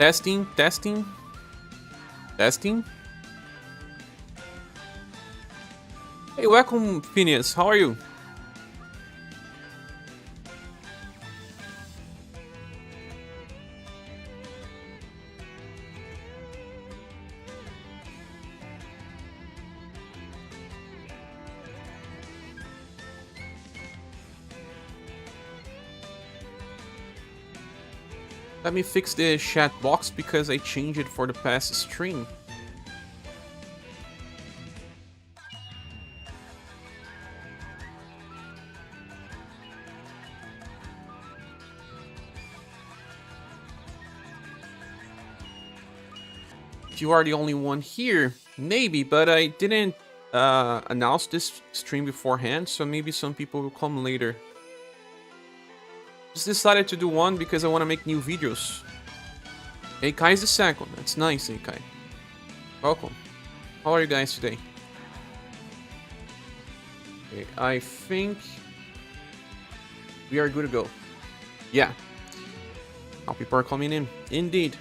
Testing, testing, testing. Hey, welcome, Phineas. How are you? Let me fix the chat box because I changed it for the past stream. You are the only one here, maybe, but I didn't announce this stream beforehand, so maybe some people will come later. Just decided to do one because I want to make new videos. Kai is the second. That's nice, Kai. Welcome. How are you guys today? Okay, I think we are good to go. Yeah. Now people are coming in. Indeed.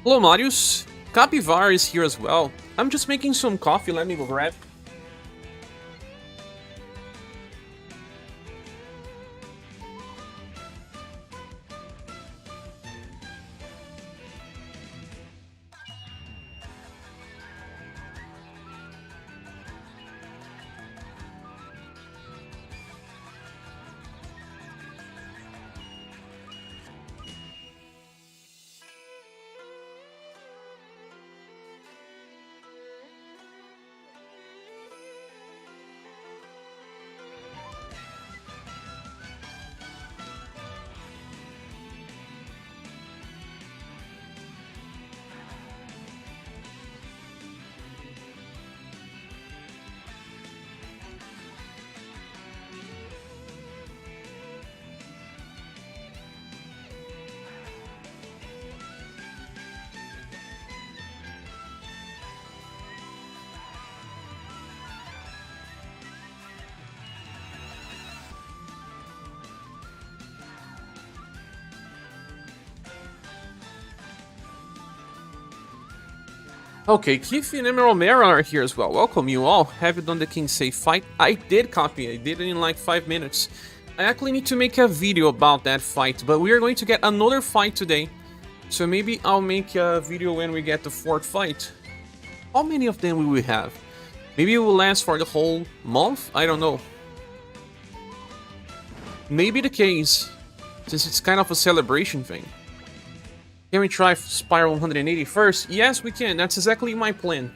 Hello, Marius. Capivara is here as well. I'm just making some coffee. Let me go grab. Okay, Keith and Emerald Mara are here as well. Welcome you all. Have you done the King Safe fight? I did copy. I did it in like 5 minutes. I actually need to make a video about that fight, but we are going to get another fight today. So maybe I'll make a video when we get the 4th fight. How many of them will we have? Maybe it will last for the whole month? I don't know. Maybe the case, since it's kind of a celebration thing. Can we try Spiral 180 first? Yes, we can. That's exactly my plan.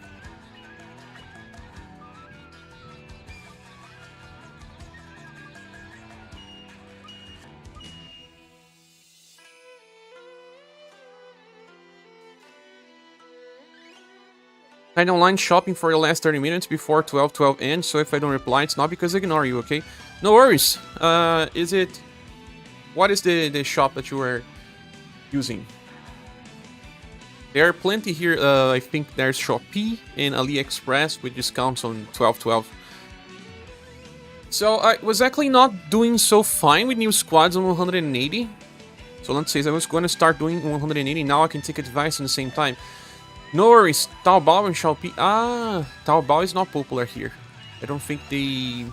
I don't online shopping for the last 30 minutes before 12:12 ends, so if I don't reply, it's not because I ignore you, okay? No worries. Is it... What is the shop that you are using? There are plenty here. I think there's Shopee and AliExpress with discounts on 12/12. So I was actually not doing so fine with new squads on 180. So let's say I was going to start doing 180. Now I can take advice at the same time. No worries. Taobao and Shopee. Ah, Taobao is not popular here. I don't think they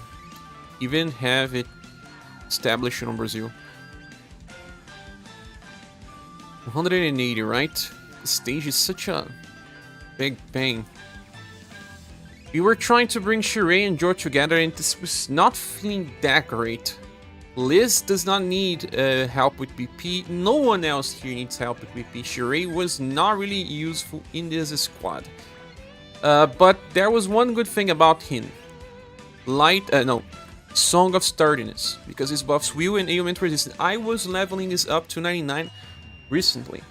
even have it established in Brazil. 180, right? The stage is such a big pain. We were trying to bring Sheree and Joe together and this was not feeling that great. Liz does not need help with BP. No one else here needs help with BP. Sheree was not really useful in this squad. But there was one good thing about him. Song of Sturdiness, because this buffs will and ailment resistance. I was leveling this up to 99 recently.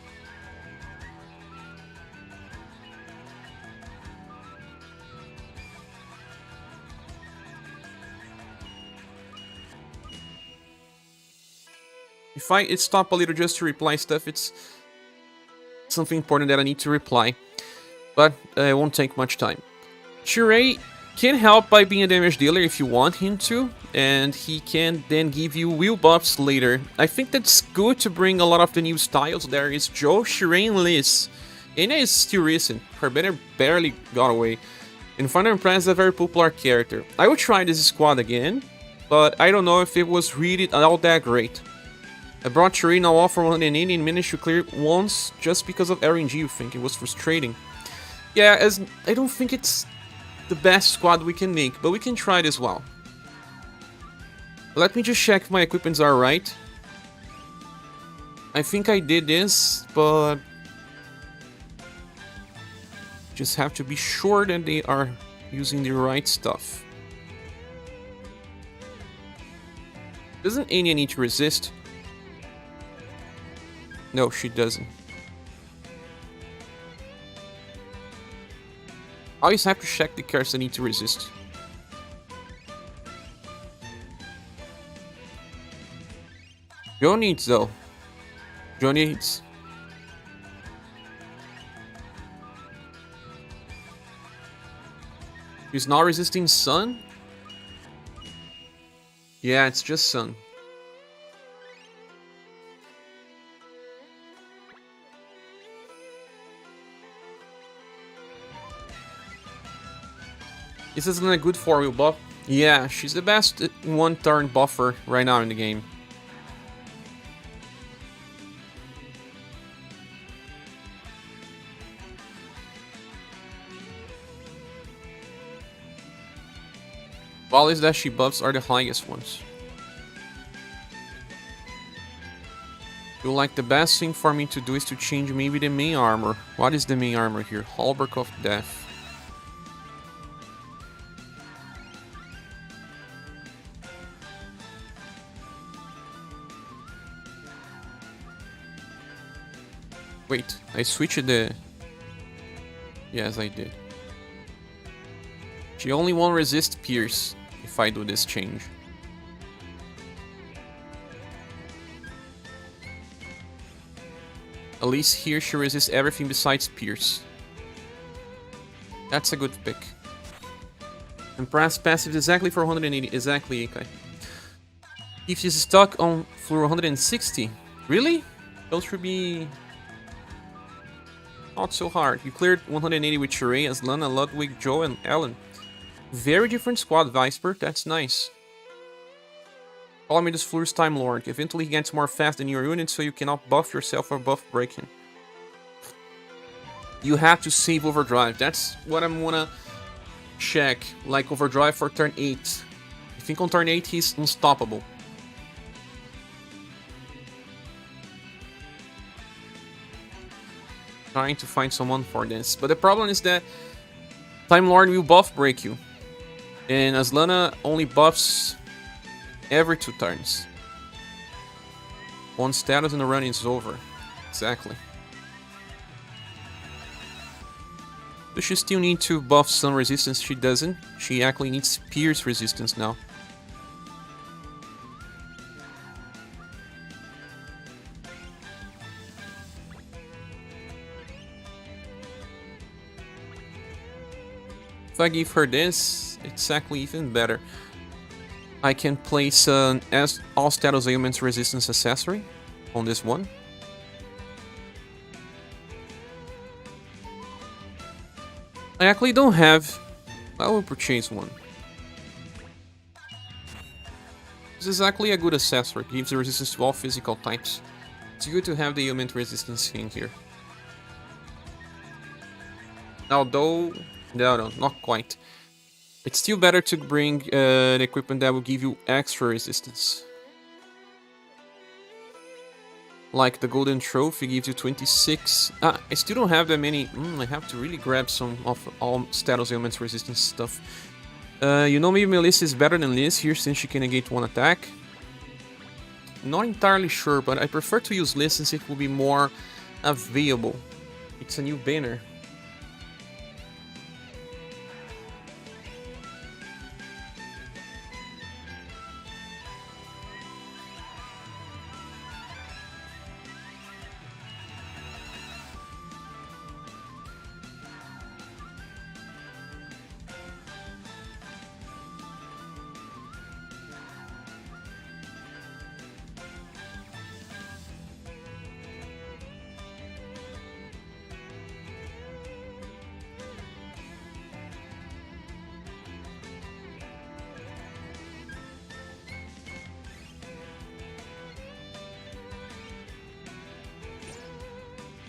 If I stop a little just to reply stuff, it's something important that I need to reply, but it won't take much time. Shirei can help by being a damage dealer if you want him to, and he can then give you wheel buffs later. I think that's good to bring a lot of the new styles. There is Joe, Shirei, and Liz. Enya is still recent, her banner barely got away, and Thunder and Press is a very popular character. I would try this squad again, but I don't know if it was really all that great. I brought Shirei now off for 180 and managed to clear it once just because of RNG. You think it was frustrating? Yeah, as I don't think it's the best squad we can make, but we can try it as well. Let me just check if my equipments are right. I think I did this, but just have to be sure that they are using the right stuff. Doesn't Enya need to resist? No, she doesn't. I always have to check the cards that need to resist. Joe needs though. Joe needs. He's not resisting Sun? Yeah, it's just Sun. This isn't a good 4-wheel buff. Yeah, she's the best one-turn buffer right now in the game. Volleys that she buffs are the highest ones. Feel like the best thing for me to do is to change maybe the main armor. What is the main armor here? Hallberg of Death. Wait, I switched the... Yes, I did. She only won't resist Pierce if I do this change. At least here she resists everything besides Pierce. That's a good pick. And press passive exactly for 180. Exactly, okay. If she's stuck on floor 160. Really? Those should be... not so hard. You cleared 180 with Shirei, Aslana, Ludwig, Joe, and Ellen. Very different squad, Viper. That's nice. Call me this Floor's Time Lord. Eventually he gets more fast than your unit, so you cannot buff yourself or buff break him. You have to save Overdrive. That's what I'm gonna check. Like Overdrive for turn 8. I think on turn 8 he's unstoppable. Trying to find someone for this. But the problem is that Time Lord will buff break you. And Aslana only buffs every 2 turns. One status and the run is over. Exactly. Does she still need to buff Sun resistance? She doesn't. She actually needs Pierce resistance now. If I give her this, it's actually even better. I can place an all status ailments resistance accessory on this one. I actually don't have. I will purchase one. This is actually a good accessory. It gives the resistance to all physical types. It's good to have the ailment resistance in here. Although, no, not quite. It's still better to bring an equipment that will give you extra resistance. Like the Golden Trophy gives you 26. I still don't have that many. I have to really grab some of all status ailments resistance stuff. You know, maybe Melissa is better than Liz here since she can negate one attack. Not entirely sure, but I prefer to use Liz since it will be more available. It's a new banner.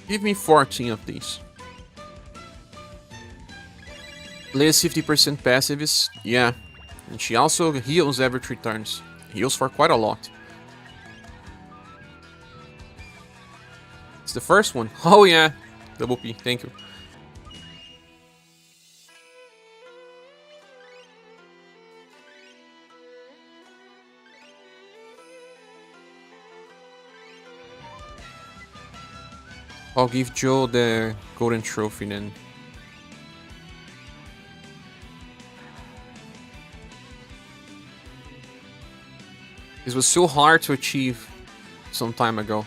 Give me 14 of these. Liz 50% passive is... yeah. And she also heals every 3 turns. Heals for quite a lot. It's the first one. Oh yeah. Double P, thank you. I'll give Joe the golden trophy then. This was so hard to achieve some time ago.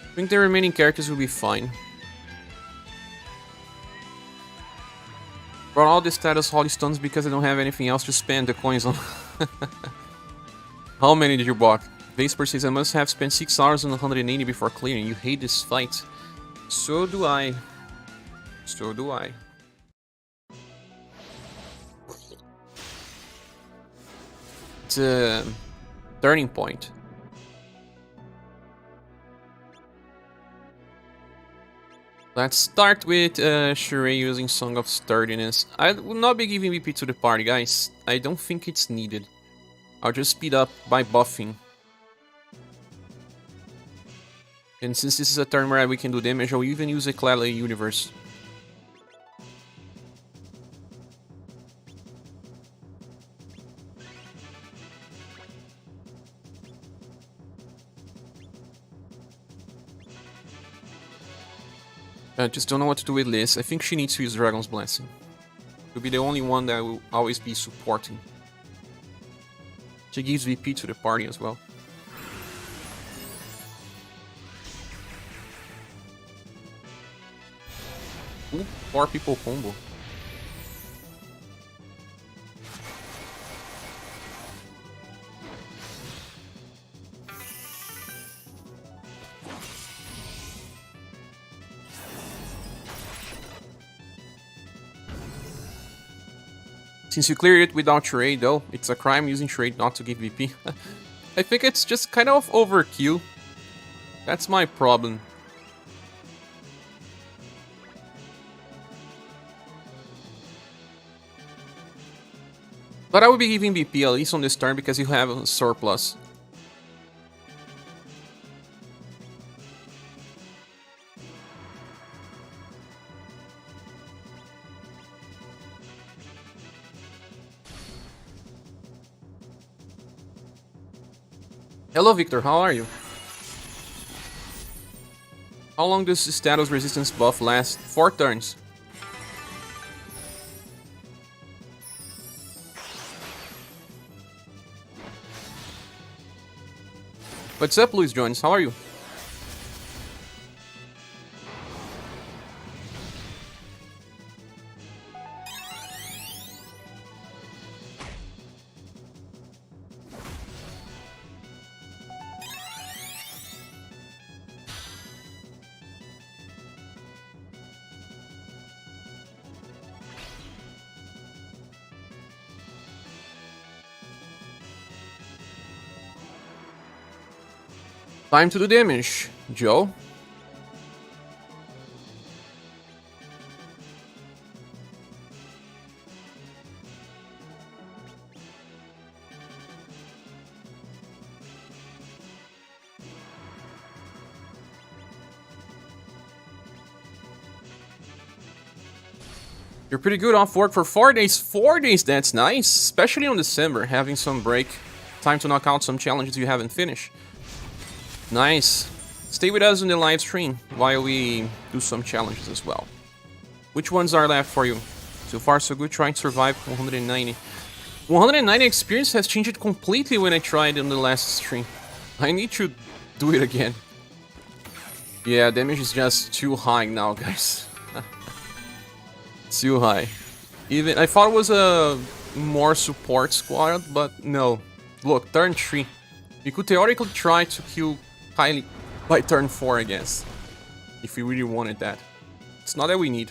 I think the remaining characters will be fine. Brought all the status holy stones because I don't have anything else to spend the coins on. How many did you block? Vesper says I must have spent 6 hours on 180 before clearing. You hate this fight. So do I. So do I. It's a turning point. Let's start with Sheree using Song of Sturdiness. I will not be giving VP to the party, guys. I don't think it's needed. I'll just speed up by buffing. And since this is a turn where we can do damage, I'll even use a Cladley UniverSe. I just don't know what to do with Liz. I think she needs to use Dragon's Blessing. She'll be the only one that will always be supporting. She gives VP to the party as well. Ooh, 4 people combo. Since you cleared it without charade though, it's a crime using charade not to give VP. I think it's just kind of overkill. That's my problem. But I will be giving VP at least on this turn because you have a surplus. Hello Victor, how are you? How long does the status resistance buff last? 4 turns. What's up, Luis Jones? How are you? Time to do damage, Joe. You're pretty good off work for 4 days. 4 days, that's nice. Especially on December, having some break. Time to knock out some challenges you haven't finished. Nice. Stay with us in the live stream while we do some challenges as well. Which ones are left for you? So far, so good. Trying to survive 190. 190 experience has changed completely when I tried in the last stream. I need to do it again. Yeah, damage is just too high now, guys. Too high. Even I thought it was a more support squad, but no. Look, turn 3. We could theoretically try to kill Kylie by turn 4, I guess. If we really wanted that. It's not that we need.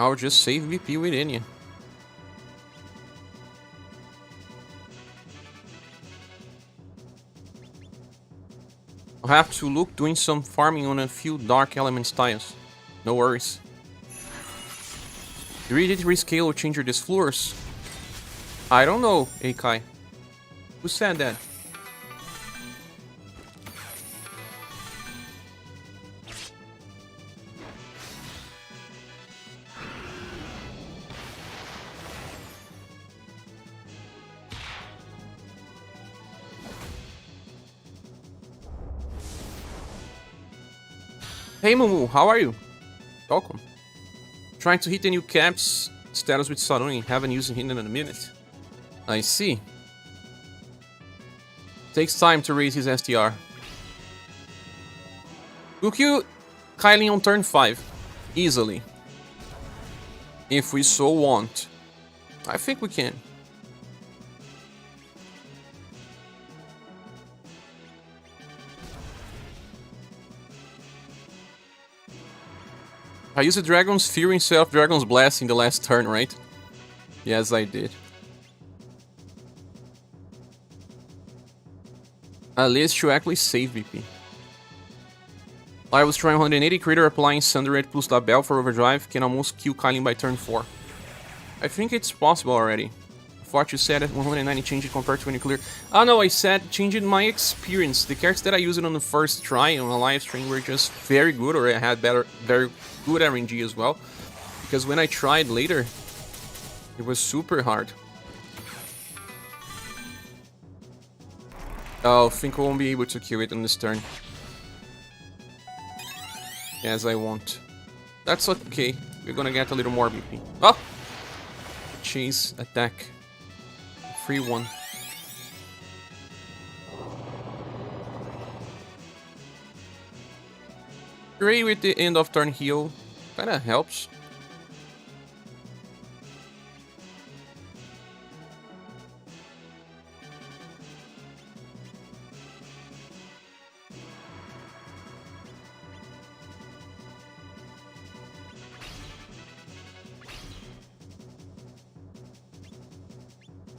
I'll just save VP with Enya. I'll have to look doing some farming on a few dark element tiles. No worries. The rigidity rescale will change your disflures? I don't know, Akai. Who said that? Hey Mumu, how are you? Welcome. Trying to hit the new caps status with Saruni. Haven't used him in a minute. I see. Takes time to raise his STR. We'll kill Kylie on turn 5. Easily. If we so want. I think we can. I used the Dragon's Fury instead of Dragon's Blast in the last turn, right? Yes, I did. At least you actually save VP. I was trying 180 Crater applying Sundered plus the Bell for Overdrive. Can almost kill Kylie by turn 4. I think it's possible already. I thought you said at 190 changed compared to when you clear. Oh no, I said changing my experience. The characters that I used on the first try on a live stream were just very good, or I had very good RNG as well. Because when I tried later, it was super hard. Oh, I think I won't be able to kill it on this turn. As I want. That's okay. We're gonna get a little more BP. Oh! Chase attack. 3-1. Great with the end of turn heal. Kinda helps.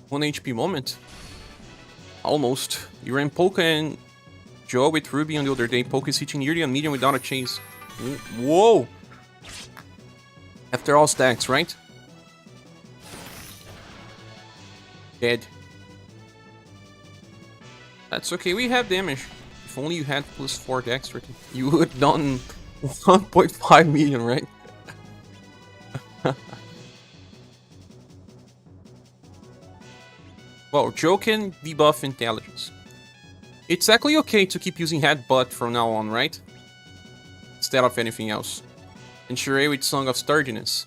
One HP moment? Almost. You ran Polka and Joe with Ruby on the other day. Polka is hitting nearly a medium without a chase. Whoa! After all stacks, right? Dead. That's okay, we have damage. If only you had +4 dexterity. You would have done 1.5 million, right? Well, Joe can debuff intelligence. It's actually okay to keep using Headbutt from now on, right? Instead of anything else. And Sheree with Song of Sturdiness.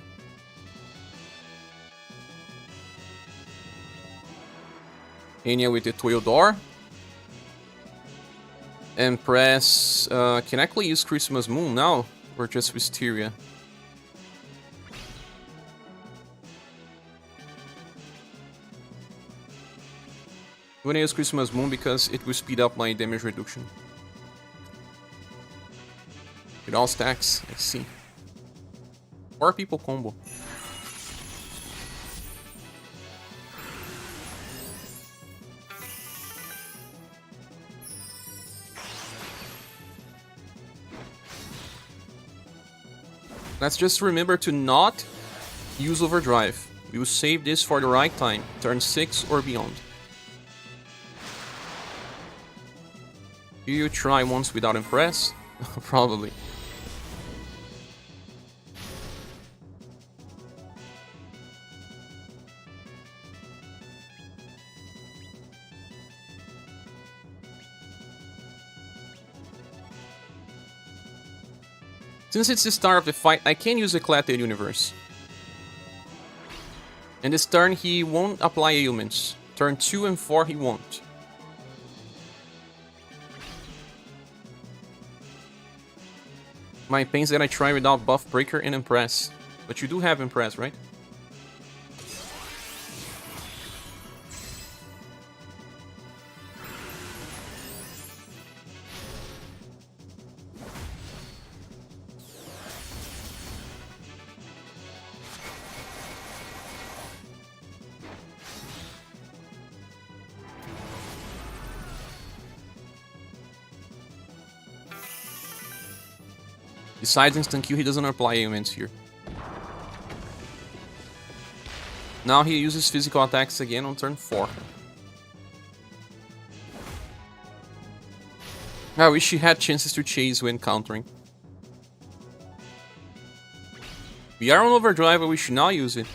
Enya with the Toyodor. And press... can I actually use Christmas Moon now? Or just Wisteria? I'm gonna use Christmas Moon because it will speed up my damage reduction. It all stacks, I see. 4 people combo. Let's just remember to not use overdrive. We will save this for the right time, turn 6 or beyond. Do you try once without impress? Probably. Since it's the start of the fight, I can use a Eclectic UniverSe. And this turn he won't apply ailments. Turn 2 and 4 he won't. My pains that I try without buff breaker and impress. But you do have impress, right? Besides instant Q, he doesn't apply ailments here. Now he uses physical attacks again on turn 4. I wish he had chances to chase when countering. We are on overdrive, but we should not use it.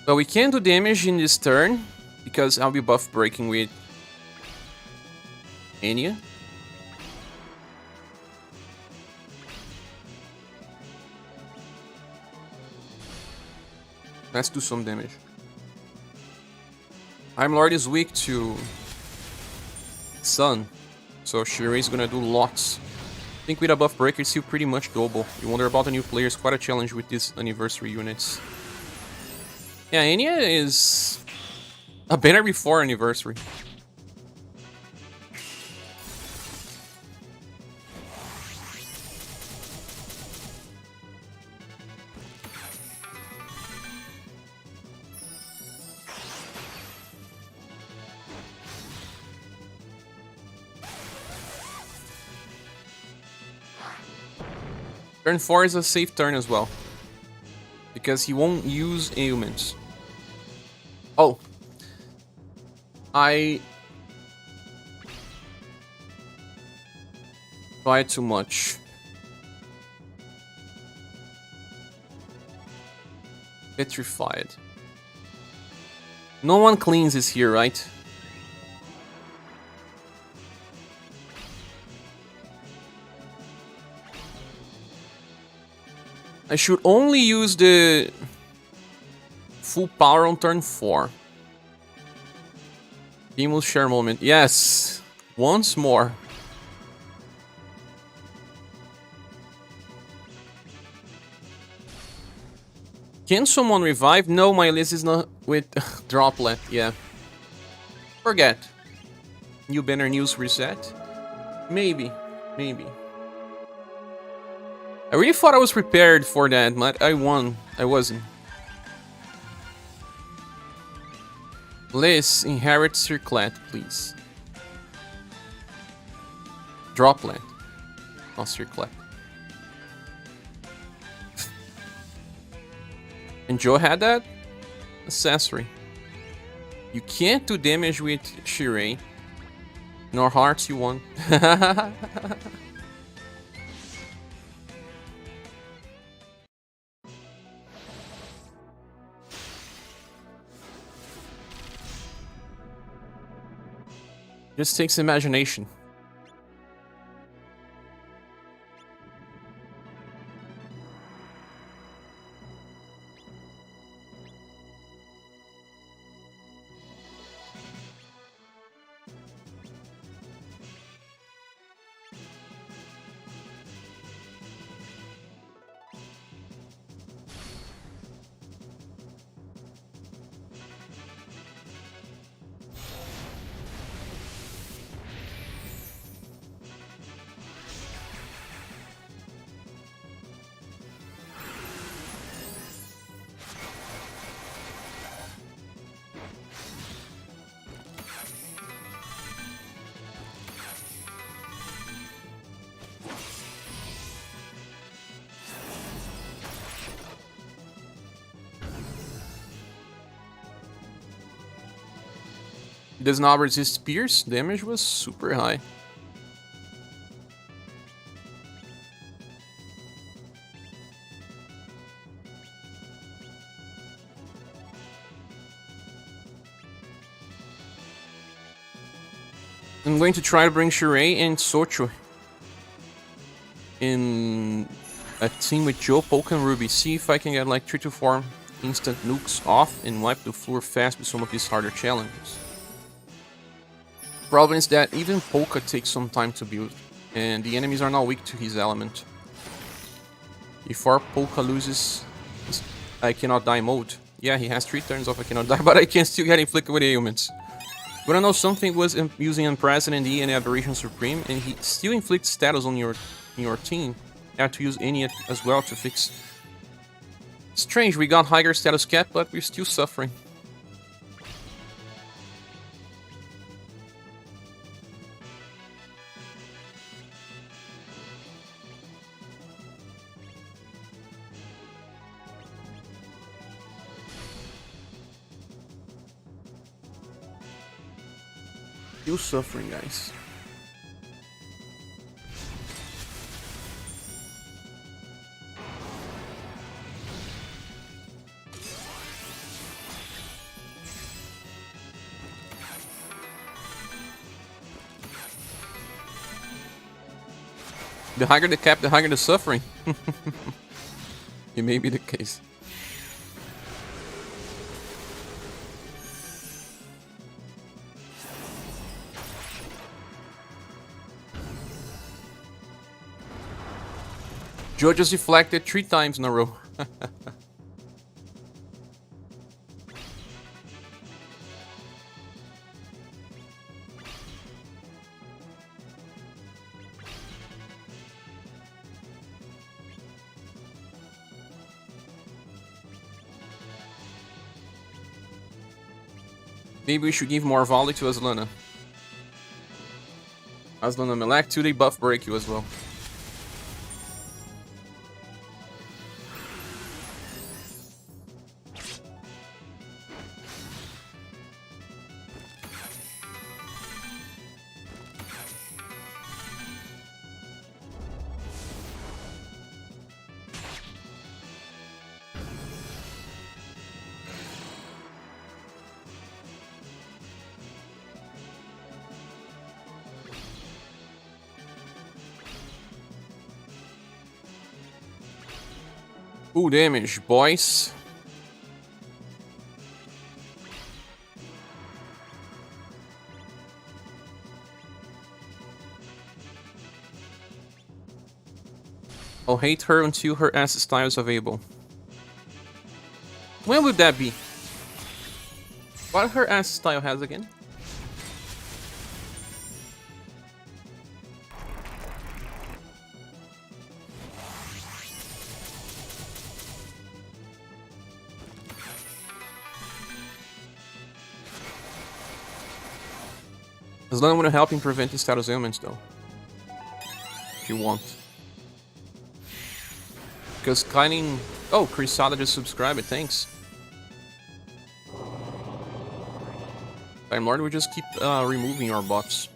But we can do damage in this turn, because I'll be buff breaking with Enya. Let's do some damage. Time Lord is weak to Sun, so Shirei is gonna do lots. I think with a buff breaker it's still pretty much doable. You wonder about the new players, quite a challenge with these anniversary units. Yeah, Enya is a banner before anniversary. Turn 4 is a safe turn as well, because he won't use ailments. Oh. I tried too much. Petrified. No one cleanses here, right? I should only use the full power on turn 4. Team will share moment. Yes! Once more. Can someone revive? No, my list is not with Droplet. Yeah. Forget. New banner news reset? Maybe. Maybe. I really thought I was prepared for that, but I won. I wasn't. Liz, inherit Circlet, please. Droplet. Not Circlet. And Joe had that? Accessory. You can't do damage with Shirei. Nor hearts you won. Just takes imagination. Does not resist pierce. Damage was super high. I'm going to try to bring Sheree and Socho in a team with Joe, Poke, and Ruby. See if I can get like 3 to 4 instant nukes off and wipe the floor fast with some of these harder challenges. Problem is that even Polka takes some time to build, and the enemies are not weak to his element. If our Polka loses his I cannot die mode, yeah, he has 3 turns of I cannot die, but I can still get inflicted with ailments. But I know something was using Unprecedented E and Aberration Supreme, and he still inflicts status on your team. You have to use any as well to fix. Strange, we got higher status cap, but we're still suffering. Still suffering, guys. The higher the cap, the higher the suffering. It may be the case. Joe just deflected 3 times in a row. Maybe we should give more volley to Aslana. Aslana Melek 2, they buff break you as well. Ooh, damage, boys. I'll hate her until her ass style is available. When would that be? What her ass style has again? As long as I'm gonna help in preventing status ailments though. If you want. Because Kyling... Oh, Crisada just subscribed, thanks. Time Lord, we just keep removing our bots.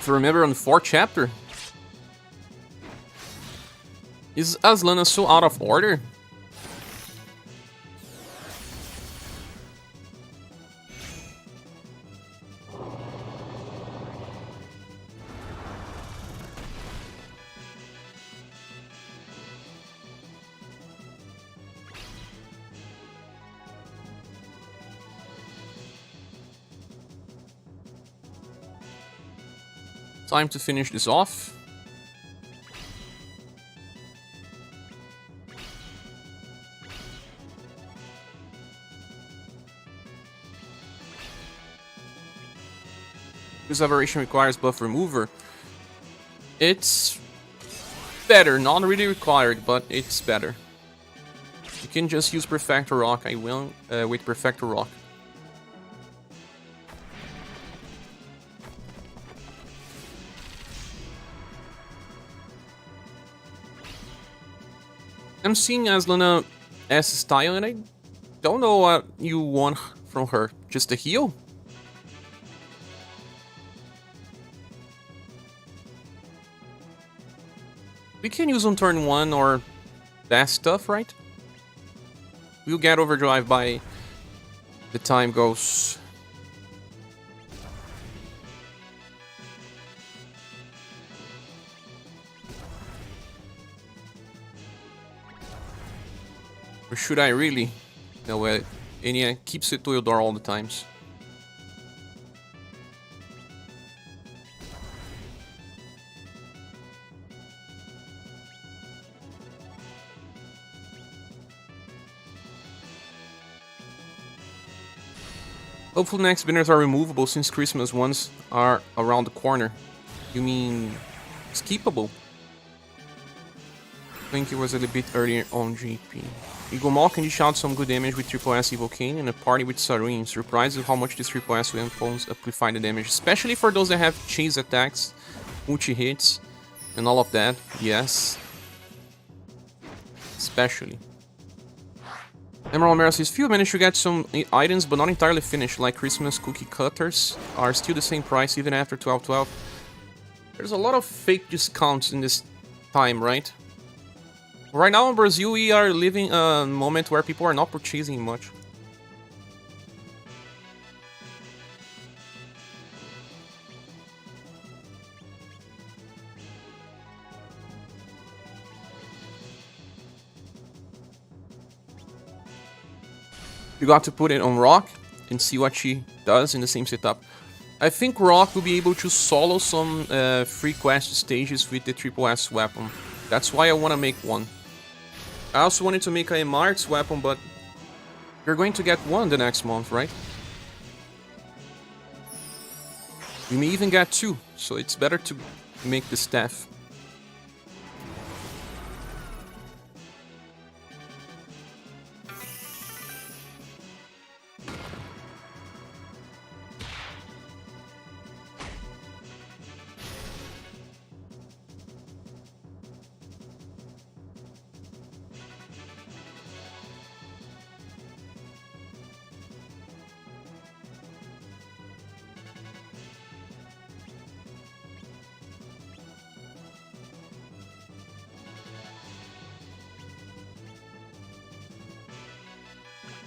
To remember on the 4th chapter. Is Aslana so out of order? Time to finish this off. This aberration requires buff remover. It's better, not really required, but it's better. You can just use Perfector Rock. I will with Perfector Rock. I'm seeing Aslana S style, and I don't know what you want from her. Just a heal? We can use on turn 1 or that stuff, right? We'll get overdrive by the time goes. Or should I really? No way. And yeah, keeps it to your door all the times. Hopefully next banners are removable since Christmas ones are around the corner. You mean skippable? I think it was a little bit earlier on GP. Eagle Maw can dish out some good damage with Triple S Evocane in a party with Sareen. Surprised with how much this Triple S weapons amplify the damage, especially for those that have chase attacks, multi hits, and all of that. Yes. Especially. Emerald Mara says, few managed to get some items, but not entirely finished, like Christmas cookie cutters are still the same price even after 12/12. There's a lot of fake discounts in this time, right? Right now in Brazil, we are living a moment where people are not purchasing much. You got to put it on Rock and see what she does in the same setup. I think Rock will be able to solo some free quest stages with the Triple S weapon. That's why I want to make one. I also wanted to make a Marks weapon, but you're going to get one the next month, right? We may even get two, so it's better to make the staff.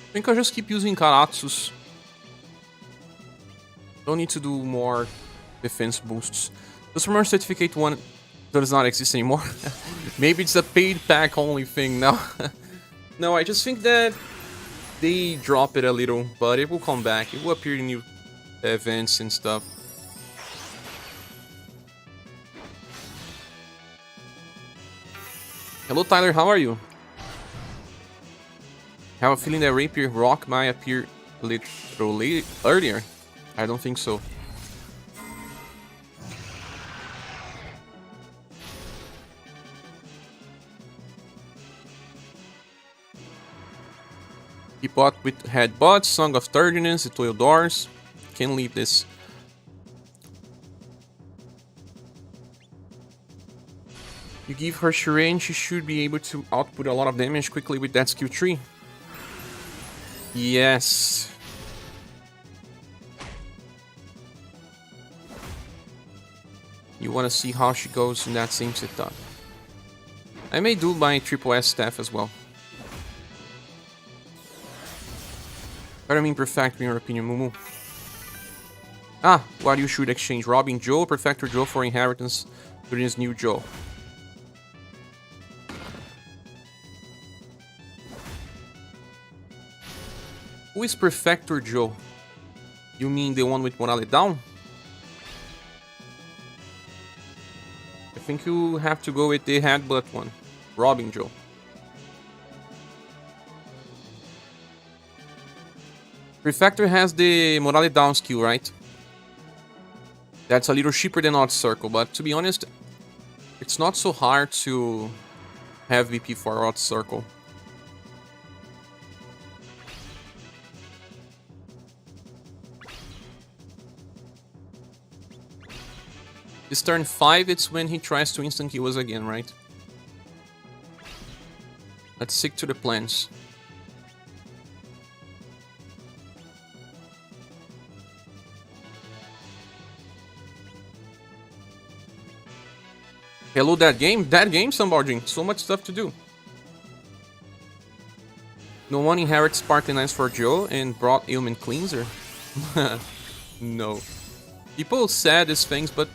I think I'll just keep using Karatsus. Don't need to do more defense boosts. Customer Certificate 1 does not exist anymore. Maybe it's a paid pack only thing now. No, I just think that they drop it a little, but it will come back. It will appear in new events and stuff. Hello Tyler, how are you? I have a feeling that Rapier Rock might appear a little earlier. I don't think so. Keep up with Headbutt, Song of Tardiness, the 12 Doors. Can't leave this. You give her Shireen, she should be able to output a lot of damage quickly with that skill tree. Yes. You want to see how she goes in that same setup. I may do my Triple S staff as well. What do you mean perfect in your opinion, Mumu? Ah, what you should exchange Robbing Joe, Perfector Joe for inheritance during his new Joe. Who is Perfector Joe? You mean the one with morale down? I think you have to go with the Headbutt one. Robbing Joe. Perfector has the morale down skill, right? That's a little cheaper than Odd Circle, but to be honest, it's not so hard to have VP for Odd Circle. This turn 5, it's when he tries to instant kill us again, right? Let's stick to the plans. Hello, that game? That game, Sambalding. So much stuff to do. No one inherits Sparkling Eyes for Joe and brought Ailment Cleanser? No. People said these things, but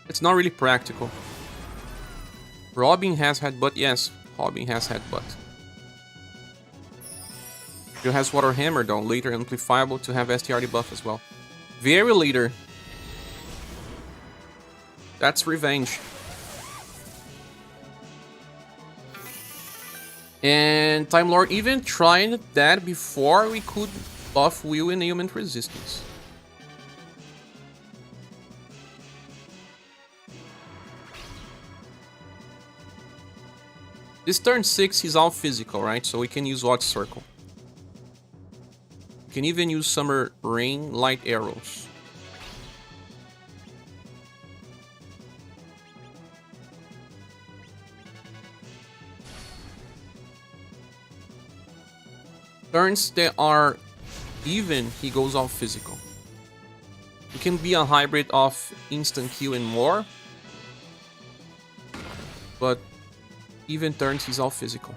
it's not really practical. Robin has Headbutt. Yes, Robin has Headbutt. Joe has Water Hammer though, later amplifiable to have STR debuff as well. Very later. That's revenge. And Time Lord even tried that before we could buff Will and Ailment Resistance. This turn 6 he's all physical, right? So we can use Odd Circle. We can even use Summer Rain Light Arrows. Turns that are even, he goes all physical. It can be a hybrid of instant kill and more, but even turns he's all physical.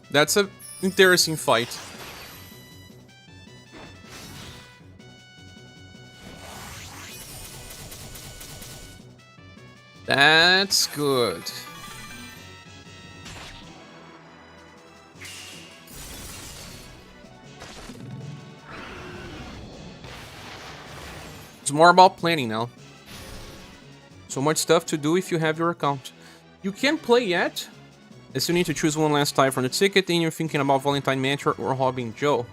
That's an interesting fight. That's good. It's more about planning now. So much stuff to do if you have your account. You can't play yet. You still need to choose one last type from the ticket, and you're thinking about Valentine Mantra or Hobbing Joe.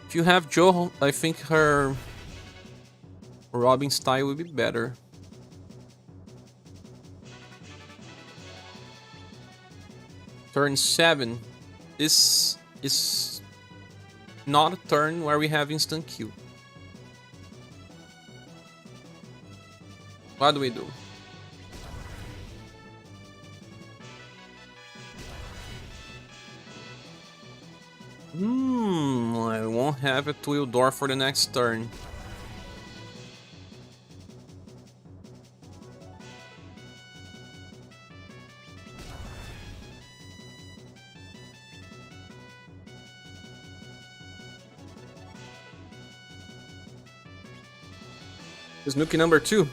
If you have Joe, I think her Robin style would be better. Turn 7. This is not a turn where we have instant Q. What do we do? I won't have a Twill Door for the next turn. Nuke number 2.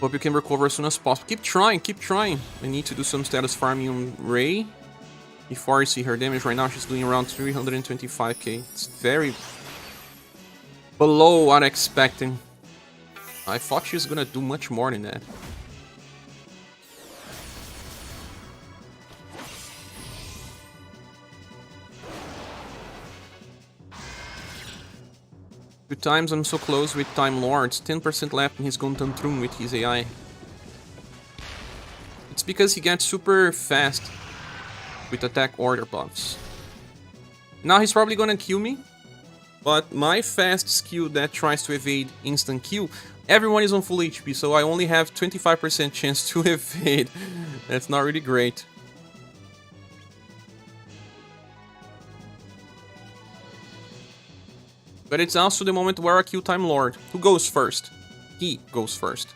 Hope you can recover as soon as possible. Keep trying, keep trying. I need to do some status farming on Ray. Before you see her damage right now, she's doing around 325k. It's very below what I expected. I thought she was gonna do much more than that. Two times I'm so close with Time Lords. 10% left in his Guntan Trun with his AI. It's because he gets super fast with attack order buffs. Now he's probably gonna kill me, but my fast skill that tries to evade instant kill, everyone is on full HP, so I only have 25% chance to evade. That's not really great. But it's also the moment where I kill Time Lord. Who goes first? He goes first.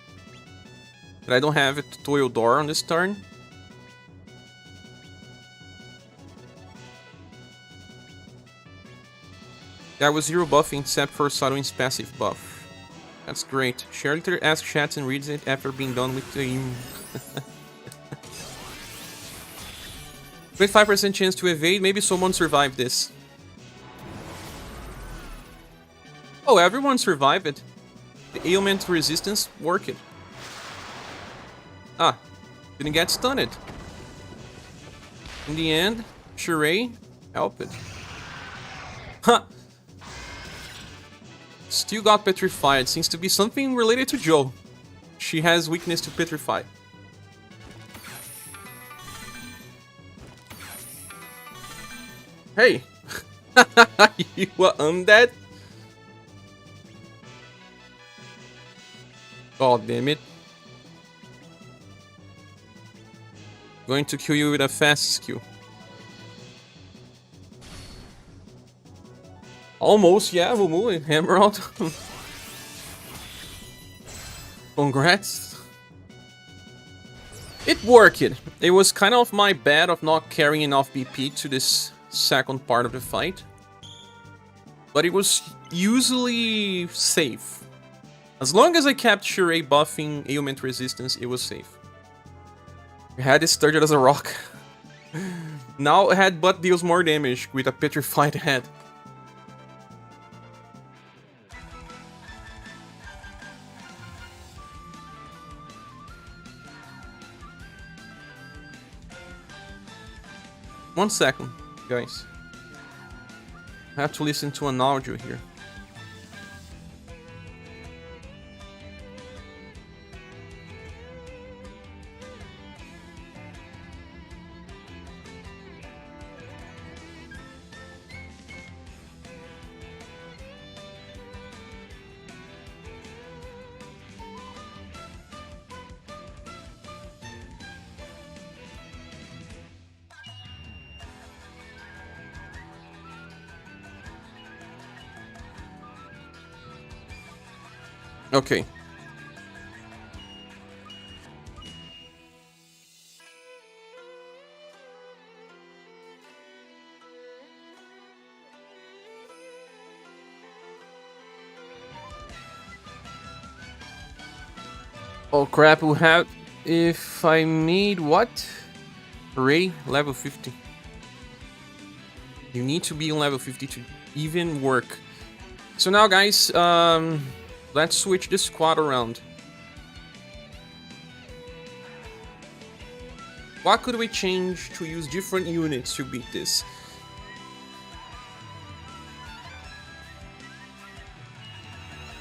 But I don't have a Tutorial Door on this turn. There was 0 buffing except for Sadwin's passive buff. That's great. Sherliter asks chats and reads it after being done with the 25% chance to evade. Maybe someone survived this. Oh, everyone survived it. The ailment resistance worked. Ah, didn't get stunned. In the end, Sheree help it. Huh. Still got petrified. Seems to be something related to Joe. She has weakness to petrify. Hey! You were undead? God damn it. Going to kill you with a fast skill. Almost, yeah, we'll move it. Hammer out. Congrats. It worked. It was kind of my bad of not carrying enough BP to this second part of the fight. But it was usually safe. As long as I kept Shirei buffing ailment resistance, it was safe. I had it started as a rock. Now headbutt deals more damage with a petrified head. One second, guys. I have to listen to an audio here. Okay. Oh crap, we have... If I made what? Array level 50. You need to be on level 50 to even work. So now guys, let's switch the squad around. What could we change to use different units to beat this?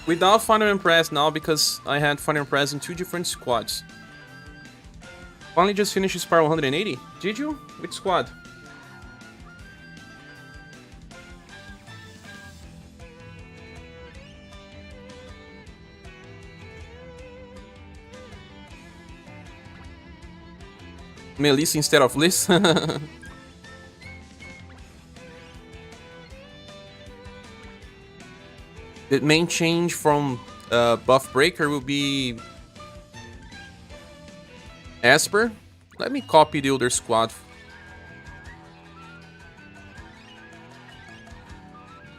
Without Final Impress now, because I had Final Impress in 2 different squads. Finally just finished Spiral 180. Did you? Which squad? Melissa instead of Liz. The main change from buff breaker will be Esper. Let me copy the other squad.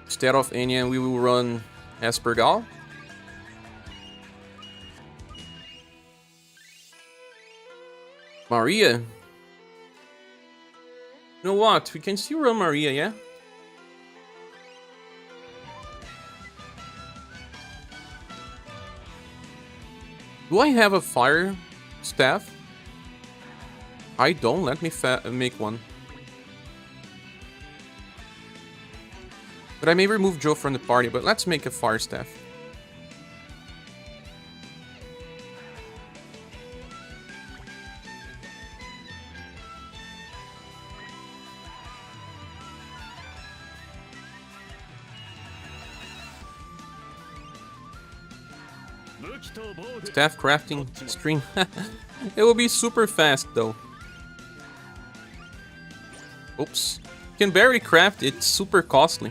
Instead of Anya, we will run Esper Gal. Maria? You know what? We can still run Maria, yeah? Do I have a fire staff? I don't. Let me make one. But I may remove Joe from the party, but let's make a fire staff. Staff crafting stream. It will be super fast though. Oops. You can barely craft it, it's super costly.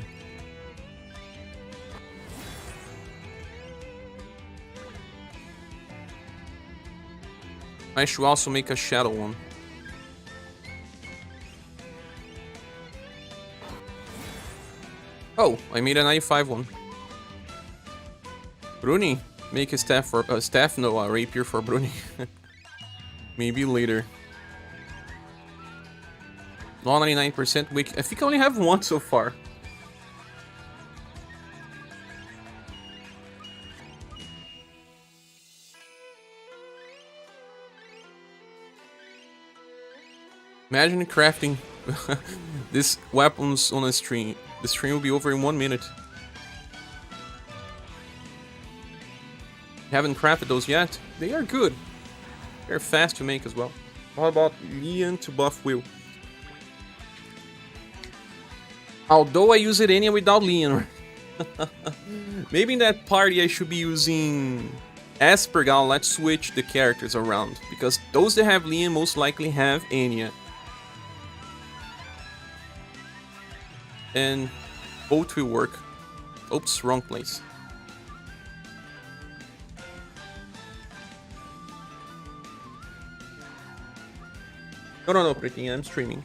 I should also make a shadow one. Oh, I made a 95 one. Bruni, make a staff for a rapier for Bruni. Maybe later. 99% weak. I think I only have one so far. Imagine crafting This weapons on a stream. The stream will be over in 1 minute. Haven't crafted those yet. They are good. They're fast to make as well. How about Leon to buff Will? Although I use it Enya without Leon. Maybe in that party I should be using ScherBR. Let's switch the characters around. Because those that have Leon most likely have Enya. And both will work. Oops, wrong place. No, Pretinha, I'm streaming.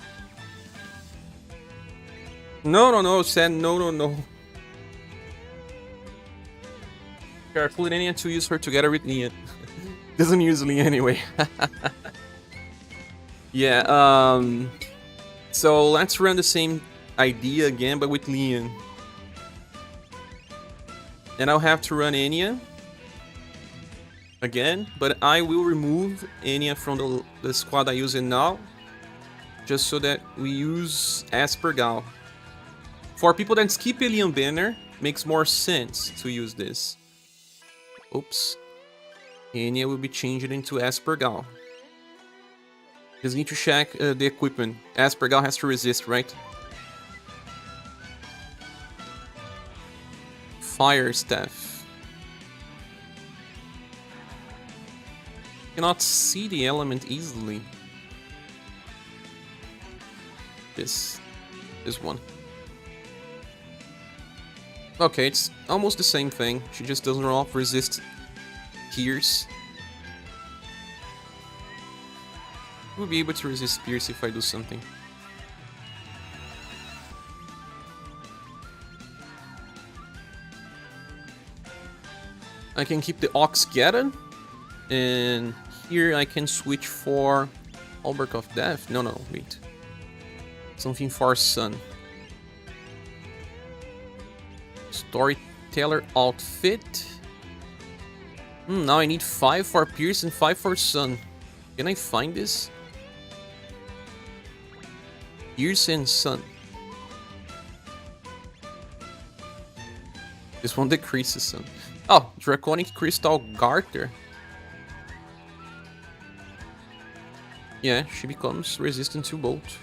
No, said no. Careful, Enya to use her together with Leon. Doesn't use Leon anyway. Yeah, so let's run the same idea again, but with Leon. And I'll have to run Enya again, but I will remove Enya from the squad I use it now, just so that we use ScherBR. For people that skip Leon banner, makes more sense to use this. Oops. Enya will be changed into ScherBR. Just need to check the equipment. ScherBR has to resist, right? Fire staff. Cannot see the element easily. This one. Okay, it's almost the same thing. She just doesn't resist Pierce. We'll be able to resist Pierce if I do something. I can keep the Ox Gaddon, and here I can switch for Hallberg of Death. No, wait. Something for Sun. Storyteller outfit. Now I need 5 for Pierce and 5 for Sun. Can I find this? Pierce and Sun. This one decreases Sun. Oh, Draconic Crystal Garter. Yeah, she becomes resistant to bolt.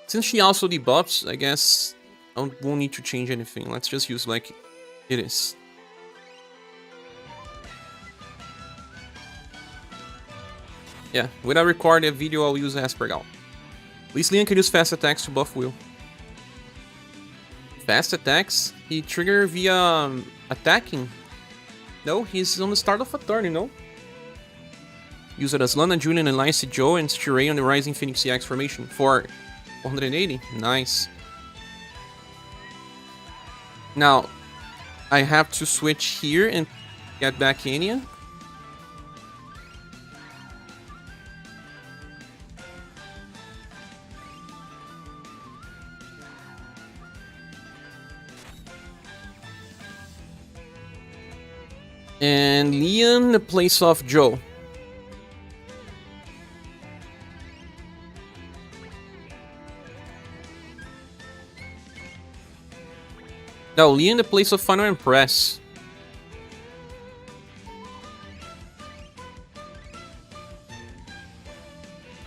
Since she also debuffs, I guess I won't need to change anything. Let's just use like it is. Yeah, when I record a video, I'll use ScherBR. At least Leon can use fast attacks to buff Will. Fast attacks? He trigger via attacking? No, he's on the start of a turn, you know? Use it as Lana, Julian, and Lysy Joe, and Stray on the Rising Phoenix CX formation for 480. Nice. Now, I have to switch here and get back Enya. And Leon in the place of Joe. No, Leon in the place of Final Impress.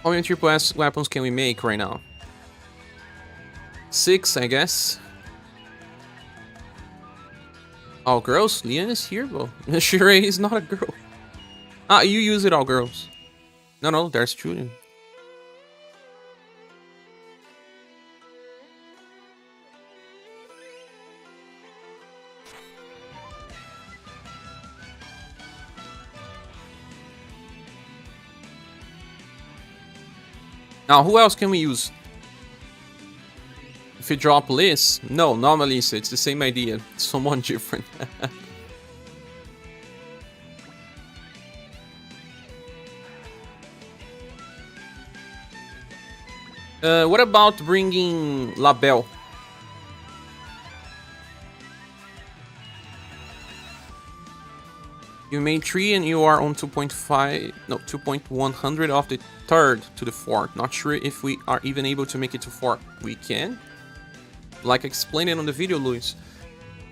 How many triple S weapons can we make right now? 6, I guess. All girls? Leon is here, bro. Sheree is not a girl. Ah, you use it, all girls. No, there's Julian. Now, who else can we use? If you drop Liz, no, not Melissa, it's the same idea. It's someone different. What about bringing Labelle? You made 3 and you are on 2.5, no, 2.100 of the 3rd to the 4th. Not sure if we are even able to make it to 4. We can. Like I explained it on the video, Luis.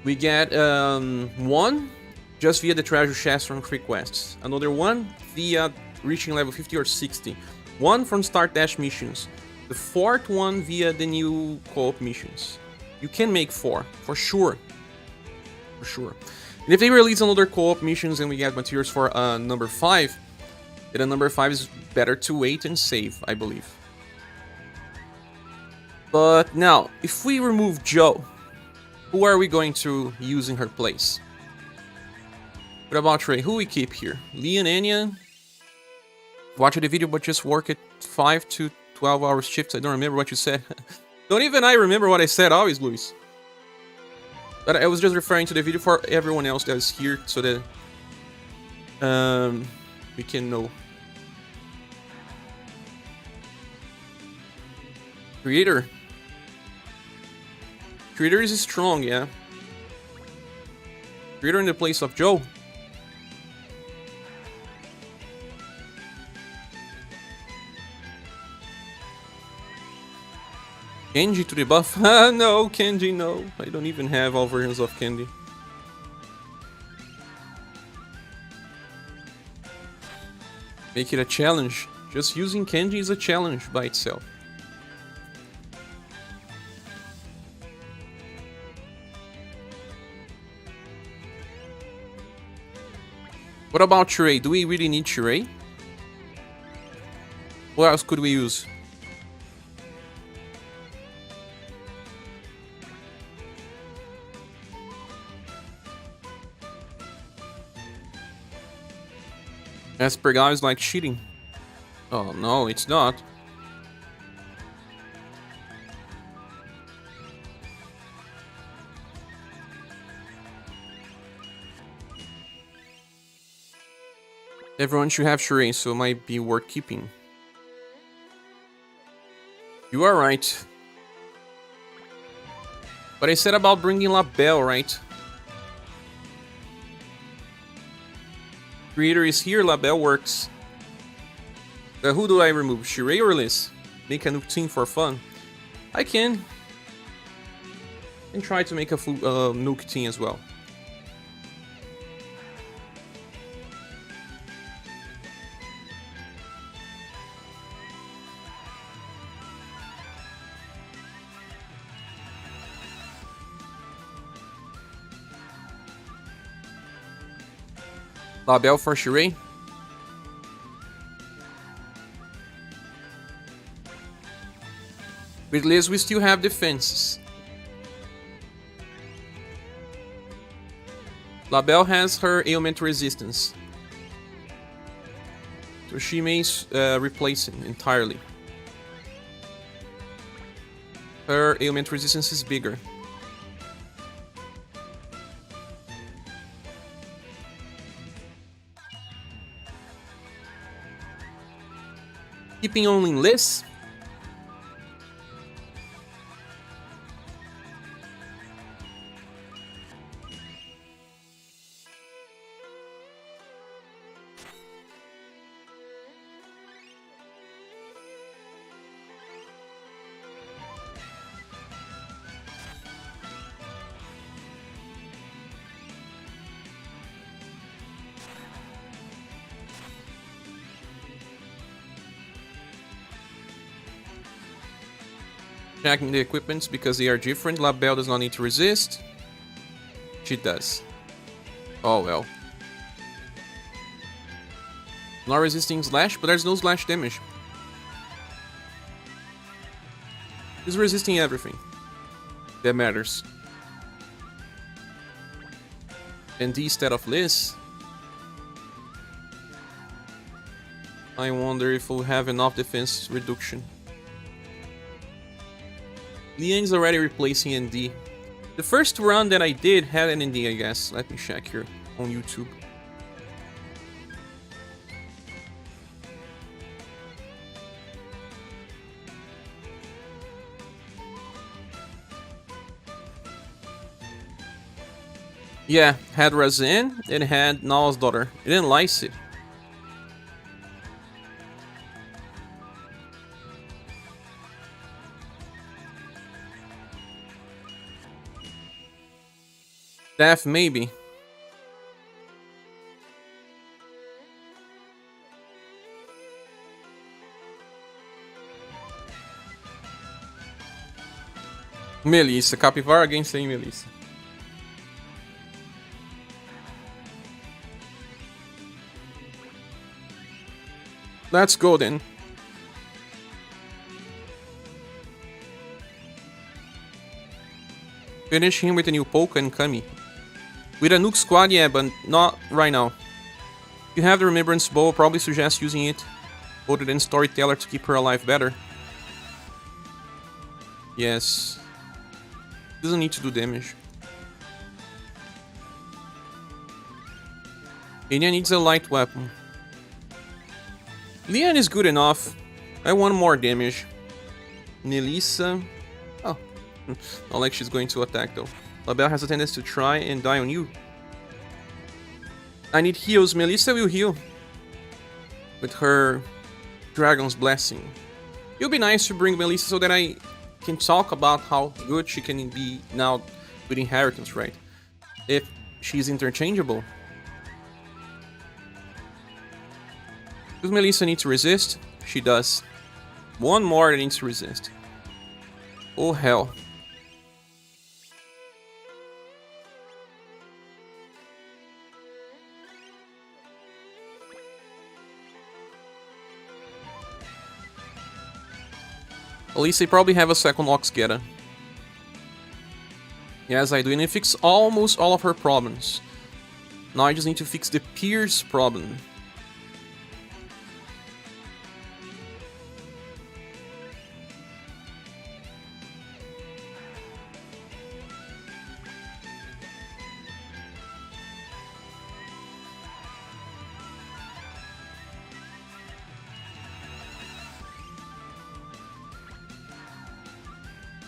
We get 1 just via the treasure chest from quick quests. Another 1 via reaching level 50 or 60. 1 from start dash missions. The 4th one via the new co-op missions. You can make 4, for sure. For sure. And if they release another co-op missions and we get materials for number 5, then number 5 is better to wait and save, I believe. But now, if we remove Joe, who are we going to use in her place? What about Ray? Who we keep here? Lee and Anya? Watch the video, but just work at 5 to 12 hours shifts. I don't remember what you said. Don't even I remember what I said always, Luis. But I was just referring to the video for everyone else that is here, so that we can know. Creator. Creator is strong, yeah. Creator in the place of Joe. Kenji to the buff? No, Kenji, no. I don't even have all versions of Kenji. Make it a challenge. Just using Kenji is a challenge by itself. What about Sheree? Do we really need Sheree? What else could we use? ScherBR is like cheating. Oh no, it's not. Everyone should have Sheree, so it might be worth keeping. You are right. But I said about bringing LaBelle, right? Creator is here, LaBelle works. Who do I remove? Sheree or Liz? Make a new team for fun. I can. And try to make a full nuke team as well. LaBelle for Sheree. With Liz, we still have defenses. LaBelle has her ailment resistance, so she may replace him entirely. Her ailment resistance is bigger. Keeping only Liz. Checking the equipments because they are different. LaBelle does not need to resist. She does. Oh well. Not resisting slash, but there's no slash damage. She's resisting everything that matters. And instead of Liz, I wonder if we'll have enough defense reduction. Leon's already replacing ND. The first run that I did had an ND, I guess. Let me check here on YouTube. Yeah, had Razin and had Nal's daughter. It didn't lice it. Death, maybe. Melissa, Capivara against a Melissa. Let's go then. Finish him with a new Polka and Kami. With a nuke squad, yeah, but not right now. If you have the Remembrance Bow, I'll probably suggest using it. Other than Storyteller to keep her alive better. Yes. Doesn't need to do damage. Enya needs a light weapon. Leon is good enough. I want more damage. Melissa. Oh. Not like she's going to attack though. Labelle has a tendency to try and die on you. I need heals. Melissa will heal. With her Dragon's Blessing. It would be nice to bring Melissa so that I can talk about how good she can be now with Inheritance, right? If she's interchangeable. Does Melissa need to resist? She does. One more that needs to resist. Oh hell. At least they probably have a second Oxgeta. Yes, I do, and it fixed almost all of her problems. Now I just need to fix the Pierce problem.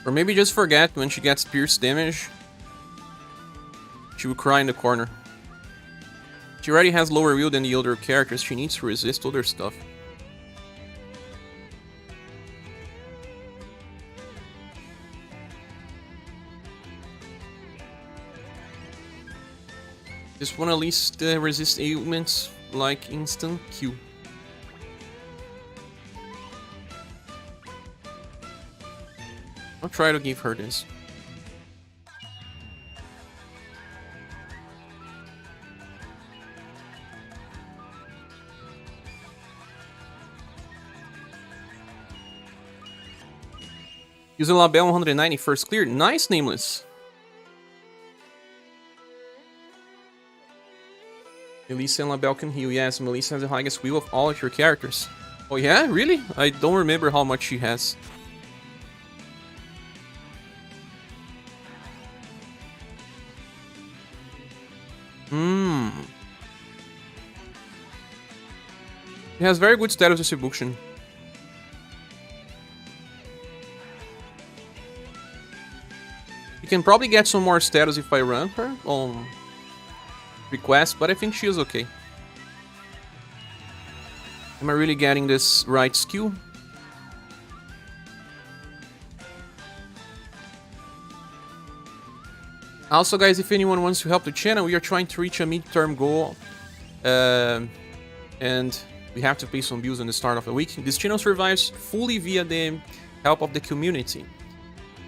Or maybe just forget when she gets pierce damage. She will cry in the corner. She already has lower will than the other characters. She needs to resist other stuff. Just want to at least resist ailments like instant Q. I'll try to give her this. Using Labelle 190 first clear. Nice, Nameless. Melissa and Labelle can heal. Yes, Melissa has the highest will of all of your characters. Oh yeah? Really? I don't remember how much she has. He has very good status distribution. You can probably get some more status if I run her on request, but I think she is okay. Am I really getting this right skill? Also, guys, if anyone wants to help the channel, we are trying to reach a midterm goal. And we have to pay some bills in the start of the week. This channel survives fully via the help of the community.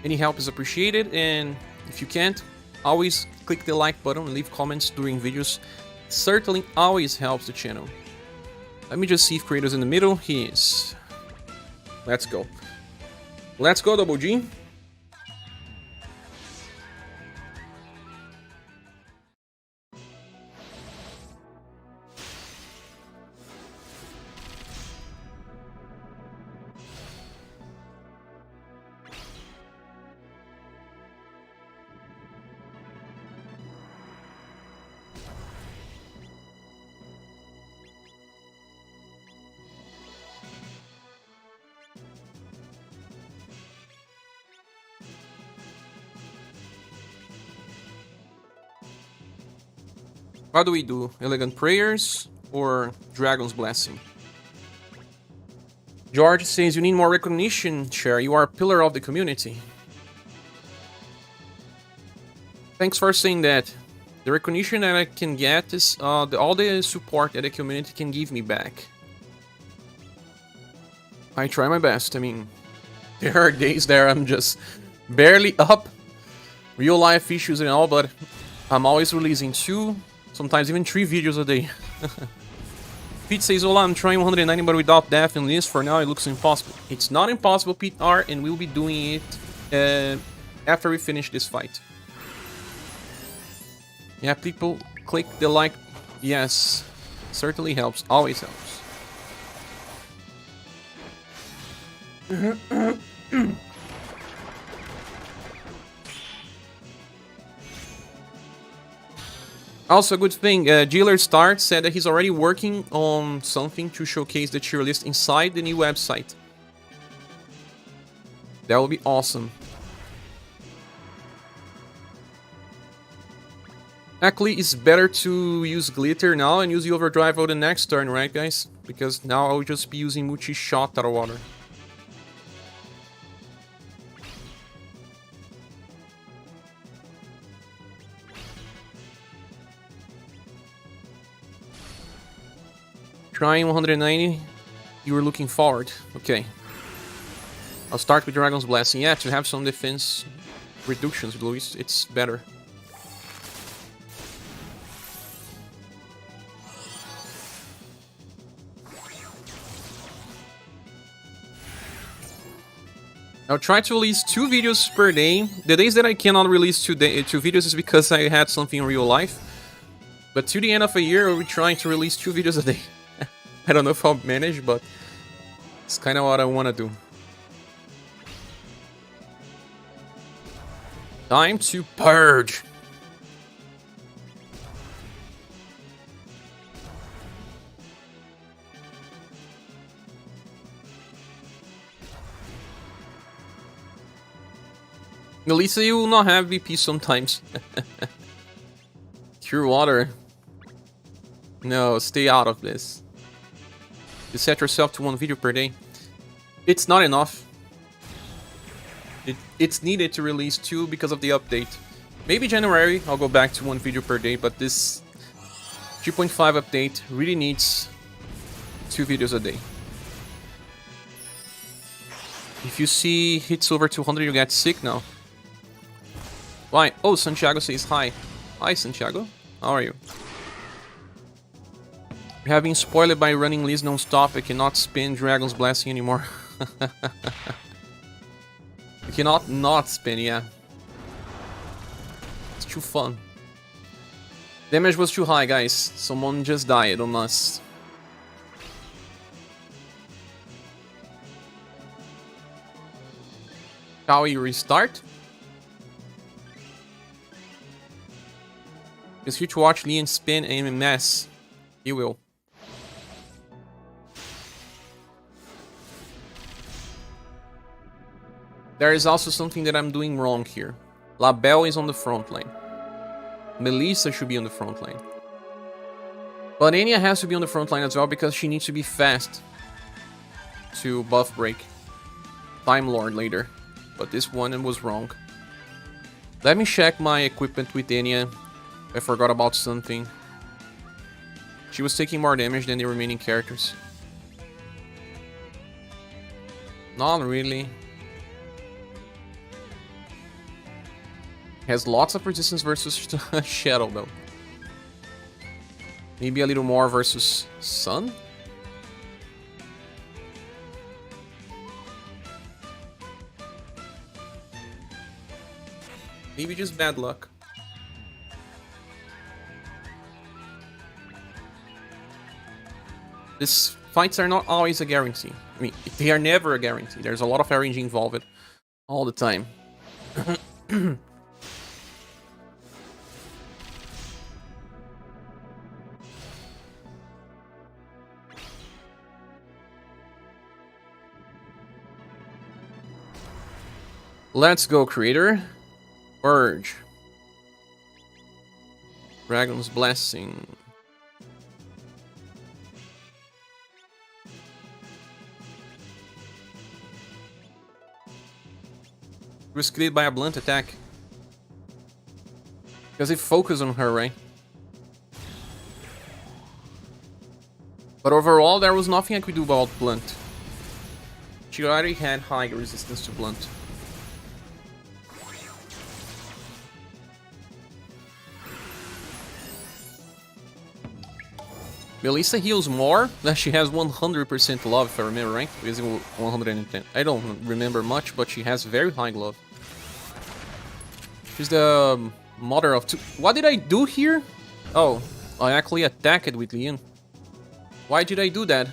Any help is appreciated, and if you can't, always click the like button and leave comments during videos. It certainly always helps the channel. Let me just see if Kratos in the middle. He is. Let's go. Let's go, Double G. How do we do? Elegant Prayers or Dragon's Blessing? George says you need more recognition, Cher. You are a pillar of the community. Thanks for saying that. The recognition that I can get is all the support that the community can give me back. I try my best. I mean, there are days there I'm just barely up. Real life issues and all, but I'm always releasing 2, sometimes even 3 videos a day. Pete says, Hola, I'm trying 190 but without death in this. For now it looks impossible. It's not impossible, Pete R, and we'll be doing it after we finish this fight. Yeah, people click the like. Yes, certainly helps. Always helps. Also, a good thing, Jailer Star said that he's already working on something to showcase the tier list inside the new website. That will be awesome. Actually, it's better to use Glitter now and use the Overdrive on the next turn, right, guys? Because now I'll just be using multi-shot out of water. Trying 190, you were looking forward. Okay. I'll start with Dragon's Blessing. Yeah, to have some defense reductions, Luis, it's better. I'll try to release 2 videos per day. The days that I cannot release 2 videos is because I had something in real life. But to the end of the year, I'll be trying to release 2 videos a day. I don't know if I'll manage, but it's kind of what I want to do. Time to purge. Elisa, you will not have VP sometimes. Cure water. No, stay out of this. You set yourself to 1 video per day. It's not enough. It's needed to release 2 because of the update. Maybe January I'll go back to 1 video per day, but this 3.5 update really needs 2 videos a day. If you see hits over 200, you get sick now. Why? Oh, Santiago says hi. Hi, Santiago. How are you? We have been spoiled by running Liz non-stop. I cannot spin Dragon's Blessing anymore. You cannot not spin, yeah. It's too fun. Damage was too high, guys. Someone just died on us. Shall we restart? It's here to watch Leon spin and mess. He will. There is also something that I'm doing wrong here. Labelle is on the front line. Melissa should be on the front line. But Anya has to be on the front line as well because she needs to be fast to buff break Time Lord later. But this one was wrong. Let me check my equipment with Anya. I forgot about something. She was taking more damage than the remaining characters. Not really. Has lots of resistance versus Shadow though. Maybe a little more versus Sun? Maybe just bad luck. These fights are not always a guarantee. I mean, they are never a guarantee. There's a lot of RNG involved all the time. Let's go, creator. Purge. Dragon's Blessing. Was killed by a blunt attack. Because it focused on her, right? But overall, there was nothing I could do about blunt. She already had high resistance to blunt. Melissa heals more. She has 100% love, if I remember right. Is 110? I don't remember much, but she has very high love. She's the mother of two. What did I do here? Oh, I actually attacked with Leon. Why did I do that?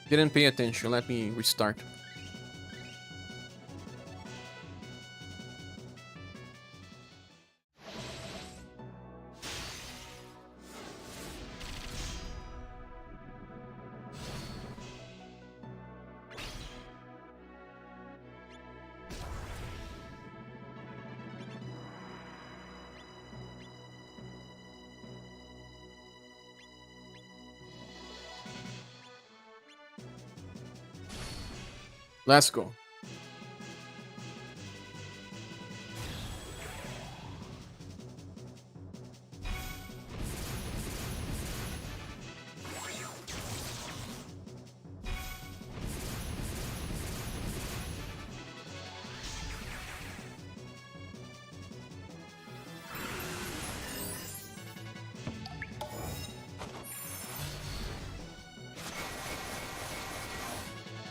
Didn't pay attention. Let me restart. Let's go.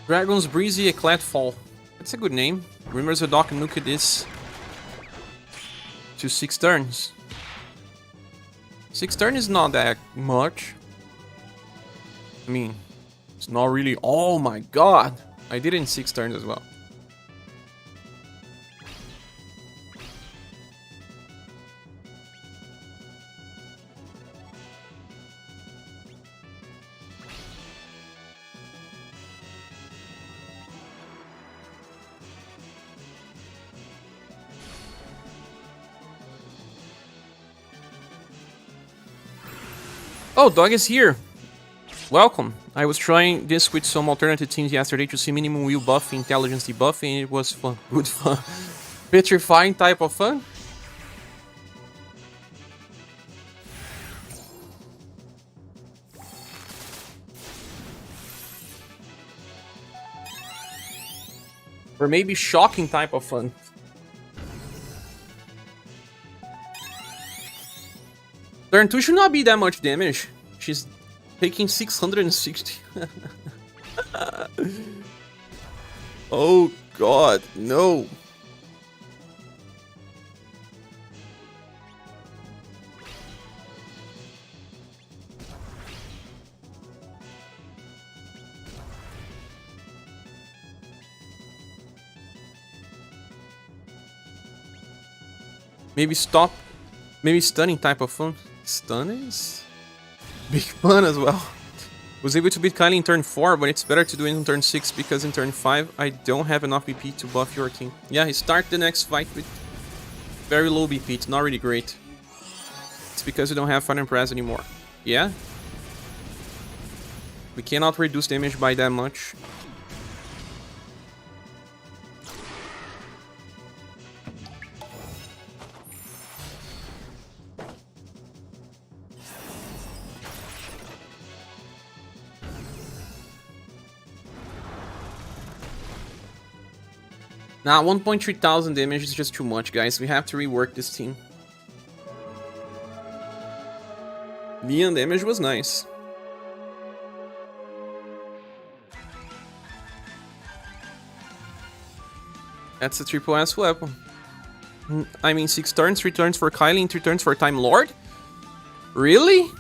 Dragon's Breezy Eclatfall. That's a good name. Remember the Doc Nuke this to 6 turns. 6 turns is not that much. I mean, it's not really. Oh my god! I did it in 6 turns as well. Oh, Dog is here. Welcome. I was trying this with some alternative teams yesterday to see minimum will buff, intelligence debuff, and it was fun. Good fun. Petrifying type of fun. Or maybe shocking type of fun. Turn 2 should not be that much damage. She's taking 660. Oh god, no. Maybe stop. Maybe stunning type of fun. Stun is big fun as well. Was able to beat Kylie in turn 4, but it's better to do it in turn 6 because in turn 5 I don't have enough BP to buff your king. Yeah, he start the next fight with very low BP. It's not really great. It's because we don't have Fire and Press anymore. Yeah? We cannot reduce damage by that much. Nah, 1.3 thousand damage is just too much, guys. We have to rework this team. Leon damage was nice. That's a triple S weapon. I mean, 6 turns, 3 turns for Kylie, and 3 turns for Time Lord? Really?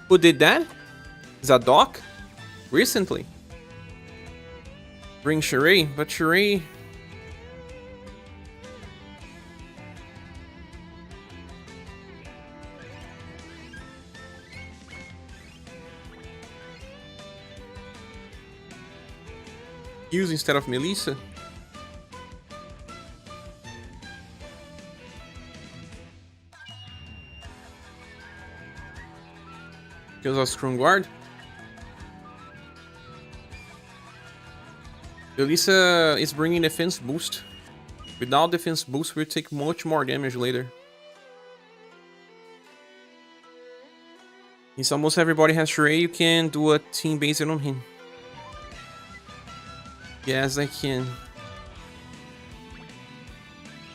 Who did that? Is that Doc? Recently. Bring Sheree, but Sheree... Use instead of Melissa? Because of strong guard. Elisa is bringing defense boost. Without defense boost, we'll take much more damage later. Since almost everybody has Shrey, you can do a team based on him. Yes, I can.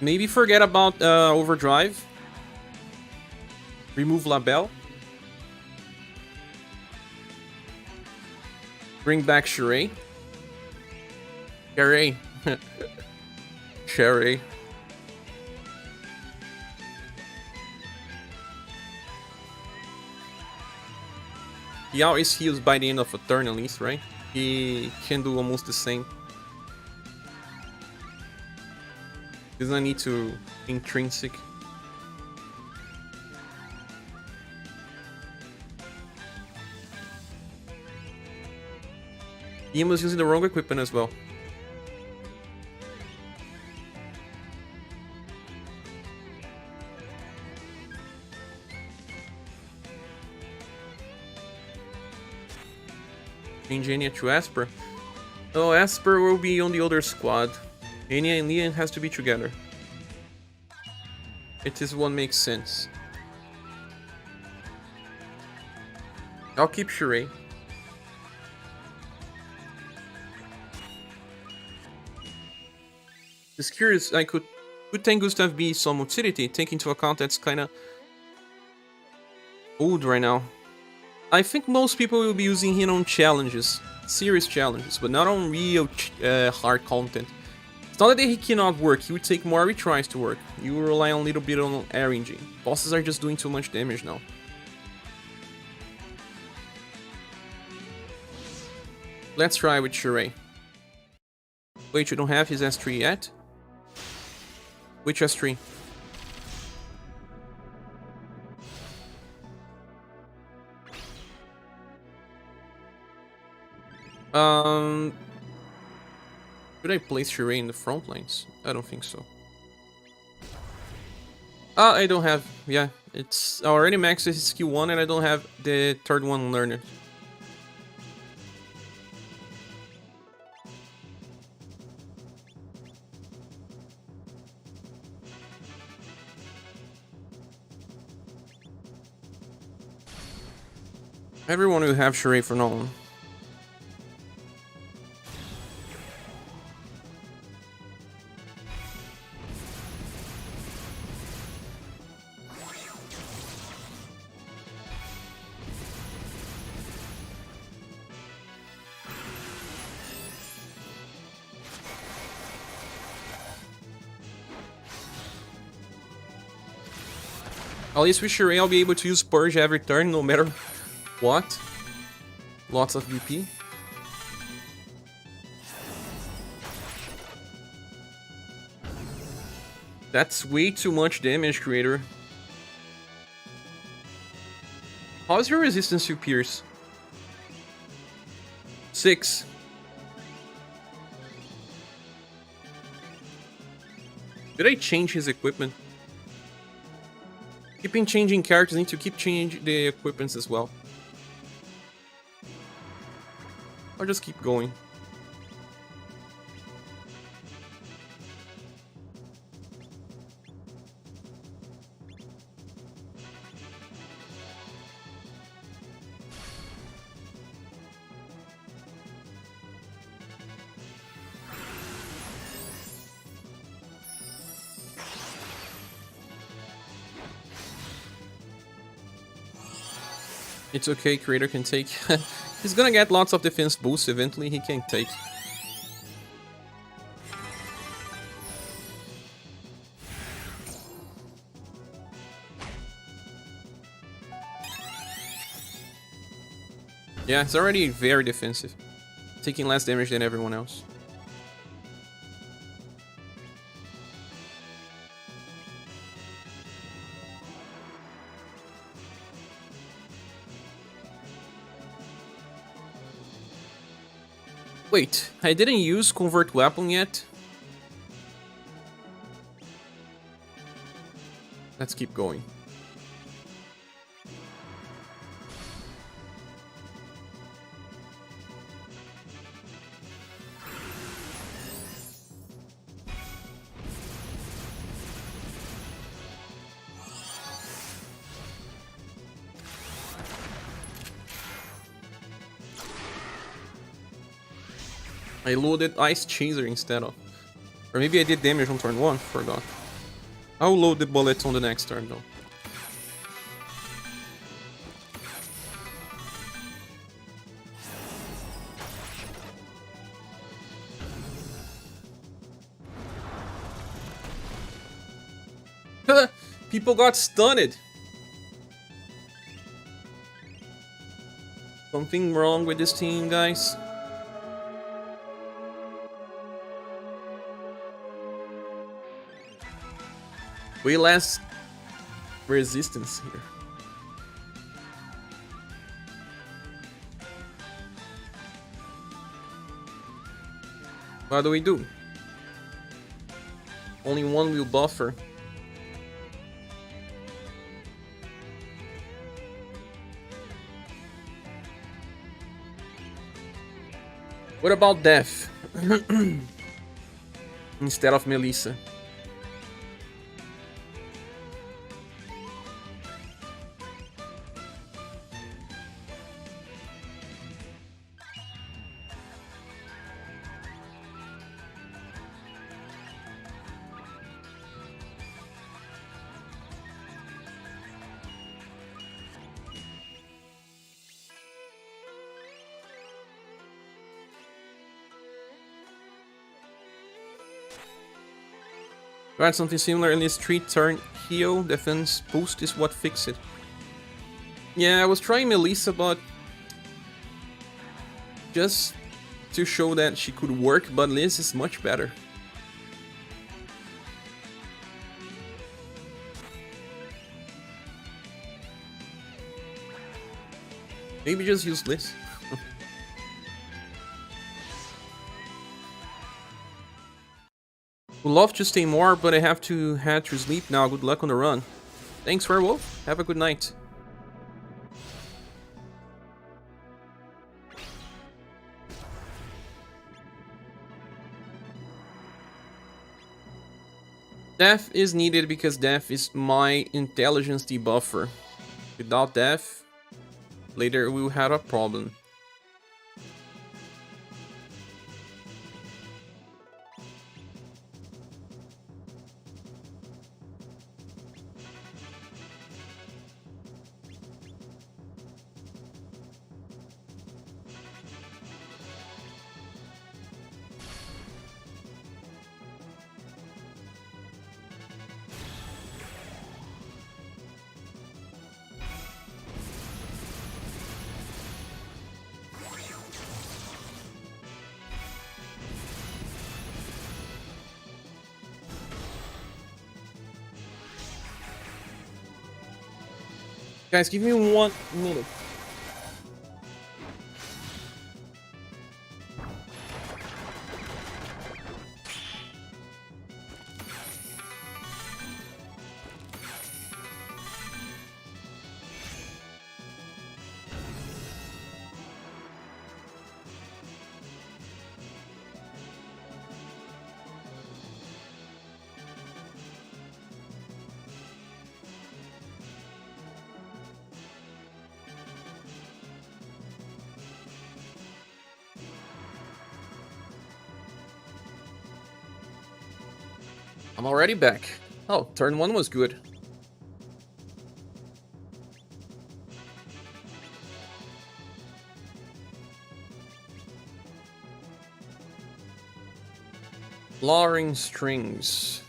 Maybe forget about Overdrive. Remove Labelle. Bring back Shrey. Sherry. Sherry. He always heals by the end of a turn at least, right? He can do almost the same. Doesn't need to intrinsic. Ian was using the wrong equipment as well. Change Enya to Esper. Oh, Esper will be on the other squad. Enya and Leon has to be together. It is what makes sense. I'll keep Shrey. Just curious, I could thank Gustav be some utility, take into account that's kinda old right now. I think most people will be using him on challenges, serious challenges, but not on real hard content. It's not that he cannot work, he would take more retries to work. You will rely on a little bit on RNG. Bosses are just doing too much damage now. Let's try with Shrey. Wait, you don't have his S3 yet? Which S3? Should I place Shrey in the front lines? I don't think so. Ah, I don't have. Yeah, it's already maxed his skill 1 and I don't have the third one learned. Everyone will have Shrey for now on. At least with Shrey, I'll be able to use Purge every turn, no matter what. Lots of BP. That's way too much damage, Creator. How's your resistance to Pierce? 6. Did I change his equipment? Keeping changing characters, need to keep changing the equipments as well. Or just keep going. It's okay, Creator can take. He's gonna get lots of defense boosts eventually, he can take. Yeah, it's already very defensive. Taking less damage than everyone else. Wait, I didn't use Convert Weapon yet? Let's keep going. I loaded Ice Chaser instead of... Or maybe I did damage on turn 1, forgot. I'll load the bullets on the next turn though. People got stunned. Something wrong with this team, guys. Way less resistance here. What do we do? Only one will buffer. What about Death? Instead of Melissa. Right, something similar in this 3-turn heal defense boost is what fixed it. Yeah, I was trying Melissa, but just to show that she could work, but Liz is much better. Maybe just use Liz. Would love to stay more, but I have to head to sleep now. Good luck on the run. Thanks, Werewolf. Have a good night. Death is needed because Death is my intelligence debuffer. Without Death, later we'll have a problem. Guys, give me 1 minute. I'm already back. Oh, turn 1 was good. Flooring strings.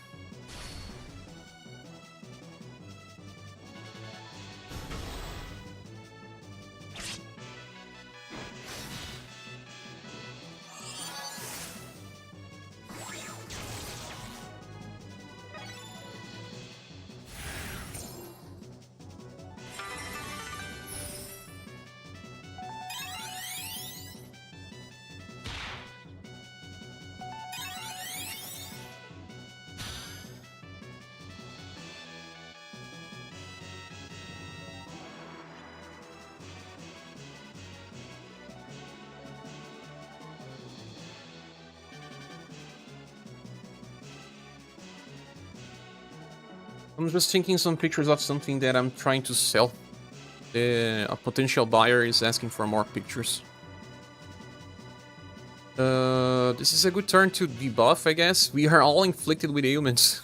I'm just taking some pictures of something that I'm trying to sell. A potential buyer is asking for more pictures. This is a good turn to debuff, I guess. We are all inflicted with ailments.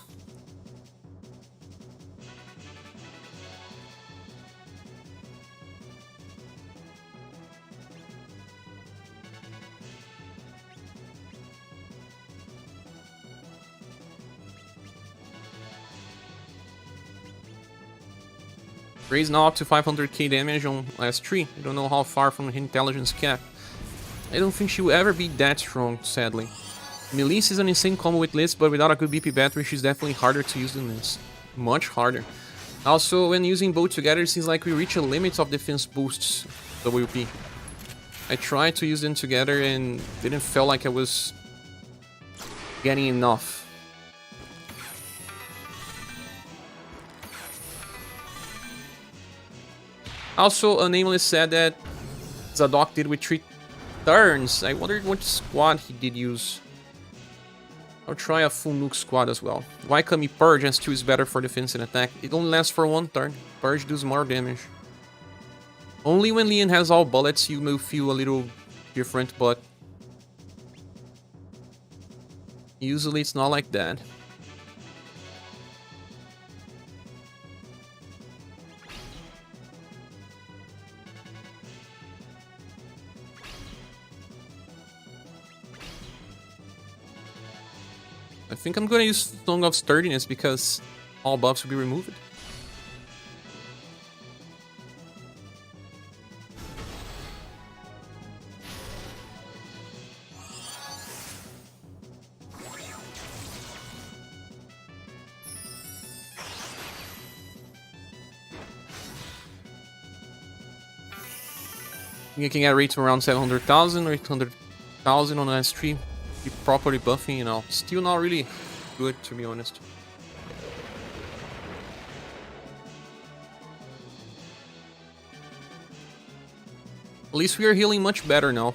Raise now up to 500k damage on last 3. I don't know how far from the intelligence cap. I don't think she will ever be that strong, sadly. Melisse is an insane combo with Liz, but without a good BP battery, she's definitely harder to use than Liz. Much harder. Also, when using both together, it seems like we reach a limit of defense boosts WP. I tried to use them together and didn't feel like I was getting enough. Also, a Nameless said that Zadok did with 3 turns. I wondered what squad he did use. I'll try a full nuke squad as well. Why Kami Purge and still is better for defense and attack? It only lasts for 1 turn. Purge does more damage. Only when Leon has all bullets you may feel a little different, but usually it's not like that. I think I'm gonna use Song of Sturdiness because all buffs will be removed. You can get rates around 700,000 or 800,000 on the last stream. Be properly buffing, you know. Still not really good, to be honest. At least we are healing much better now.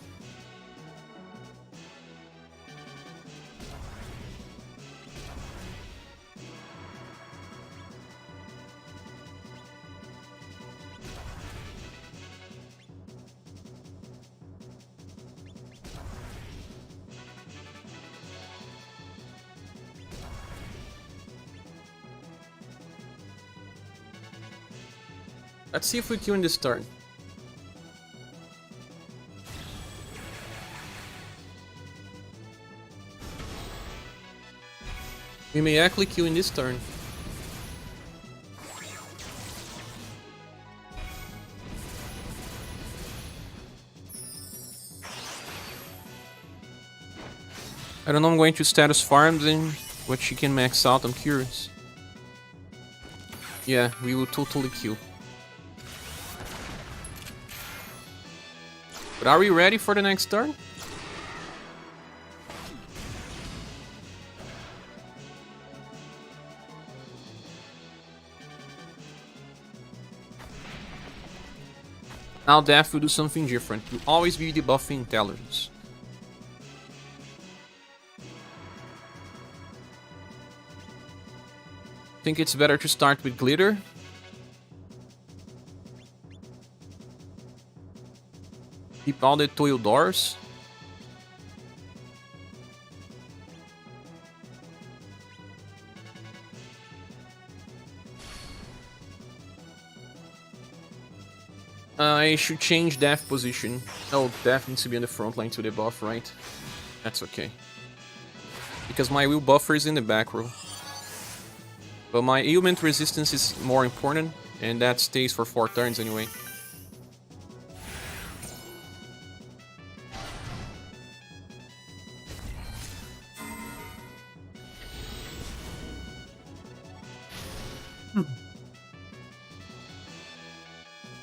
Let's see if we kill in this turn. We may actually kill in this turn. I don't know, I'm going to status farms and what she can max out, I'm curious. Yeah, we will totally kill. But are we ready for the next turn? Now Death will do something different. Will always be debuffing intelligence. Think it's better to start with glitter. Keep all the toil doors. I should change Death position. Oh, Death needs to be on the front line to the buff, right? That's okay. Because my will buffer is in the back row. But my ailment resistance is more important, and that stays for 4 turns anyway.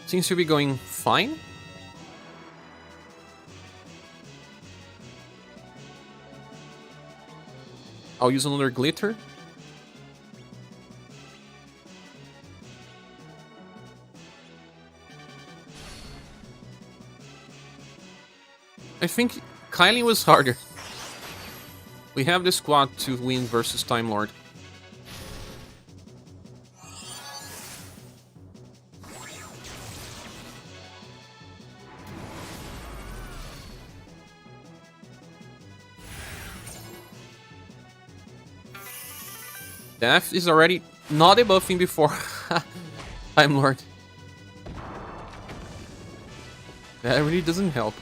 Seems to be going fine. I'll use another glitter. I think Kylie was harder. We have the squad to win versus Time Lord. Death is already not debuffing before Time Lord. That really doesn't help.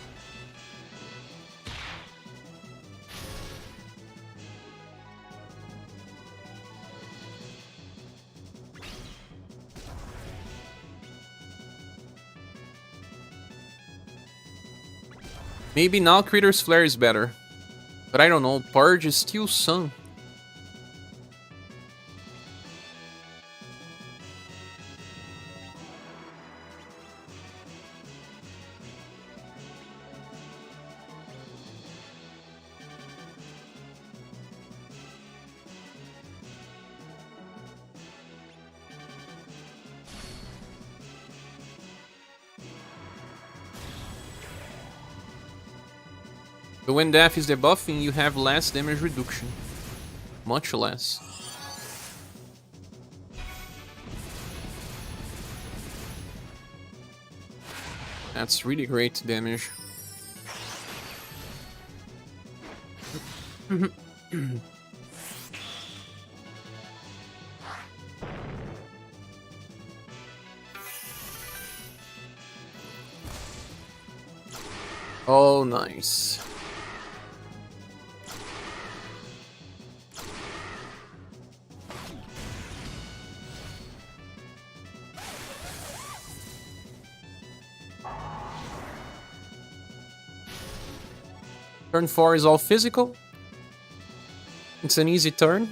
Maybe now Creator's Flare is better. But I don't know, Purge is still some. But when Death is debuffing, you have less damage reduction. Much less. That's really great damage. Oh, nice. Turn 4 is all physical. It's an easy turn.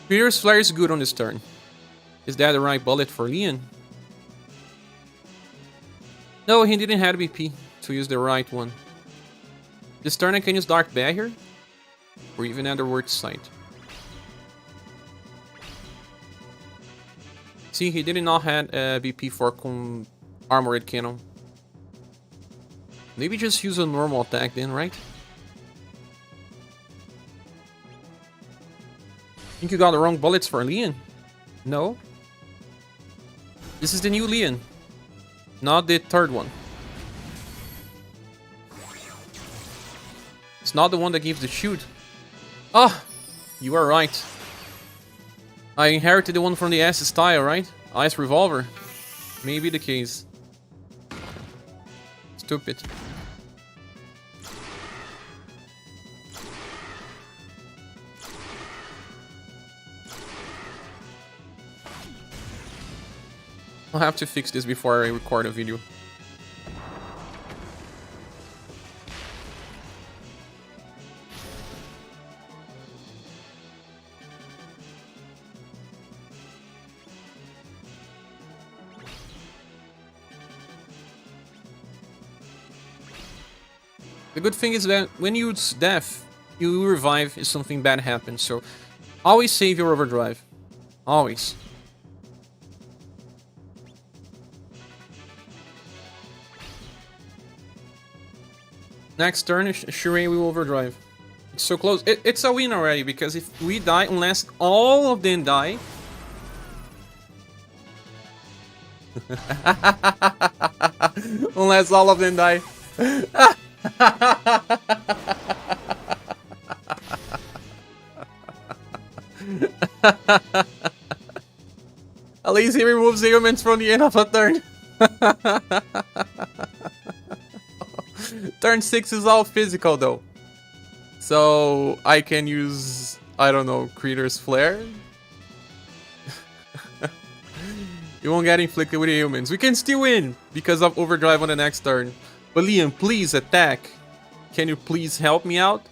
Creator's Flare is good on this turn. Is that the right bullet for Leon? No, he didn't have BP to use the right one. This turn I can use Dark Barrier, or even Underworld Sight. See, he did not have BP for Armored Cannon. Maybe just use a normal attack then, right? Think you got the wrong bullets for Leon? No? This is the new Leon, not the third one. It's not the one that gives the shield. Ah, you are right. I inherited the one from the S style, right? Ice Revolver. Maybe the case. Stupid. I'll have to fix this before I record a video. The good thing is that when you use Death, you revive if something bad happens, so always save your overdrive. Always. Next turn, Shirei will overdrive. It's so close. It's a win already, because if we die, unless all of them die... unless all of them die. At least he removes the humans from the end of a turn. Turn 6 is all physical though. So I can use, I don't know, Creator's Flare. You won't get inflicted with the humans. We can still win because of overdrive on the next turn. But Liam, please attack. Can you please help me out?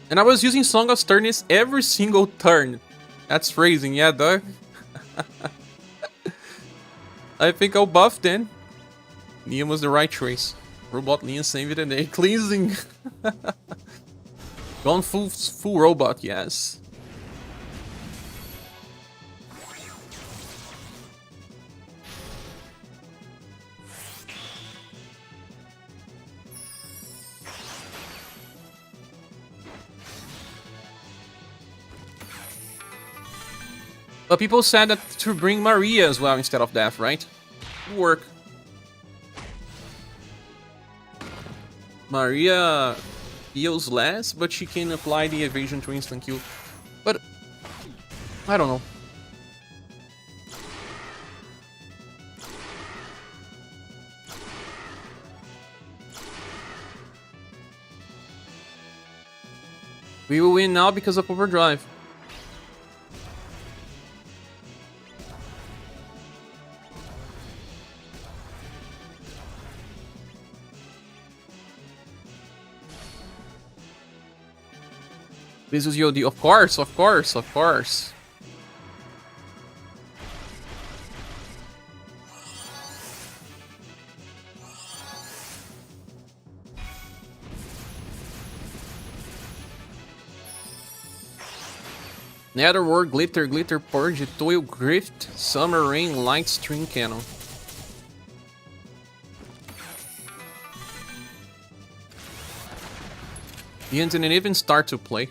And I was using Song of Sternness every single turn. That's phrasing, yeah, dog. I think I'll buff then. Liam was the right choice. Robot Liam saved the day. Cleansing. Gone full robot, yes. But people said that to bring Maria as well instead of Death, right? Would work. Maria heals less, but she can apply the evasion to instant kill. But I don't know. We will win now because of overdrive. This is Yodi, of course, of course, of course. Netherworld, Glitter, Glitter Purge, Toil Grift, Summer Rain, Light String Cannon. He didn't even start to play.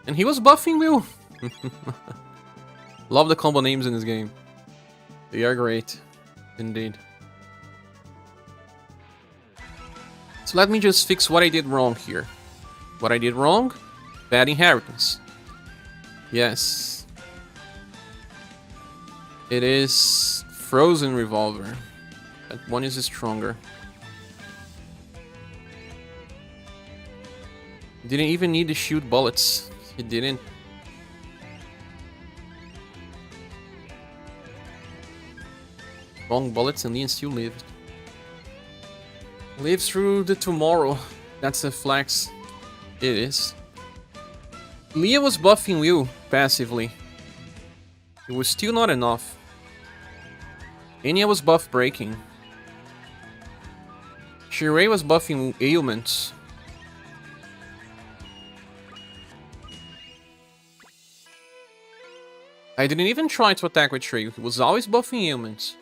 And he was buffing Will. Love the combo names in this game. They are great. Indeed. So let me just fix what I did wrong here. What I did wrong? Bad inheritance. Yes. It is Frozen Revolver. That one is stronger. Didn't even need to shoot bullets. He didn't. Wrong bullets and Leon still lived. Lives through the tomorrow. That's a flex. It is. Leah was buffing Will passively. It was still not enough. Enya was buff breaking. Shirei was buffing ailments. I didn't even try to attack with Shrey. He was always buffing ailments.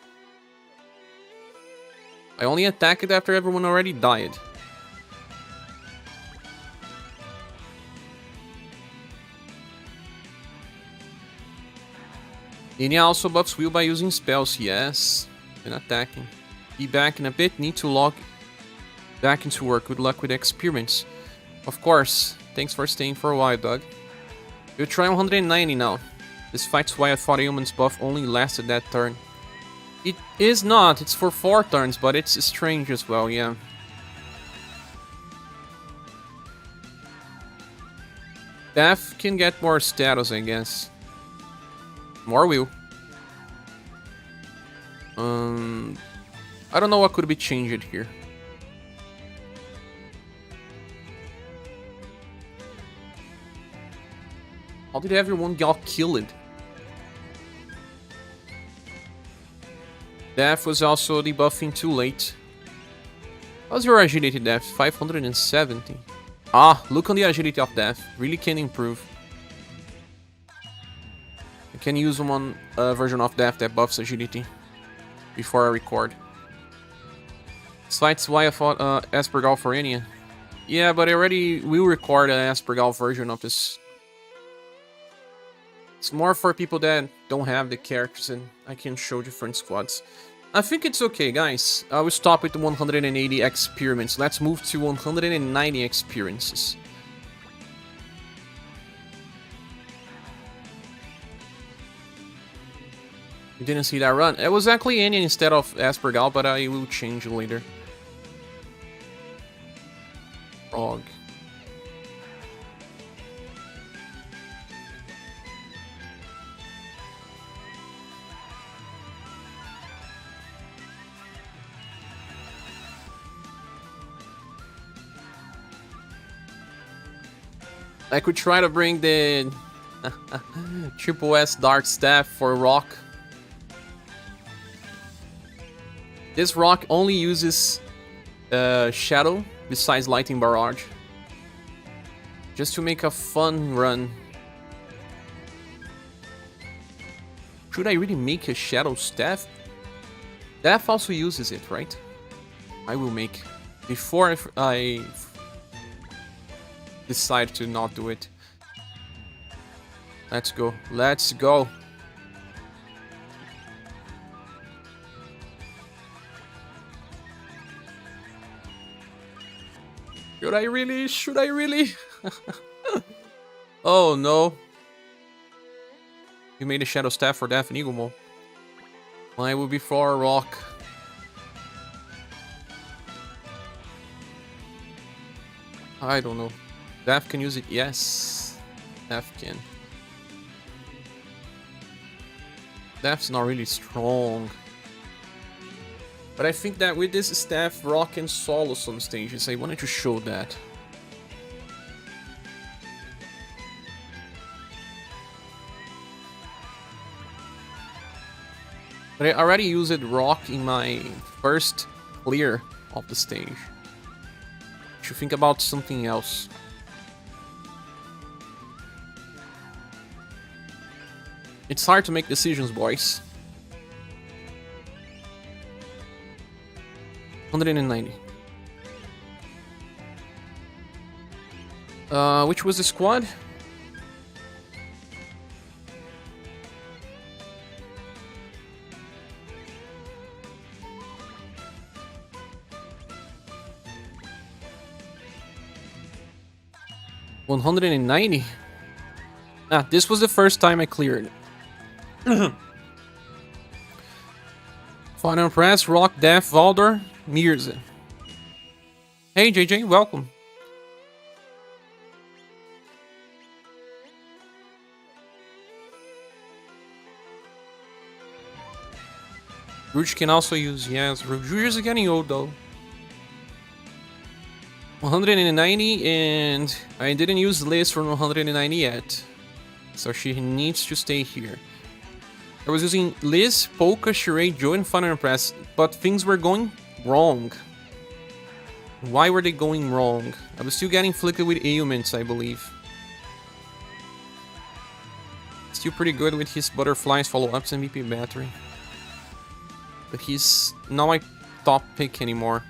I only attacked after everyone already died. Enya also buffs Will by using spells, yes. And attacking. Be back in a bit, need to log back into work. Good luck with experiments. Of course. Thanks for staying for a while, Doug. We'll try 190 now. This fight's why I thought Ailment's buff only lasted that turn. It is not, it's for 4 turns, but it's strange as well, yeah. Death can get more status, I guess. More Will. I don't know what could be changed here. How did everyone get killed? Death was also debuffing too late. How's your agility, Death? 570. Ah, look on the agility of Death. Really can improve. I can use one version of Death that buffs agility before I record. Slights why I thought Aspergal for Enya. Yeah, but I already will record an Aspergal version of this. It's more for people that don't have the characters and I can show different squads. I think it's okay, guys. I will stop with the 180 experiments. Let's move to 190 experiences. You didn't see that run. It was actually Enya instead of Aspergal, but I will change it later. Frog. I could try to bring the Triple S Dark Staff for Rock. This rock only uses Shadow besides Lightning Barrage. Just to make a fun run. Should I really make a Shadow Staff? Death also uses it, right? I will make. Before I decide to not do it. Let's go. Let's go. Should I really? Should I really? Oh no. You made a Shadow Staff for Death and Eagle. Mine would be for a rock. I don't know. Death can use it? Yes. Death can. Death's not really strong. But I think that with this staff, Rock can solo some stages. I wanted to show that. But I already used Rock in my first clear of the stage. Should think about something else. It's hard to make decisions, boys. 190. Which was the squad? $190. Ah, this was the first time I cleared. Final Press, Rock, Death, Valdor, Mirza. Hey JJ, welcome. Rouge can also use, yes, Rouge is getting old though. 190, and I didn't use Liz from 190 yet. So she needs to stay here. I was using Liz, Polka, Charade, Joe, and Final Press, but things were going wrong. Why were they going wrong? I was still getting afflicted with ailments, I believe. Still pretty good with his butterflies, follow-ups, and BP battery. But he's not my top pick anymore.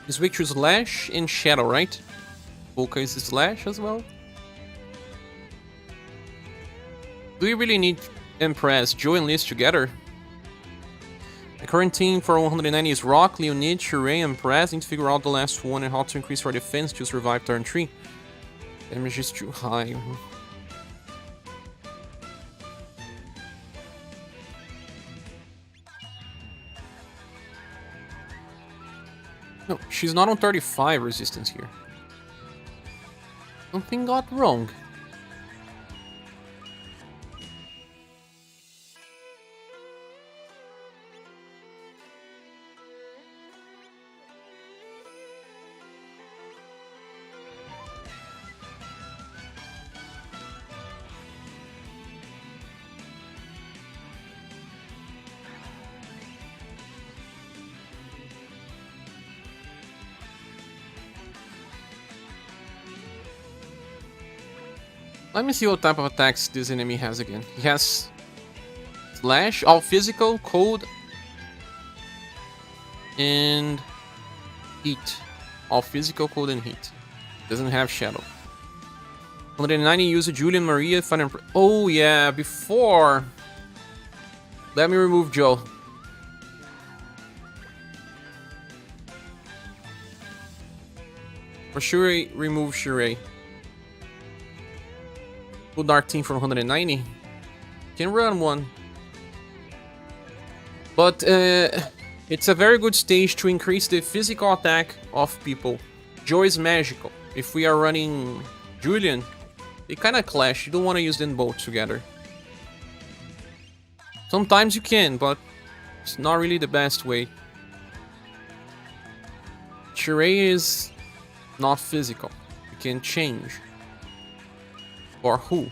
He's weak to Slash and Shadow, right? Polka is Slash as well. Do you really need Empress, Joe and Liz together? The current team for 190 is Rock, Leonid, Sheree, and Empress. Need to figure out the last one and how to increase our defense to survive turn 3. Damage is too high. No, she's not on 35 resistance here. Something got wrong. Let me see what type of attacks this enemy has again. He has Slash, all physical, cold, and heat. All physical, cold, and heat. Doesn't have Shadow. 190 use Julian, Maria, Final. Oh yeah, before. Let me remove Joe. For sure, remove Sheree. Full Dark Team from 190. Can run one. But it's a very good stage to increase the physical attack of people. Joe is magical. If we are running Julian, they kind of clash. You don't want to use them both together. Sometimes you can, but it's not really the best way. Sheree is not physical. You can change. Or who?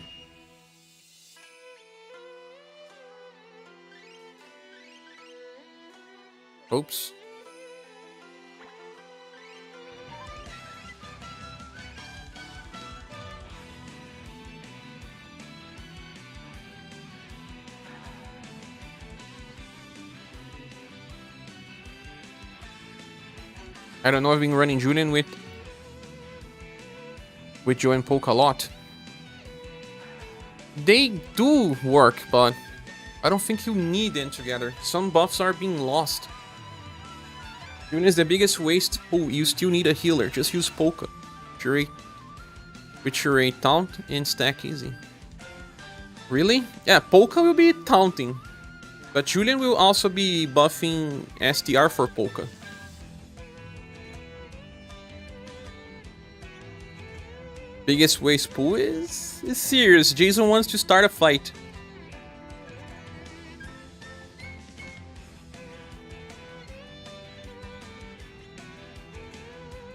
Oops. I don't know, I've been running Julian with Joe and Polka a lot. They do work, but I don't think you need them together. Some buffs are being lost. Julian is the biggest waste. Oh, you still need a healer. Just use Polka. With your taunt and stack easy. Really? Yeah, Polka will be taunting. But Julian will also be buffing STR for Polka. Biggest waste pool is serious. Jason wants to start a fight.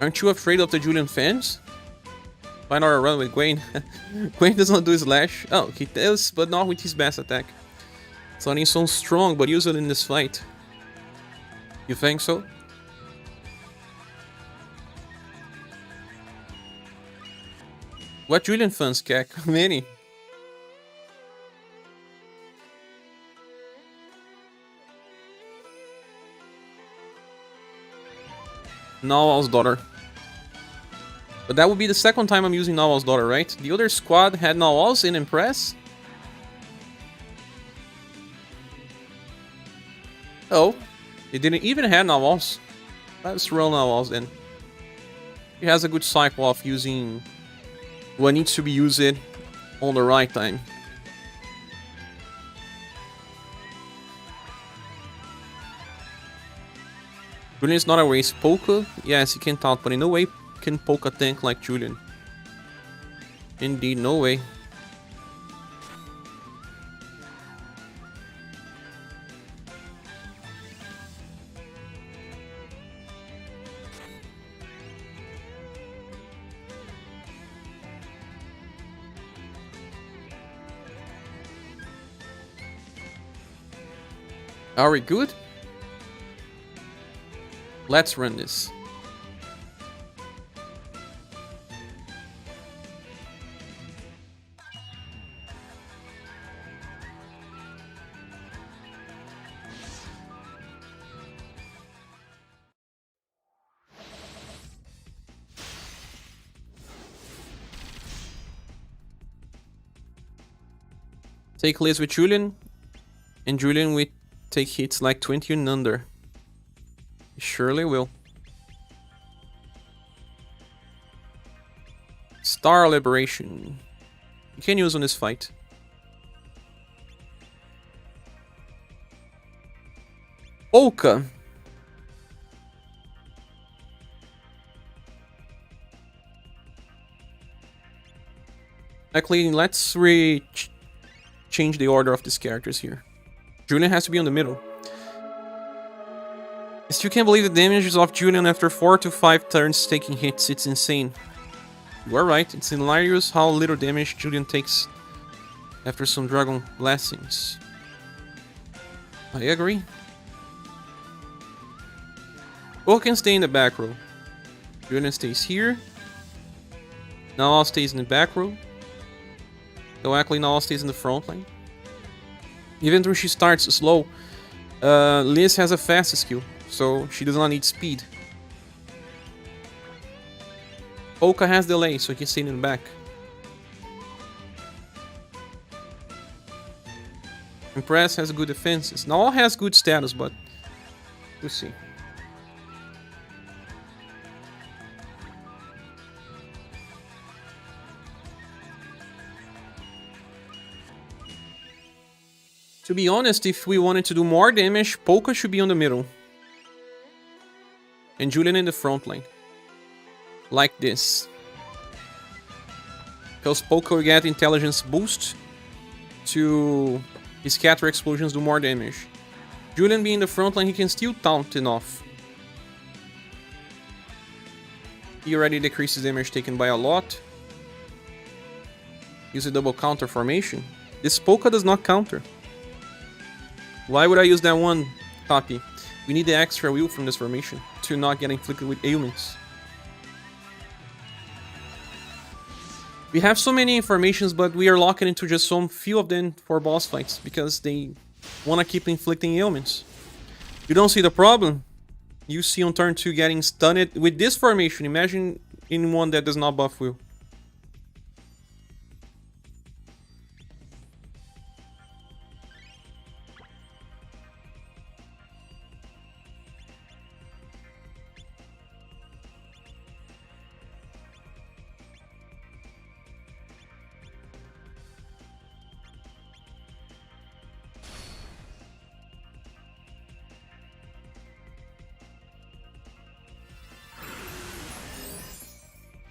Aren't you afraid of the Julian fans? Why not run with Gwen? Gwen does not do slash. Oh, he does, but not with his best attack. Sonic is so strong, but use it in this fight. You think so? What Julian fans, Kek? Many. Nawal's daughter. But that would be the second time I'm using Nawal's daughter, right? The other squad had Nawal's in Impress. Oh, they didn't even have Nawal's. Let's roll Nawal's then. He has a good cycle of using what needs to be used on the right time. Julian is not a waste. Polka, yes, he can taunt, but in no way can Polka tank like Julian. Indeed, no way. Are we good? Let's run this. Take Liz with Julian, and Julian with take hits like 20 and under. He surely will. Star Liberation. You can use on this fight. Polka. Actually, let's change the order of these characters here. Julian has to be on the middle. I still can't believe the damages of Julian after 4 to 5 turns taking hits. It's insane. You are right. It's hilarious how little damage Julian takes after some Dragon Blessings. I agree. Both can stay in the back row. Julian stays here. Nawal stays in the back row. Though actually Nawal stays in the front line. Even though she starts slow, Liz has a fast skill, so she does not need speed. Polka has delay, so he can stay in the back. Impress has good defenses. Nawal has good status, but we'll see. To be honest, if we wanted to do more damage, Polka should be on the middle. And Julian in the front line. Like this. Because Polka will get intelligence boost to his scatter explosions do more damage. Julian being in the front line, he can still taunt enough. He already decreases damage taken by a lot. Use a double counter formation. This Polka does not counter. Why would I use that one, Papi? We need the extra wheel from this formation to not get inflicted with ailments. We have so many informations, but we are locking into just some few of them for boss fights because they want to keep inflicting ailments. You don't see the problem? You see on turn 2 getting stunned with this formation. Imagine in one that does not buff wheel.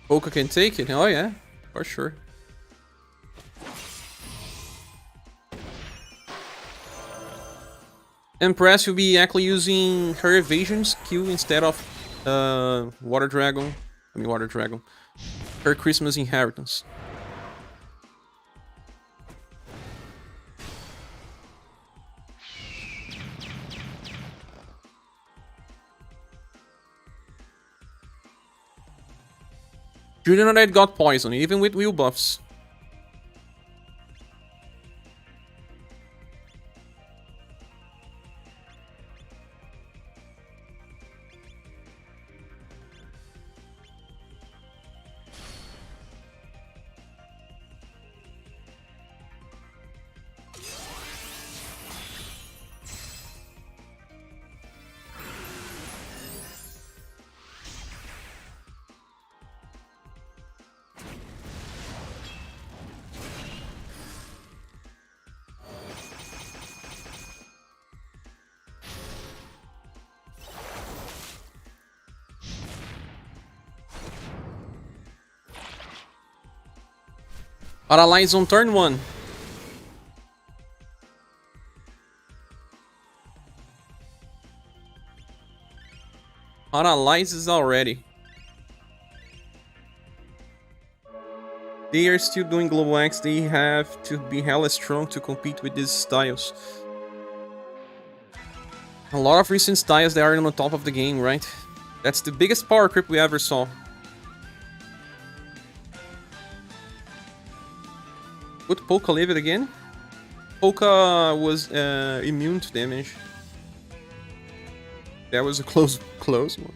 Polka can take it. Oh yeah, for sure. Empress will be actually using her evasion skill instead of Water Dragon. I mean Water Dragon. Her Christmas inheritance. Julian already got poison, even with wheel buffs. Paralyze on turn 1. Paralyzes already. They are still doing Global X. They have to be hella strong to compete with these styles. A lot of recent styles that are on the top of the game, right? That's the biggest power creep we ever saw. Would Polka live it again? Polka was immune to damage. That was a close one.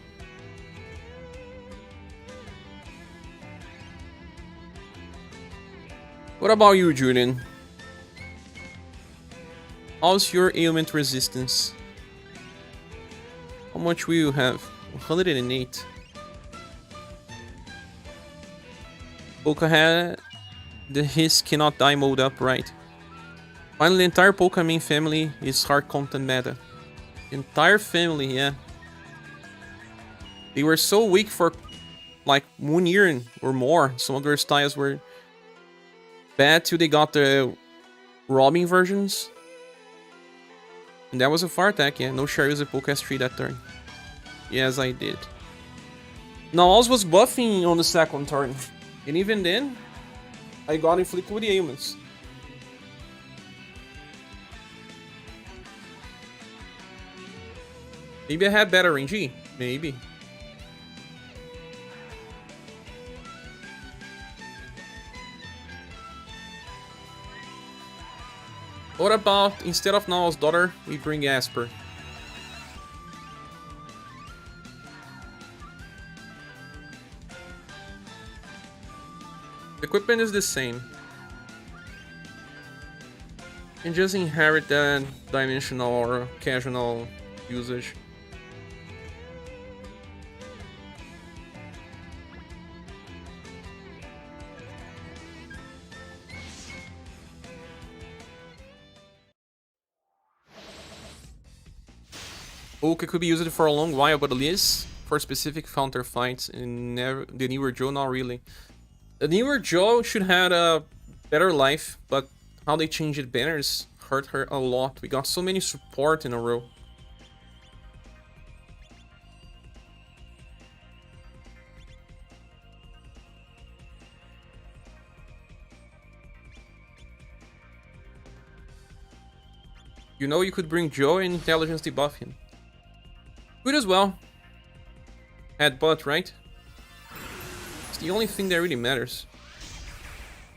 What about you, Julian? How's your ailment resistance? How much will you have? 108. Polka had his cannot die mode up, right? Finally, the entire Polka main family is hard content meta. Entire family, yeah. They were so weak for like 1 year or more. Some of their styles were bad till they got the robbing versions. And that was a far attack, yeah. No Share user Polka S3 that turn. Yes, I did. Now, Oz was buffing on the second turn. And even then, I got inflicted with the ailments. Maybe I had better range. Maybe. What about, instead of Nal's daughter, we bring Asper? Equipment is the same. And just inherit that dimensional or casual usage. Polka could be used for a long while, but at least for specific counter fights. And the newer Joe, not really. The newer Joe should have a better life, but how they changed banners hurt her a lot. We got so many support in a row. You know you could bring Joe and intelligence debuff him. Good as well. Headbutt, right? It's the only thing that really matters.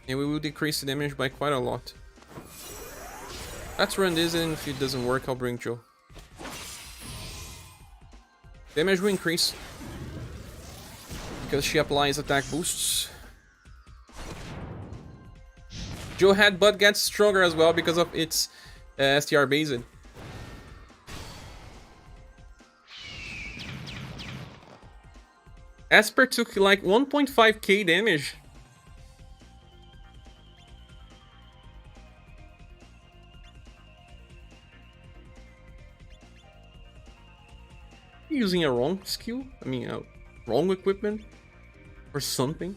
And we will decrease the damage by quite a lot. Let's run this, and if it doesn't work, I'll bring Joe. Damage will increase. Because she applies attack boosts. Joe Headbutt gets stronger as well because of its STR based. Asper took like 1.5k damage. Using a wrong skill? I mean, wrong equipment? or something.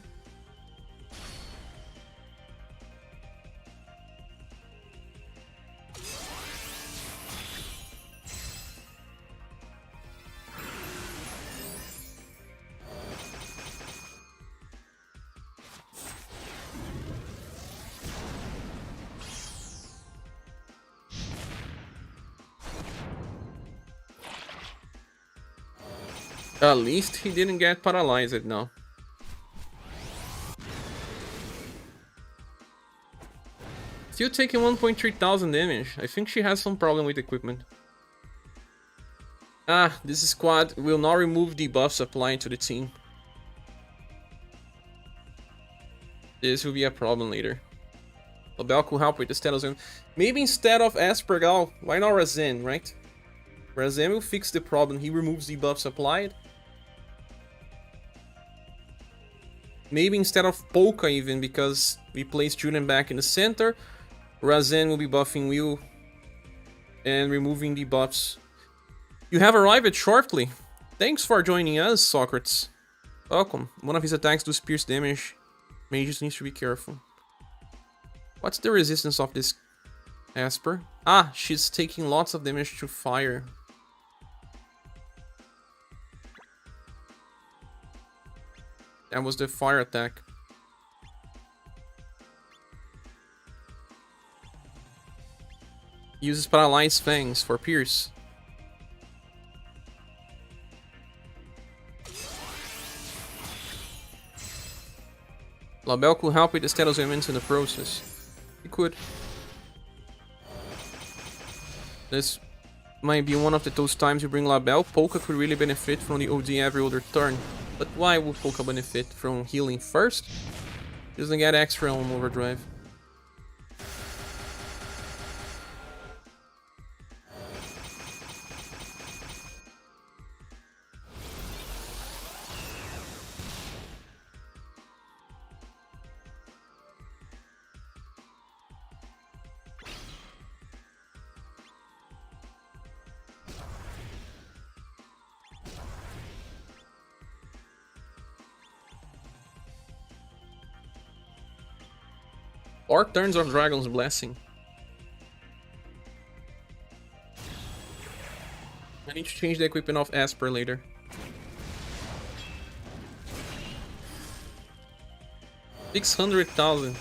At least he didn't get paralyzed now. Still taking 1,300 damage. I think she has some problem with equipment. Ah, this squad will not remove debuffs applied to the team. This will be a problem later. Labelle could help with the status. Maybe instead of ScherBR, why not Razen, right? Razen will fix the problem. He removes debuffs applied. Maybe instead of Polka even, because we place Julian back in the center, Razen will be buffing Will and removing debuffs. You have arrived shortly. Thanks for joining us, Socrates. Welcome. One of his attacks does pierce damage. Mages needs to be careful. What's the resistance of this Esper? Ah, she's taking lots of damage to fire. That was the fire attack. Uses Paralyzed Fangs for Pierce. Labelle could help with the status elements in the process. He could. This might be one of those times you bring Labelle. Polka could really benefit from the OD every other turn. But why would Polka benefit from healing first? He doesn't get extra on overdrive. Or turns of Dragon's Blessing. I need to change the equipment of Esper later. $600,000.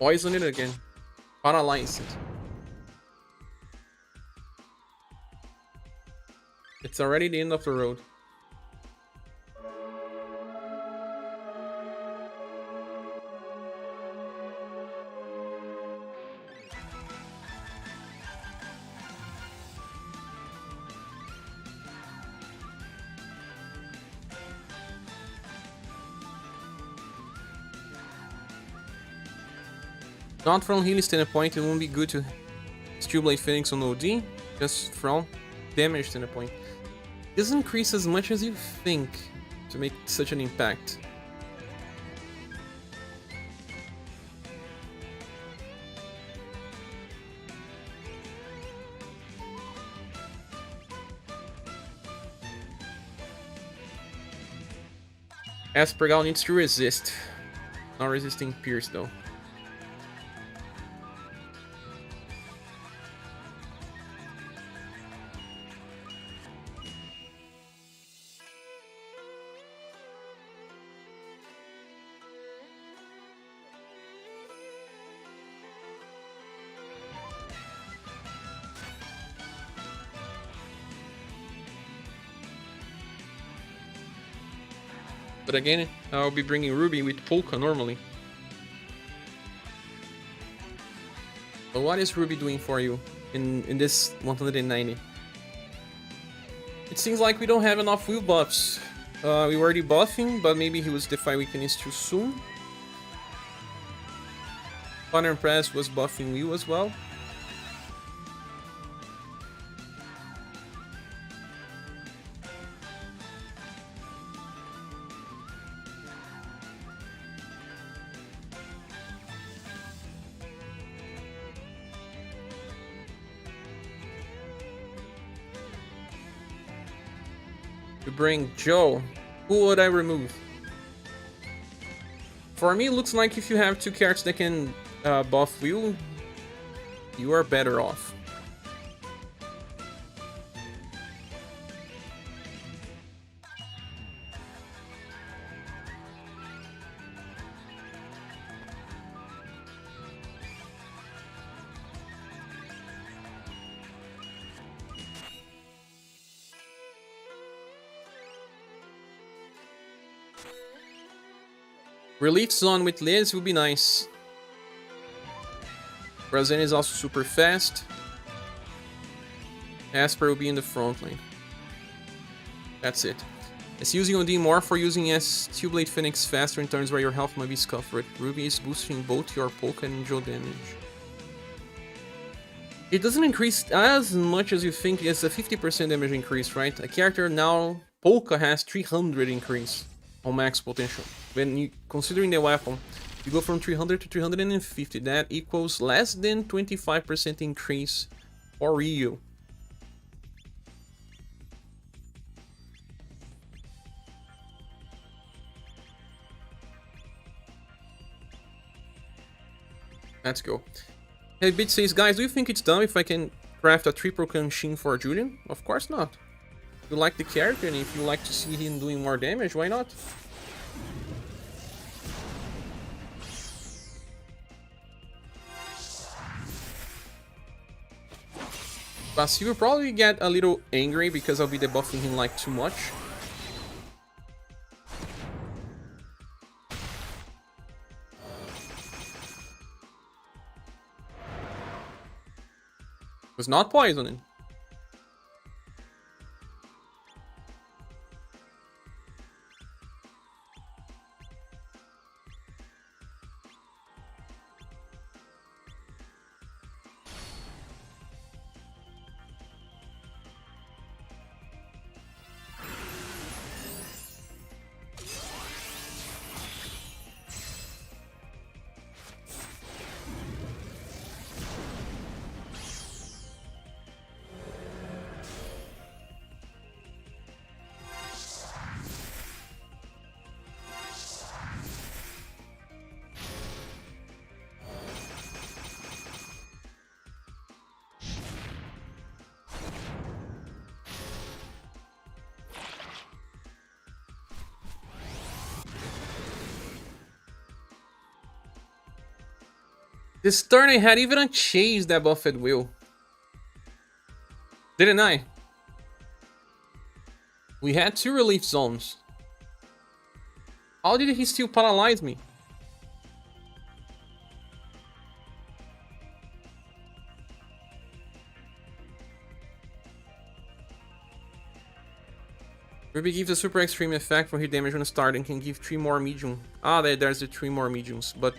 Poison it again. Paralyze it. It's already the end of the road. Not from healing standpoint, it won't be good to Steel Blade Phoenix on OD, just from damage standpoint. It doesn't increase as much as you think to make such an impact. ScherBR needs to resist. Not resisting Pierce though. But again, I'll be bringing Ruby with Polka normally. But what is Ruby doing for you in this 190? It seems like we don't have enough Will buffs. We were already buffing, but maybe he was Defy Weakness too soon. Thunder Press was buffing Will as well. to bring Joe, who would I remove? For me, it looks like if you have two characters that can buff Will, you are better off. Relief Zone with Liz would be nice. Razen is also super fast. Asper will be in the front lane. That's it. It's using OD more for using as Two-Blade Phoenix faster in turns where your health might be scuffed. Ruby is boosting both your Polka and Joe damage. It doesn't increase as much as you think. It's a 50% damage increase, right? A character now, Polka, has 300 increase on max potential. When you considering the weapon, you go from 300 to 350. That equals less than 25% increase for Ryu. Let's go. Hey, Bit says, guys, do you think it's dumb if I can craft a triple Kanshin for Julian? Of course not. If you like the character and if you like to see him doing more damage, why not? Basil will probably get a little angry because I'll be debuffing him like too much. Was not poisoning. This turn I had even unchanged that buffed Will. Didn't I? We had 2 relief zones. How did he still paralyze me? Ruby gives a super extreme effect for hit damage on the start and can give 3 more medium. Ah, there's the 3 more mediums, but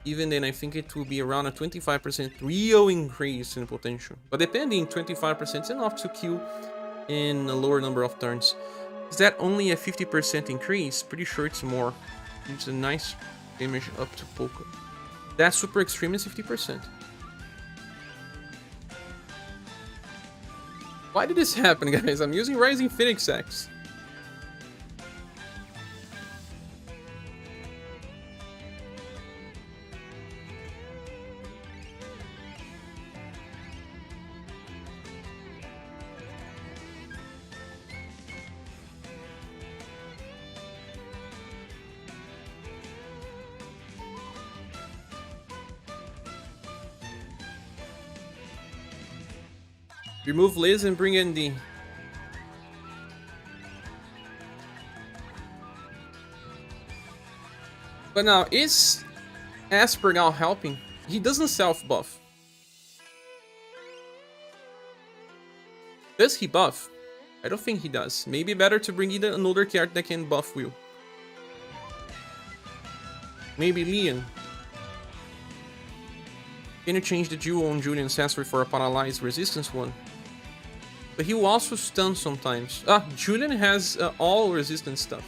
even then I think it will be around a 25% real increase in potential. But depending, 25% is enough to kill in a lower number of turns. Is that only a 50% increase? Pretty sure it's more. It's a nice damage up to Polka. That super extreme is 50%. Why did this happen, guys? I'm using Rising Phoenix X. Remove Liz and bring in D. But now, is Asper now helping? He doesn't self-buff. Does he buff? I don't think he does. Maybe better to bring in another character that can buff Will. Maybe Leon. Can you change the duo on Julian's Asper for a paralyzed resistance one? But he will also stun sometimes. Ah, Julian has all resistance stuff.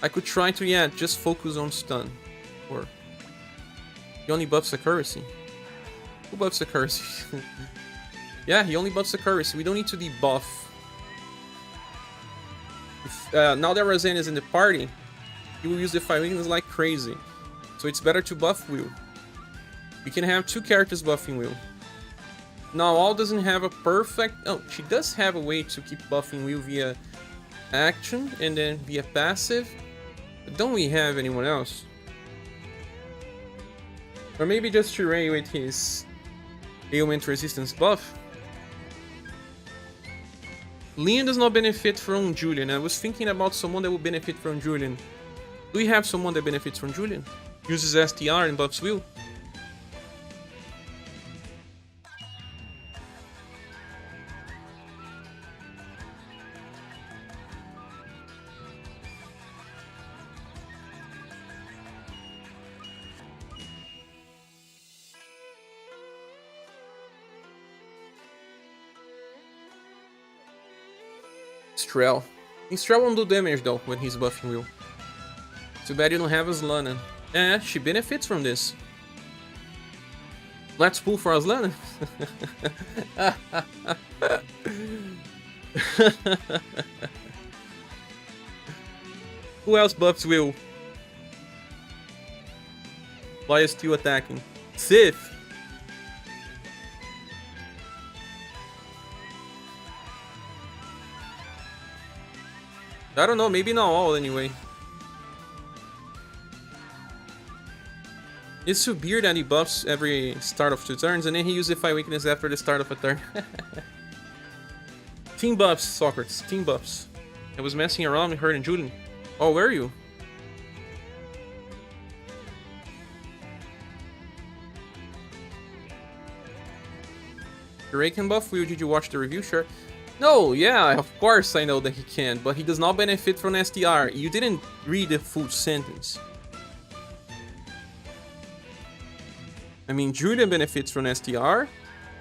I could try to, yeah, just focus on stun. Or he only buffs accuracy. Who buffs accuracy? Yeah, he only buffs accuracy. We don't need to debuff. Now that Razan is in the party, he will use the Fire Weakness like crazy. So it's better to buff Will. We can have 2 characters buffing Will. Now, All doesn't have a perfect... Oh, she does have a way to keep buffing Will via action and then via passive. But don't we have anyone else? Or maybe just Sheree with his ailment resistance buff. Leon does not benefit from Julian. I was thinking about someone that would benefit from Julian. Do we have someone that benefits from Julian? Uses STR and buffs Will. Strel. Strel won't do damage though when he's buffing Will. Too bad you don't have Aslana. Eh, she benefits from this. Let's pull for Aslana. Who else buffs Will? Why is still attacking? Sif. I don't know, maybe not all anyway. It's ScherBR that he buffs every start of 2 turns, and then he uses Fire Weakness after the start of a turn. Team buffs, Socrates. Team buffs. I was messing around with her and Julian. Oh, where are you? Ray can buff Will. Did you watch the review? Sure. No, yeah, of course I know that he can, but he does not benefit from STR. You didn't read the full sentence. I mean, Julian benefits from STR.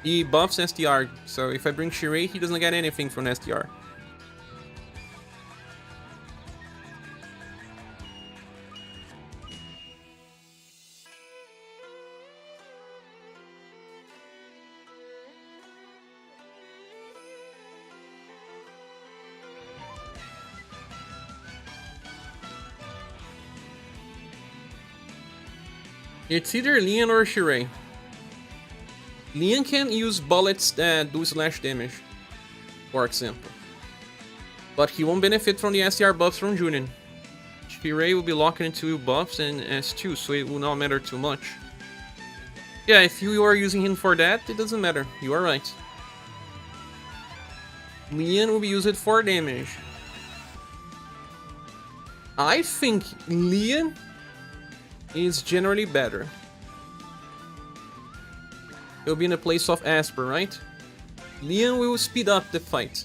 He buffs STR, so if I bring Sheree, he doesn't get anything from STR. It's either Leon or Sheree. Leon can use bullets that do slash damage, for example. But he won't benefit from the STR buffs from Julian. Sheree will be locked into buffs and S2, so it will not matter too much. Yeah, if you are using him for that, it doesn't matter. You are right. Leon will be used for damage. I think Leon is generally better. He'll be in the place of Asper, right? Leon will speed up the fight.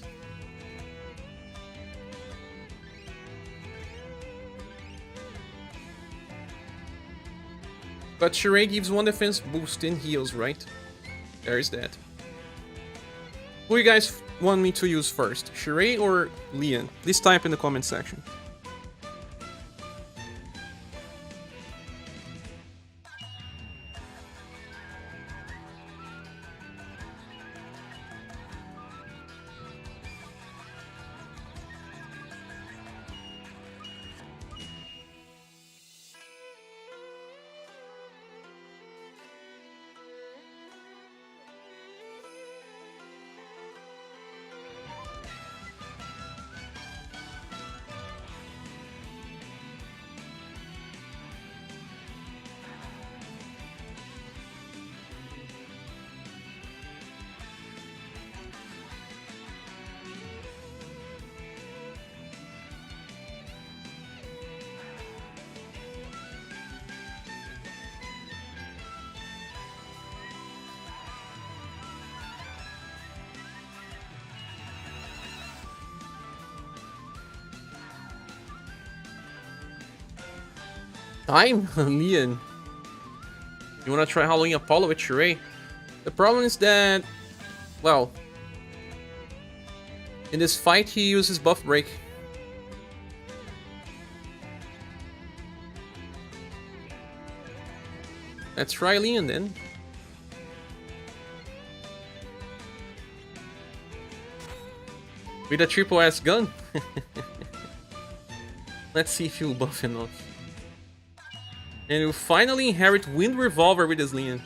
But Sheree gives 1 defense boost and heals, right? There is that. Who you guys want me to use first? Sheree or Leon? Please type in the comment section. I'm Leon. You wanna try Halloween Apollo with Sheree? The problem is that, well, in this fight he uses buff break. Let's try Leon then. With a triple S gun. Let's see if he'll buff enough. And he'll finally inherit Wind Revolver with his Leon.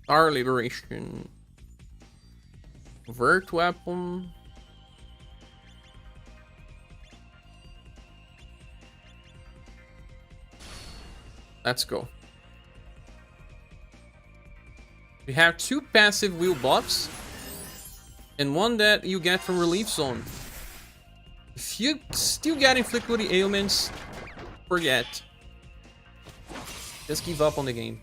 Our Liberation. Vert Weapon. Let's go. We have 2 passive wheel buffs. And 1 that you get from Relief Zone. If you still get inflicted with ailments, forget. Just give up on the game.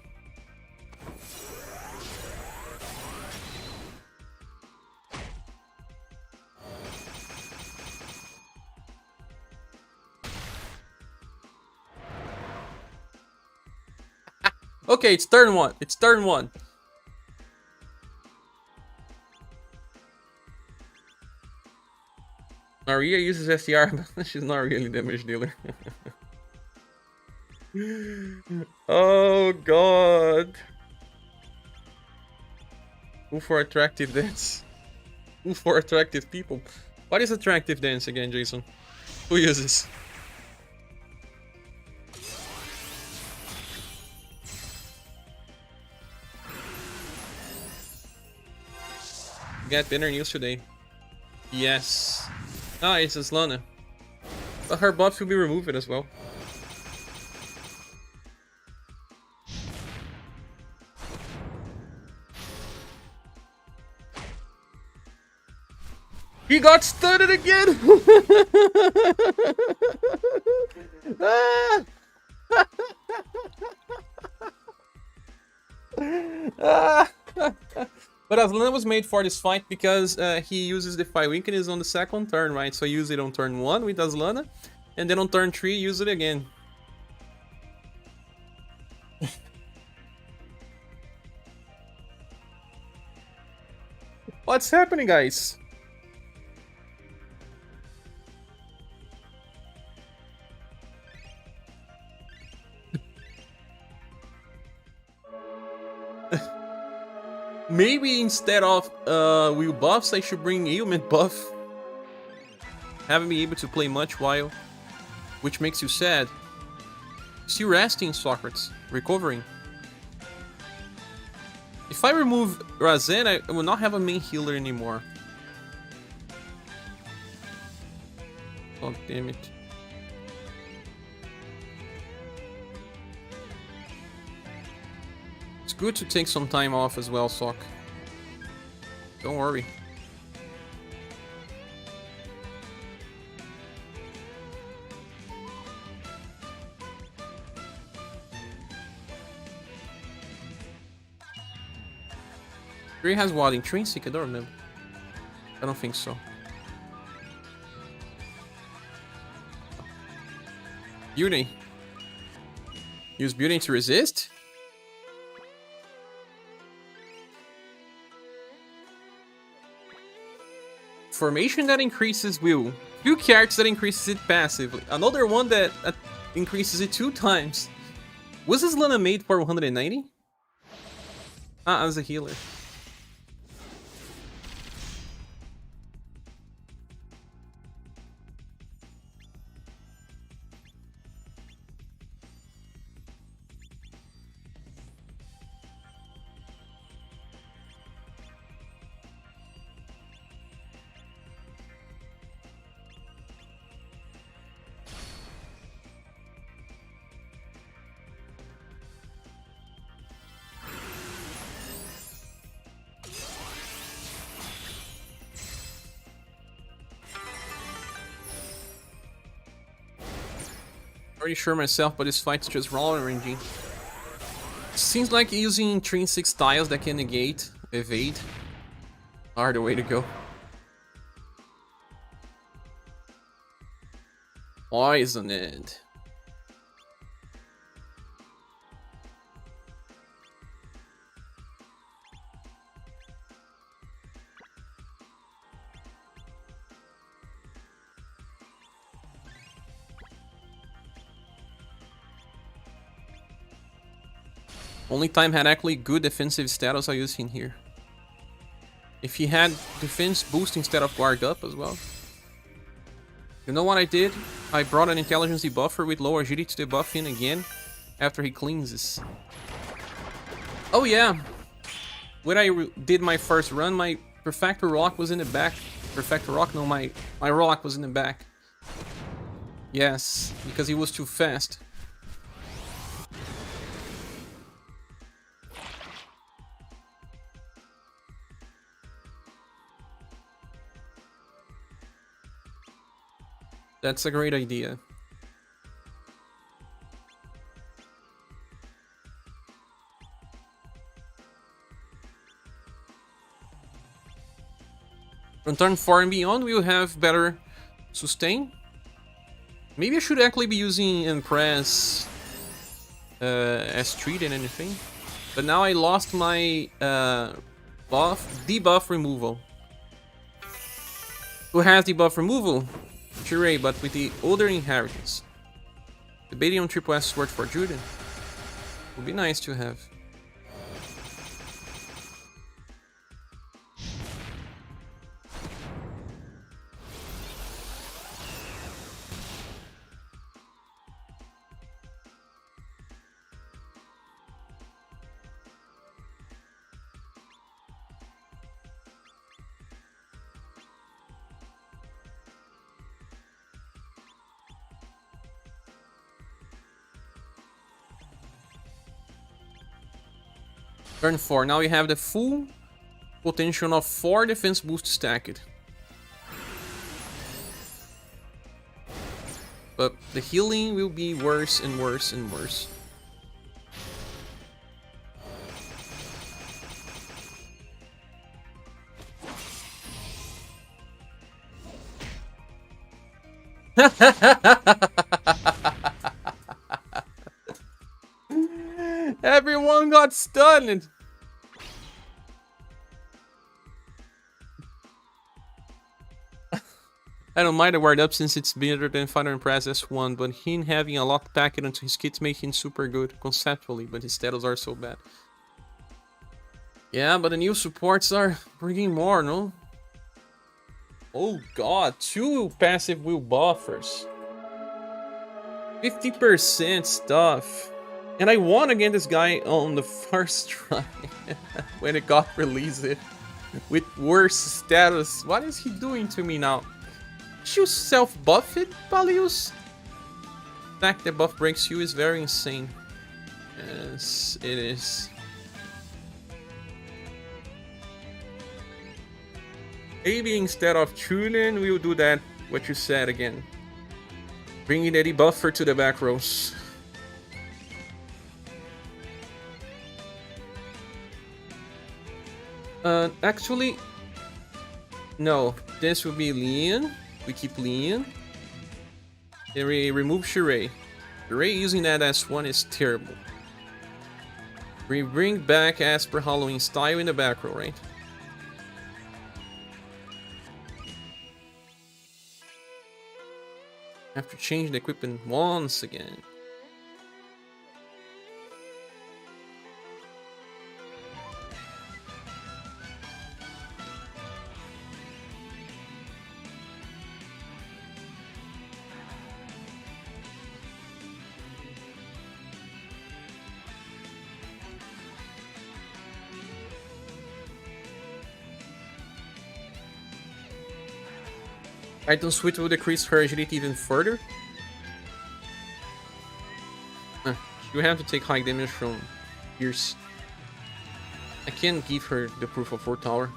Okay, it's turn 1. It's turn 1. Maria uses STR, but she's not really damage dealer. Oh god. Who for attractive dance? Who for attractive people? What is attractive dance again, Jason? Who uses? Get better news today. Yes. Ah, it's Aslana. But her buffs will be removed as well. He got stunned again! But Aslana was made for this fight because he uses the Fire Weakness on the second turn, right? So I use it on turn 1 with Aslana, and then on turn 3 use it again. What's happening, guys? Maybe instead of wheel buffs, I should bring ailment buff. Haven't been able to play much while, which makes you sad. Still resting, Socrates. Recovering. If I remove Razen, I will not have a main healer anymore. Oh, damn it. It's good to take some time off as well, Sock. Don't worry. Three has what? Intrinsic? I don't remember. I don't think so. Beauty. Use Beauty to resist? Formation that increases will. 2 characters that increases it passively. Another one that increases it 2 times. Was this Lana made for 190? Ah, as a healer. Pretty sure myself, but this fight's just raw RNG. Seems like using intrinsic styles that can negate, evade, are the way to go. Poisoned. Only time had actually good defensive status I used him here. If he had defense boost instead of guard up as well. You know what I did? I brought an intelligence debuffer with low agility to debuff him again after he cleanses. Oh yeah! When I did my first run, my Perfector Rock was in the back. Perfector Rock? No, my Rock was in the back. Yes, because he was too fast. That's a great idea. On turn 4 and beyond, we'll have better sustain. Maybe I should actually be using Impress as treat and anything. But now I lost my debuff removal. Who has debuff removal? Shure, but with the older inheritance. Debating on Triple S Sword for Juden. Would be nice to have. Turn 4. Now we have the full potential of 4 defense boosts stacked. But the healing will be worse and worse and worse. Everyone got stunned. I don't mind the word up since it's better than Final Impress S1, but him having a lot packed onto his kits make him super good conceptually, but his status are so bad. Yeah, but the new supports are bringing more, no? Oh god, 2 passive will buffers. 50% stuff. And I won against this guy on the first try when it got released with worse status. What is he doing to me now? You self-buff it, Palius? The fact that buff breaks you is very insane. Yes, it is. Maybe instead of tuning, we'll do that, what you said again. Bringing the debuffer to the back rows. Actually, no. This will be Leon. We keep Leon. Then we remove Shure. Shure using that S1 is terrible. We bring back as per Halloween style in the back row, right? Have to change the equipment once again. Item switch will decrease her agility even further. You have to take high damage from Pierce. I can't give her the proof of 4 tower.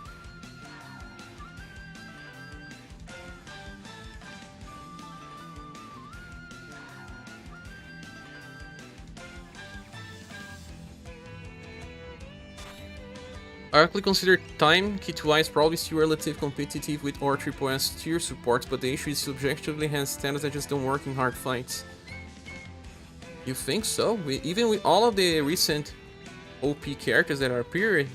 I actually consider time kit-wise probably still relatively competitive with our SSS tier supports, but the issue is subjectively has standards that just don't work in hard fights. You think so? Even with all of the recent OP characters that are appearing?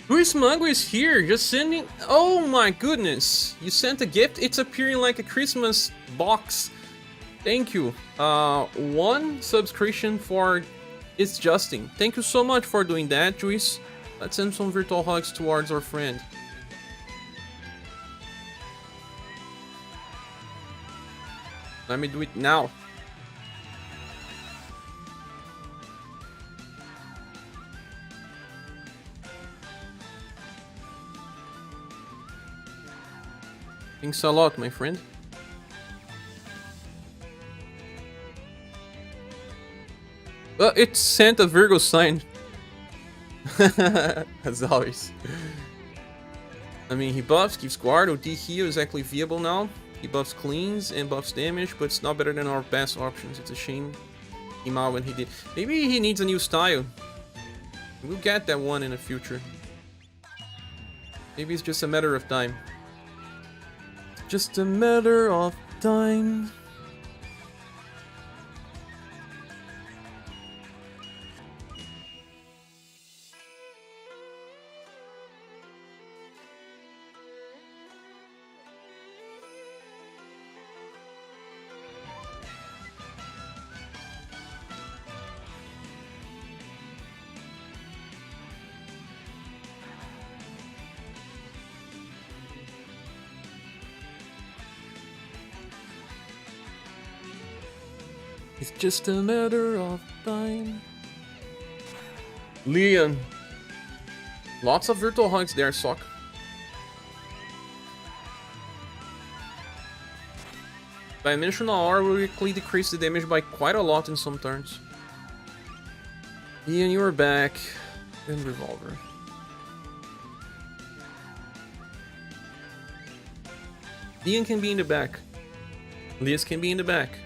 Luis Mago is here, just sending... Oh my goodness! You sent a gift? It's appearing like a Christmas box. Thank you. 1 subscription for It's Justin. Thank you so much for doing that, Luis. Let's send some virtual hugs towards our friend. Let me do it now. Thanks a lot, my friend. It sent a Virgo sign. As always. I mean, he buffs, keeps guard, OD heal is actually viable now. He buffs cleans and buffs damage, but it's not better than our best options. It's a shame he came out when he did. Maybe he needs a new style. We'll get that one in the future. Maybe it's just a matter of time. Just a matter of time. It's just a matter of time. Leon. Lots of virtual hugs there, Sock. Dimensional R will quickly decrease the damage by quite a lot in some turns. Leon, you're back. And Revolver. Leon can be in the back. Liz can be in the back.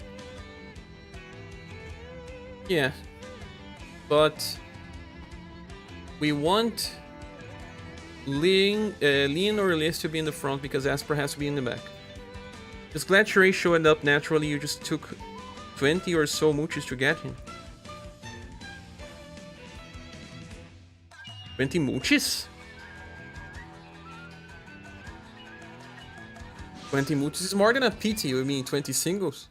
Yeah, but we want Leon or Liz to be in the front because Asper has to be in the back. Just glad Sheree showed up naturally. You just took 20 or so mooches to get him. 20 mooches? 20 mooches is more than a PT, I mean 20 singles.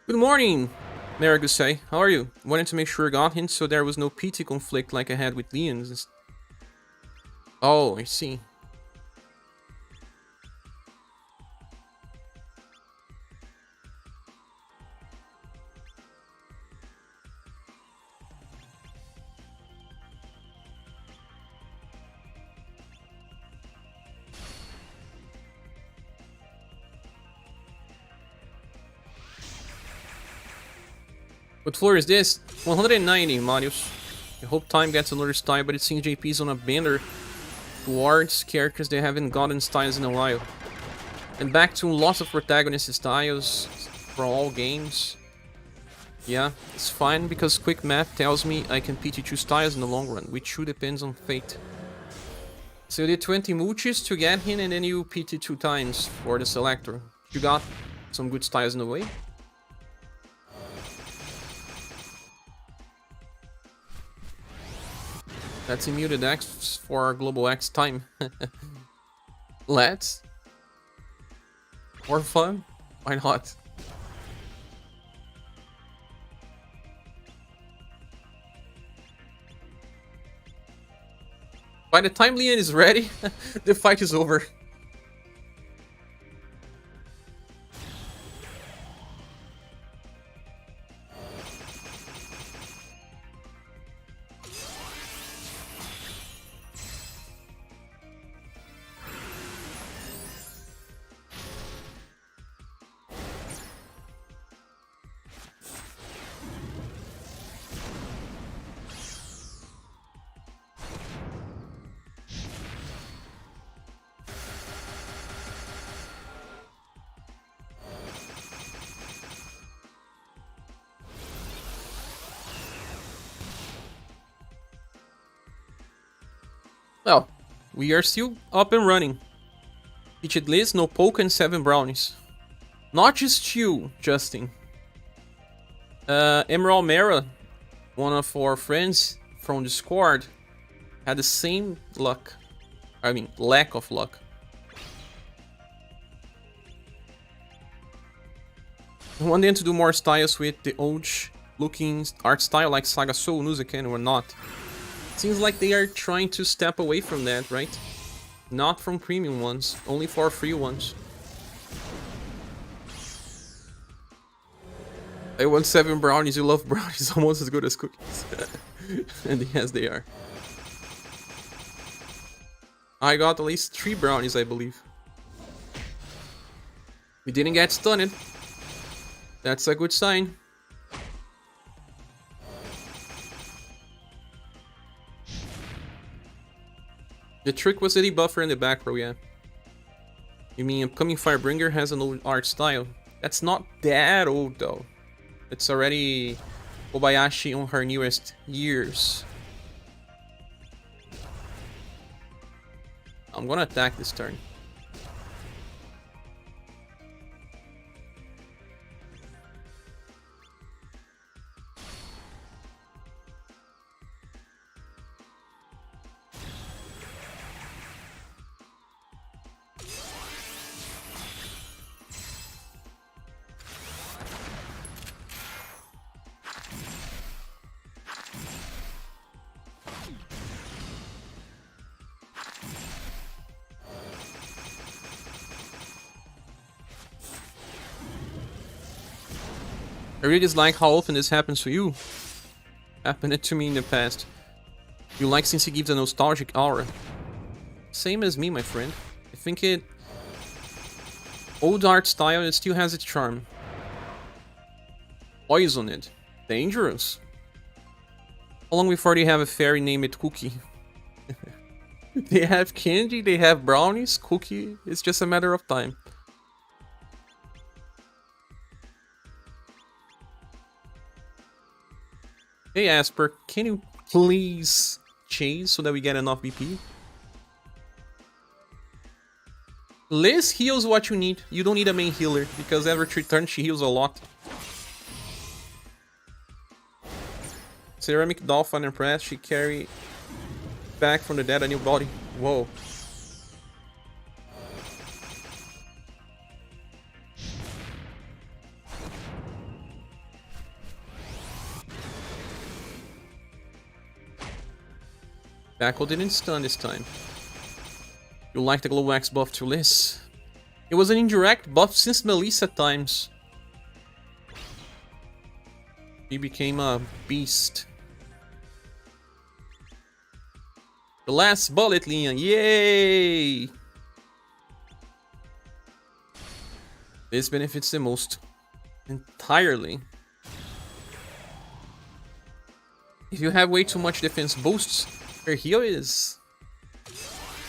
Good morning, Maragusei. How are you? Wanted to make sure I got hints so there was no PT conflict like I had with Leon's. Oh, I see. What floor is this? 190, Marius. I hope time gets another style, but it seems JP's on a bender towards characters they haven't gotten styles in a while. And back to lots of protagonist styles for all games. Yeah, it's fine because quick math tells me I can PT2 styles in the long run, which too depends on fate. So you did 20 mooches to get him and then you PT2 times for the selector. You got some good styles in the way. Let's muted X for global X time. Let's. More fun? Why not? By the time Leon is ready, the fight is over. Well, we are still up and running. Pitched list, no poke and 7 brownies. Not just you, Justin. Emerald Mara, one of our friends from Discord, had the same luck. I mean, lack of luck. I want them to do more styles with the old looking art style like SaGa Soul, Nuzuken or not. Seems like they are trying to step away from that, right? Not from premium ones, only for free ones. I want 7 brownies, you love brownies almost as good as cookies. And yes, they are. I got at least 3 brownies, I believe. We didn't get stunned. That's a good sign. The trick was the debuffer in the back row, yeah. You mean Upcoming Firebringer has an old art style? That's not that old though. It's already Kobayashi on her newest years. I'm gonna attack this turn. I really dislike how often this happens to you. Happened to me in the past. You like since it gives a nostalgic aura. Same as me, my friend. I think it... Old art style, it still has its charm. Poison it. Dangerous. How long before they have a fairy named Cookie? They have candy, they have brownies, Cookie. It's just a matter of time. Hey Asper, can you please chase so that we get enough BP? Liz heals what you need. You don't need a main healer, because every 3 turns she heals a lot. Ceramic Dolphin and Press, she carry back from the dead a new body. Whoa. Backle didn't stun this time. You like the Glow Axe buff to Liz? It was an indirect buff since Melissa times. He became a beast. The last bullet, Leon. Yay! This benefits the most. Entirely. If you have way too much defense boosts, her heal is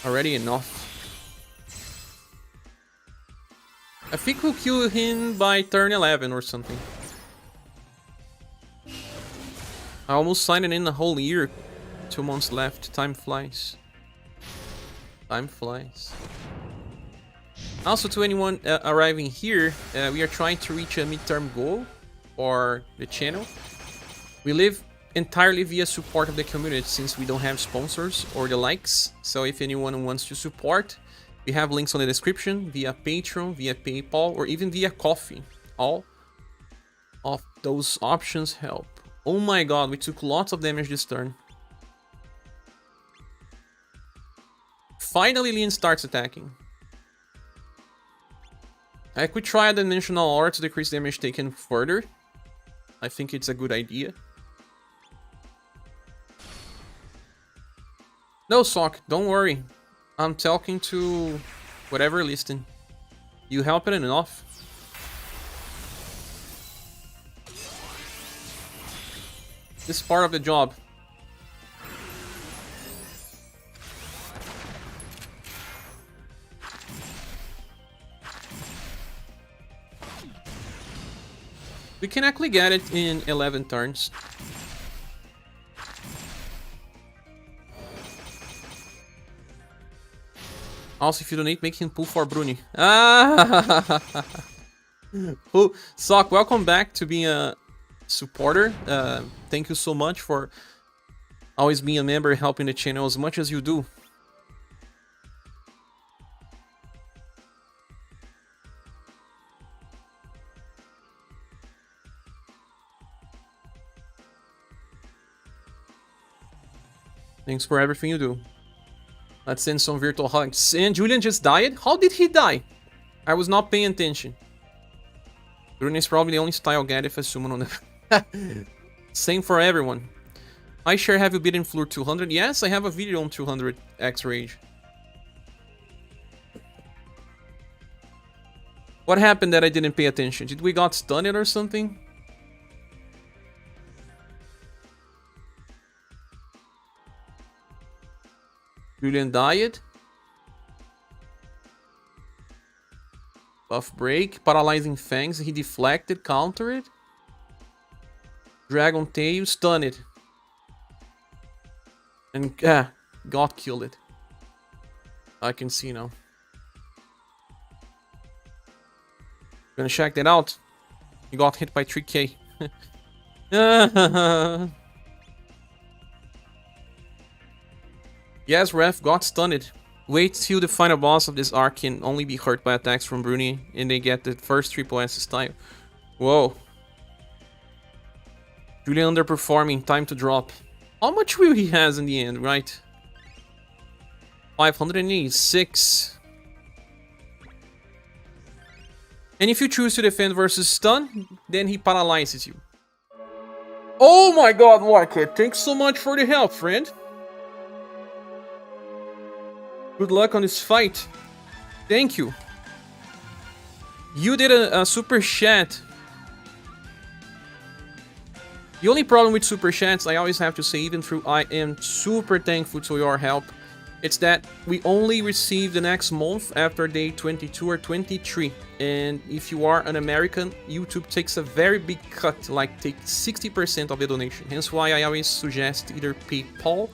already enough. I think we'll kill him by turn 11 or something. I almost signed it in a whole year. 2 months left. Time flies. Time flies. Also, to anyone arriving here, we are trying to reach a midterm goal for the channel. We live entirely via support of the community since we don't have sponsors or the likes. So if anyone wants to support, we have links on the description via Patreon, via PayPal, or even via Coffee. All of those options help. Oh my god, we took lots of damage this turn. Finally, Leon starts attacking. I could try a dimensional aura to decrease damage taken further. I think it's a good idea. No, Sock, don't worry. I'm talking to whatever listening. You helping enough. This is part of the job. We can actually get it in 11 turns. Also, if you donate, make him pull for Bruni. Ah! Oh, Sock, welcome back to being a supporter. Thank you so much for always being a member, helping the channel as much as you do. Thanks for everything you do. Let's send some virtual hugs. And Julian just died? How did he die? I was not paying attention. Julian is probably the only style guy if I summon on the... Same for everyone. I sure have you beaten Floor 200? Yes, I have a video on 200 X-Rage. What happened that I didn't pay attention? Did we got stunned or something? Julian died. Buff break. Paralyzing fangs. He deflected. Countered. Dragon tail. Stunned. And got killed it. I can see now. Gonna check that out. He got hit by 3k. Yes, Ref, got stunned. Wait till the final boss of this arc can only be hurt by attacks from Bruni and they get the first triple S style. Whoa. Julian underperforming, time to drop. How much will he has in the end, right? 586. And if you choose to defend versus stun, then he paralyzes you. Oh my god, Market, thanks so much for the help, friend. Good luck on this fight. Thank you. You did a super chat. The only problem with super chats, I always have to say, even through I am super thankful to your help, it's that we only receive the next month after day 22 or 23. And if you are an American, YouTube takes a very big cut, like take 60% of the donation. Hence why I always suggest either PayPal,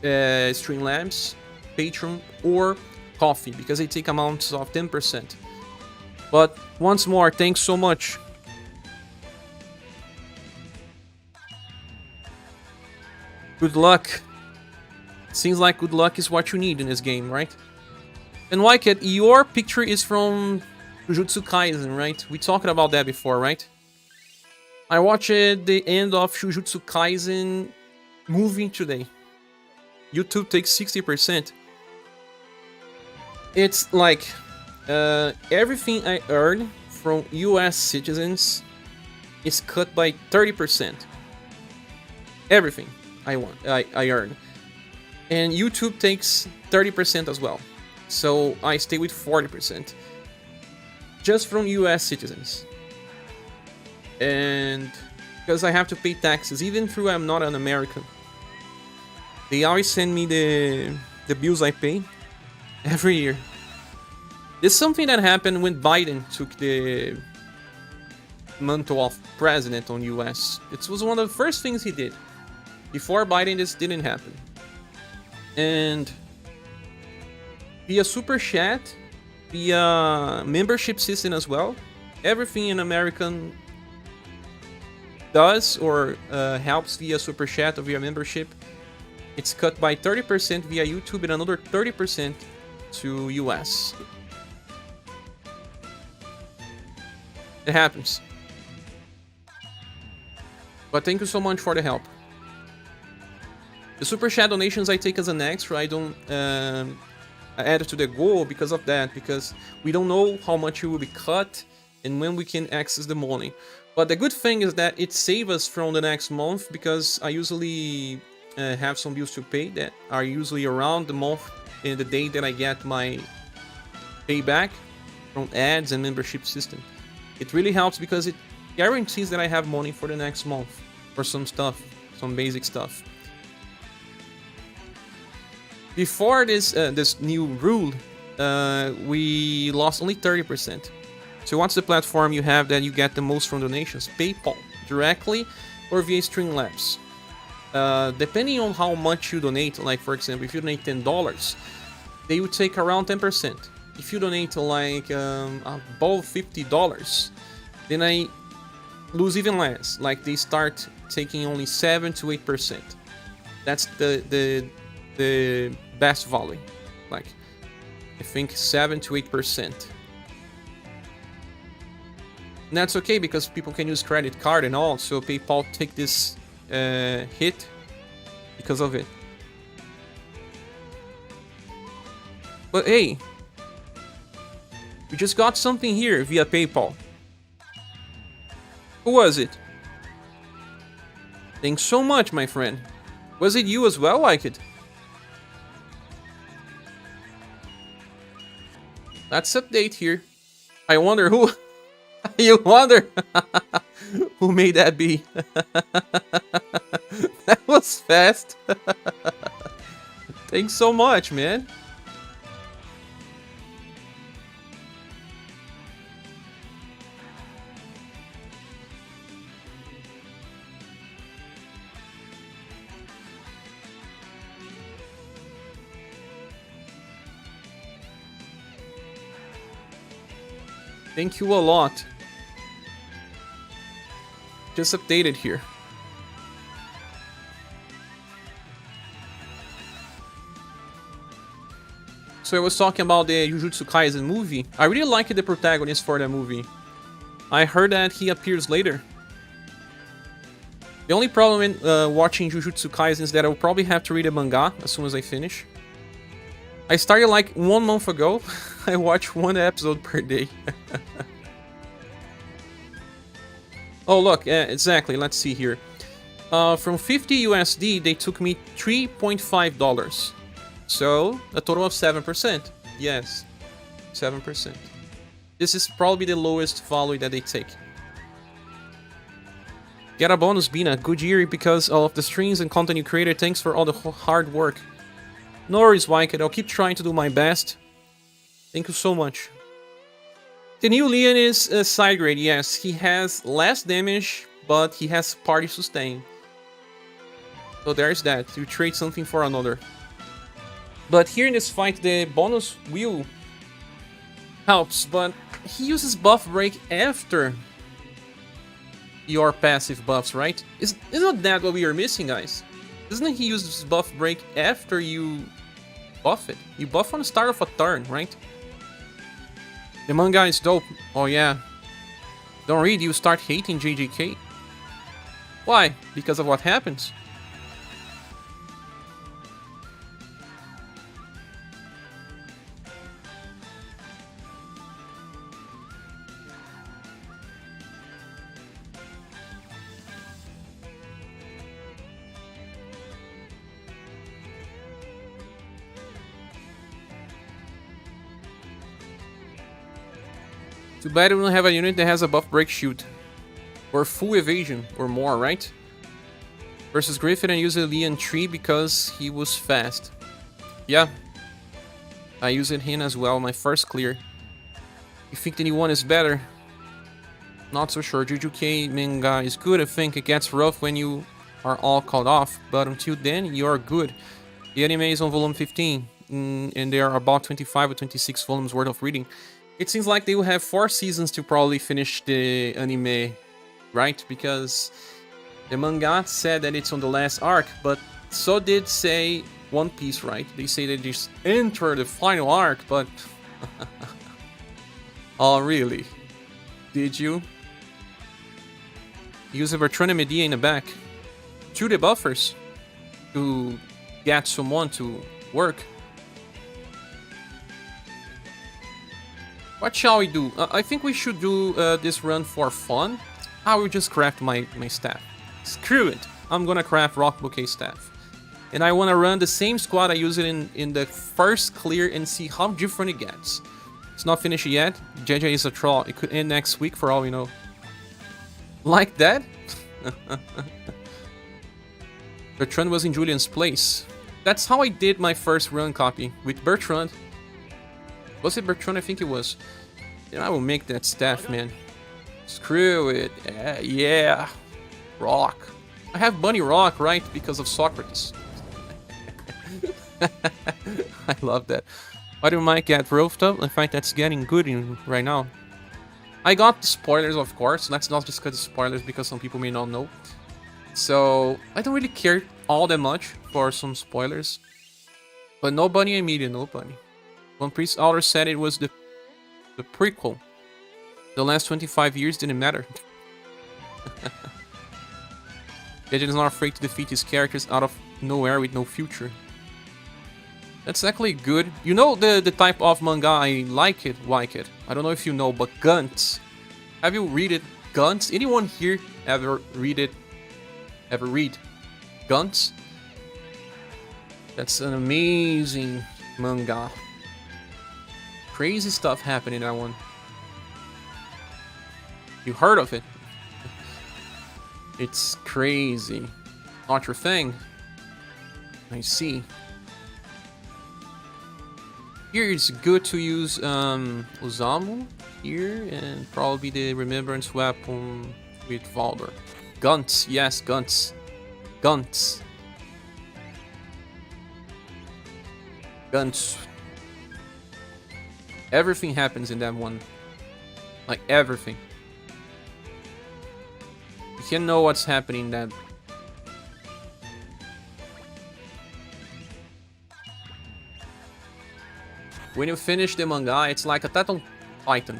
Streamlabs, Patreon, or Coffee, because they take amounts of 10%. But once more, thanks so much. Good luck. Seems like good luck is what you need in this game, right? And Wycat, your picture is from Jujutsu Kaisen, right? We talked about that before, right? I watched the end of Jujutsu Kaisen movie today. YouTube takes 60%. It's like everything I earn from US citizens is cut by 30%. Everything I earn. And YouTube takes 30% as well. So I stay with 40%. Just from US citizens. And because I have to pay taxes, even though I'm not an American. They always send me the bills I pay every year. This is something that happened when Biden took the mantle of president on US. It was one of the first things he did. Before Biden, this didn't happen. And via Super Chat, via membership system as well, everything an American does or helps via Super Chat or via membership, it's cut by 30% via YouTube and another 30% to US. It happens. But thank you so much for the help. The Super Chat donations I take as an extra. I don't add it to the goal because of that. Because we don't know how much it will be cut and when we can access the money. But the good thing is that it saves us from the next month, because I usually have some bills to pay that are usually around the month and the day that I get my payback from ads and membership system. It really helps because it guarantees that I have money for the next month for some stuff, some basic stuff. Before this new rule, we lost only 30%. So what's the platform you have that you get the most from donations? PayPal, directly, or via Streamlabs. Depending on how much you donate, like for example, if you donate $10, they would take around 10%. If you donate like above $50, then I lose even less. Like they start taking only 7 to 8%. That's the best value. Like I think 7 to 8%. And that's okay because people can use credit card and all, so PayPal take this hit because of it. But hey, we just got something here via PayPal. Who was it? Thanks so much, my friend. Was it you as well, like it? Let's update here. I wonder who... You wonder who made that be? That was fast. Thanks so much, man. Thank you a lot. Just updated here. So I was talking about the Jujutsu Kaisen movie. I really liked the protagonist for that movie. I heard that he appears later. The only problem in watching Jujutsu Kaisen is that I will probably have to read a manga as soon as I finish. I started like 1 month ago. I watch 1 episode per day. Oh look, exactly, let's see here. From 50 USD, they took me $3.5. So, a total of 7%. Yes, 7%. This is probably the lowest value that they take. Get a bonus, Bina. Good year because of the streams and content you created. Thanks for all the hard work. No worries, Wyket. I'll keep trying to do my best. Thank you so much. The new Leon is a side grade, yes. He has less damage, but he has party sustain. So there's that. You trade something for another. But here in this fight, the bonus wheel helps, but he uses buff break after your passive buffs, right? Isn't that what we are missing, guys? Doesn't he use this buff break after you buff it? You buff on the start of a turn, right? The manga is dope. Oh yeah. Don't read, you start hating JJK. Why? Because of what happens? Too bad we don't have a unit that has a buff break shield. Or full evasion, or more, right? Versus Griffin, I used a Leon Tree because he was fast. Yeah. I used him as well, my first clear. You think the new one is better? Not so sure. JJK manga is good. I think it gets rough when you are all caught off, but until then, you're good. The anime is on volume 15, and there are about 25 or 26 volumes worth of reading. It seems like they will have 4 seasons to probably finish the anime, right? Because the manga said that it's on the last arc, but so did say One Piece, right? They say they just enter the final arc, but... Oh, really? Did you? Use a Bertrand and Medea in the back. 2 debuffers to get someone to work. What shall we do? I think we should do this run for fun. I will just craft my staff. Screw it. I'm gonna craft Rock Bouquet staff. And I wanna run the same squad I used it in the first clear and see how different it gets. It's not finished yet. JJ is a troll. It could end next week for all we know. Like that? Bertrand was in Julian's place. That's how I did my first run copy. With Bertrand. Was it Bertrand? I think it was. Then I will make that staff, man. Screw it. Yeah. Rock. I have Bunny Rock, right? Because of Socrates. I love that. Why do Mike get roughed up? In fact, that's getting good right now. I got the spoilers, of course. Let's not discuss the spoilers because some people may not know. So, I don't really care all that much for some spoilers. But no Bunny and Media, no Bunny. One Piece author said it was the prequel. The last 25 years didn't matter. Gadget is not afraid to defeat his characters out of nowhere with no future. That's actually good. You know the type of manga I like it. I don't know if you know, but Guns. Have you read it? Guns? Anyone here ever read it? Ever read Guns? That's an amazing manga. Crazy stuff happening in that one. You heard of it? It's crazy. Not your thing. I see. Here it's good to use Osamu here and probably the Remembrance weapon with Valder. Guns, yes, guns. Guns. Guns. Everything happens in that one. Like everything. You can know what's happening in that. When you finish the manga, it's like Attack on Titan.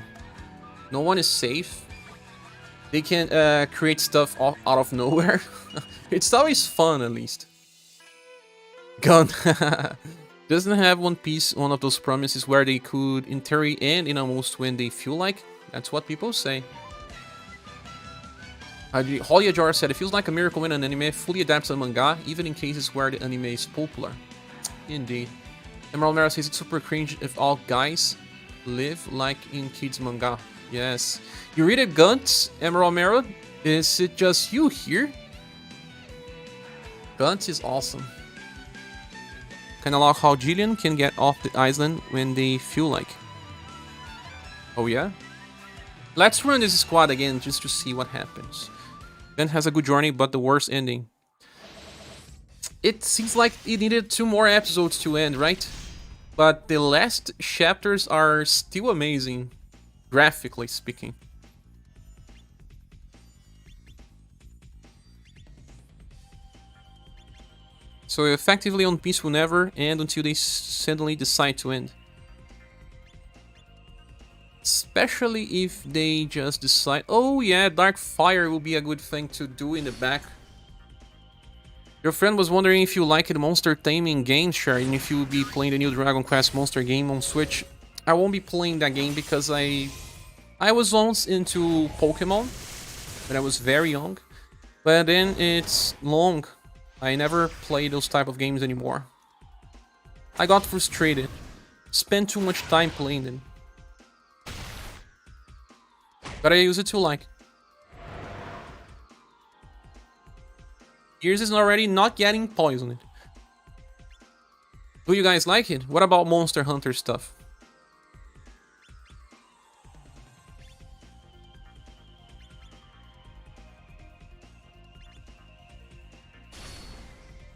No one is safe. They can create stuff out of nowhere. It's always fun, at least. Gun. Doesn't have One Piece one of those promises where they could, in theory, end in almost when they feel like? That's what people say. Holly Ajar said, it feels like a miracle when an anime fully adapts a manga, even in cases where the anime is popular. Indeed. Emerald Mara says it's super cringe if all guys live like in kids manga. Yes. You read it, Guns, Emerald Mara? Is it just you here? Guns is awesome. Kinda like how Jillian can get off the island when they feel like. Oh yeah? Let's run this squad again just to see what happens. Gun has a good journey, but the worst ending. It seems like it needed 2 more episodes to end, right? But the last chapters are still amazing, graphically speaking. So effectively, One Piece will never end until they suddenly decide to end. Especially if they just decide, oh yeah, Dark Fire will be a good thing to do in the back. Your friend was wondering if you liked monster taming game, Sher, and if you will be playing the new Dragon Quest monster game on Switch. I won't be playing that game because I was once into Pokemon when I was very young, but then it's long. I never play those type of games anymore. I got frustrated. Spent too much time playing them. But I use it to like. Gears is already not getting poisoned. Do you guys like it? What about Monster Hunter stuff?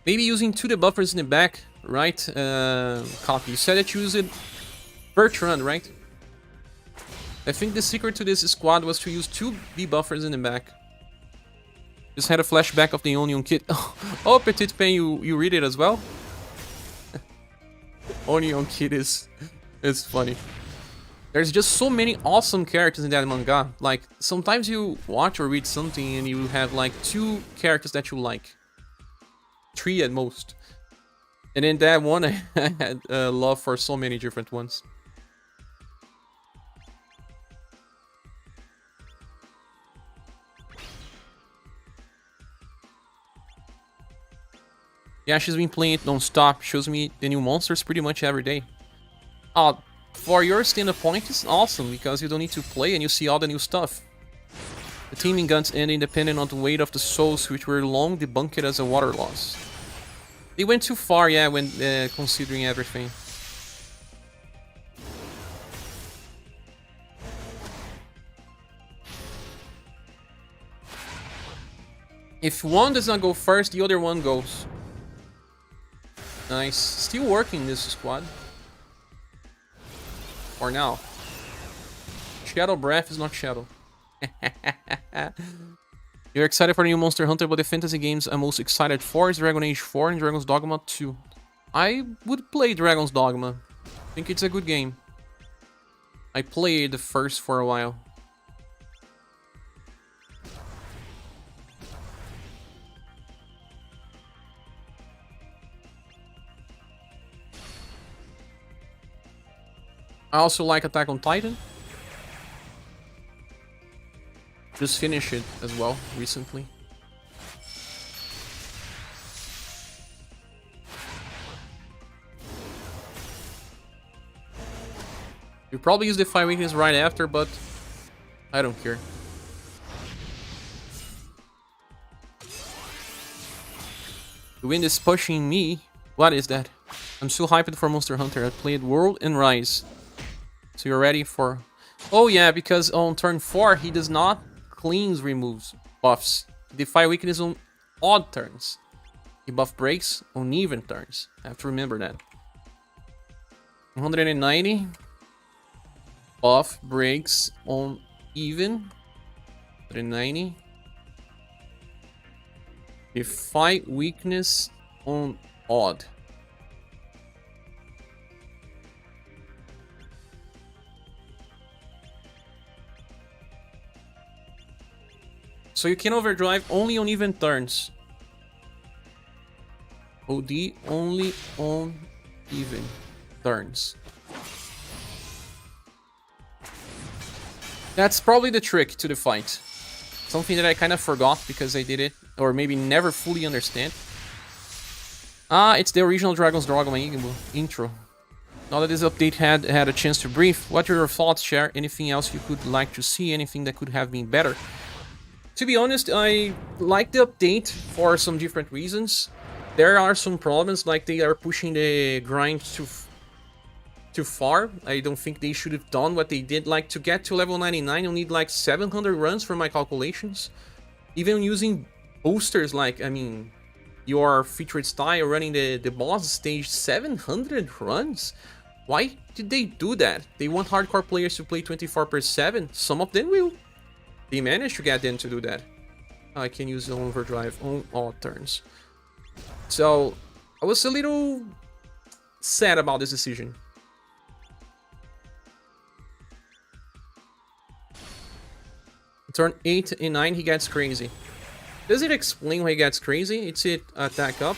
Maybe using 2 debuffers in the back, right? Copy. You said that you use it per turn, right? I think the secret to this squad was to use 2 debuffers in the back. Just had a flashback of the Onion Kid. Oh, Petit Pain, you read it as well? Onion Kid is funny. There's just so many awesome characters in that manga. Like, sometimes you watch or read something and you have like 2 characters that you like. 3 at most. And in that one, I had love for so many different ones. Yeah, she's been playing it non-stop. Shows me the new monsters pretty much every day. For your standpoint, it's awesome because you don't need to play and you see all the new stuff. The teaming guns end independent on the weight of the souls, which were long debunked as a water loss. They went too far, yeah, when considering everything. If one does not go first, the other one goes. Nice. Still working this squad. For now. Shadow Breath is not Shadow. You're excited for the new Monster Hunter, but the fantasy games I'm most excited for is Dragon Age 4 and Dragon's Dogma 2. I would play Dragon's Dogma. I think it's a good game. I played the first for a while. I also like Attack on Titan. Just finished it as well recently. You probably use the 5 weakness right after, but I don't care. The wind is pushing me. What is that? I'm so hyped for Monster Hunter. I played World and Rise. So you're ready for... Oh yeah, because on turn 4 he does not cleans removes buffs. He defy weakness on odd turns. He buff breaks on even turns. I have to remember that. 190. Buff breaks on even. 190. Defy weakness on odd. So you can overdrive only on even turns. OD only on even turns. That's probably the trick to the fight. Something that I kind of forgot because I did it, or maybe never fully understand. It's the original Dragon's Dogma intro. Now that this update had a chance to breathe, what are your thoughts, Cher? Anything else you could like to see? Anything that could have been better? To be honest, I like the update for some different reasons. There are some problems, like they are pushing the grind too far. I don't think they should have done what they did. Like, to get to level 99, you'll need like 700 runs for my calculations. Even using boosters, like, I mean, your featured style running the boss stage, 700 runs? Why did they do that? They want hardcore players to play 24/7. Some of them will. They managed to get them to do that. I can use the overdrive on all turns. So, I was a little sad about this decision. Turn 8 and 9, he gets crazy. Does it explain why he gets crazy? It's it attack up.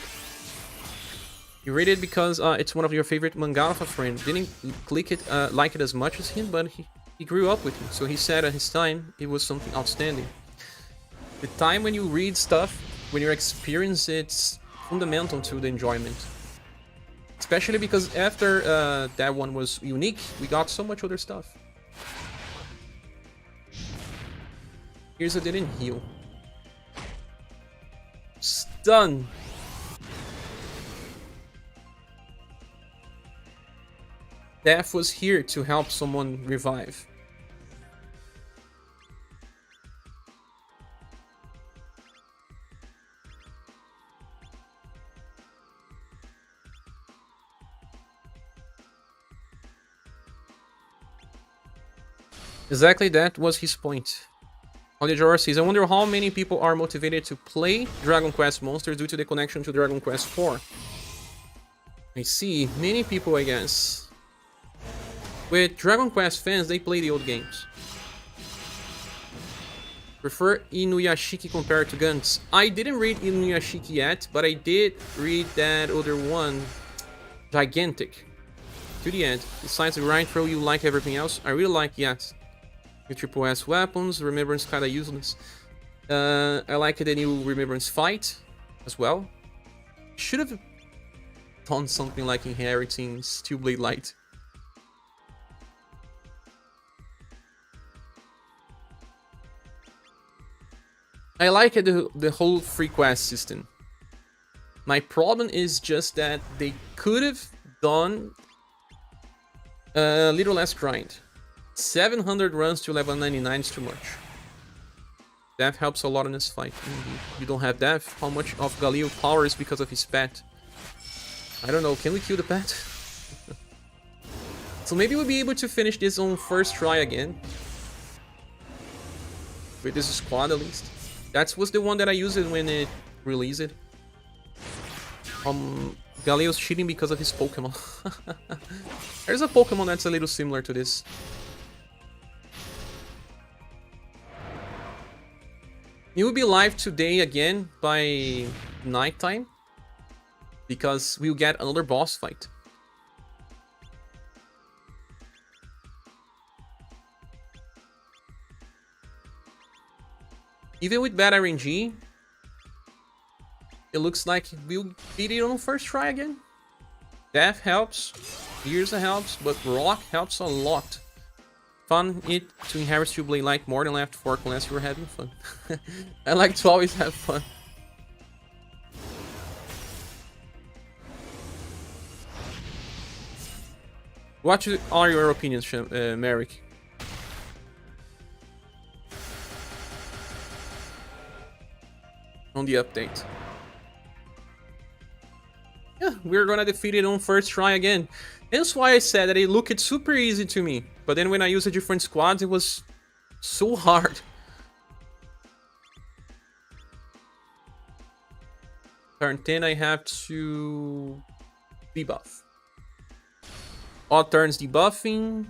You read it because it's one of your favorite manga of a friend. Didn't click it, like it as much as him, but he grew up with it. So he said at his time, it was something outstanding. The time when you read stuff, when you experience, it's fundamental to the enjoyment. Especially because after that one was unique, we got so much other stuff. Here's a didn't heal. Stun. Death was here to help someone revive. Exactly, that was his point. Hollyjor says, I wonder how many people are motivated to play Dragon Quest Monsters due to the connection to Dragon Quest IV. I see, many people, I guess. With Dragon Quest fans, they play the old games. Prefer Inuyashiki compared to Guns. I didn't read Inuyashiki yet, but I did read that other one, Gigantic, to the end. Besides the grind throw, you like everything else? I really like, yes. The Triple S weapons, Remembrance kinda useless. I like the new Remembrance fight as well. Should have done something like inheriting Steel Blade Light. I like the whole free quest system. My problem is just that they could have done a little less grind. 700 runs to level 99 is too much. Death helps a lot in this fight. You don't have Death. How much of Galil power is because of his pet? I don't know. Can we kill the pet? So maybe we'll be able to finish this on first try again. With this squad at least. That was the one that I used when it released. Galil's cheating because of his Pokemon. There's a Pokemon that's a little similar to this. It will be live today again by nighttime. Because we'll get another boss fight. Even with bad RNG, it looks like we'll beat it on first try again. Death helps, Gears helps, but Rock helps a lot. Fun it to inherit Steel Blade Light more than Left Fork unless you were having fun. I like to always have fun. What are your opinions, Merrick? On the update. Yeah, we're gonna defeat it on first try again. That's why I said that it looked super easy to me. But then when I used a different squads, it was so hard. Turn 10, I have to debuff. Odd turns debuffing.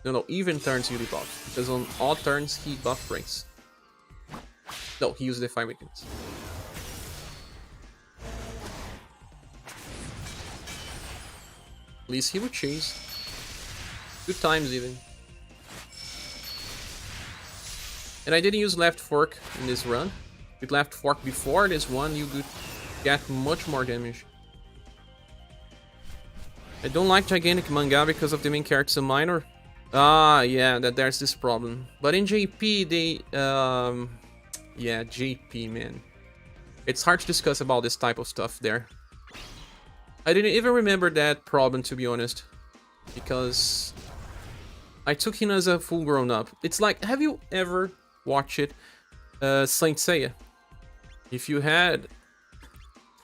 No, even turns you debuff. Because on odd turns, he buff breaks. No, he used the 5 weakness. At least he would chase. 2 times even. And I didn't use left fork in this run. With left fork before this one, you could get much more damage. I don't like Gigantic manga because of the main character's a minor. Ah, yeah, there's this problem. But in JP, they... yeah, JP, man. It's hard to discuss about this type of stuff there. I didn't even remember that problem, to be honest. Because... I took him as a full grown-up. It's like, have you ever watched it? Saint Seiya? If you had...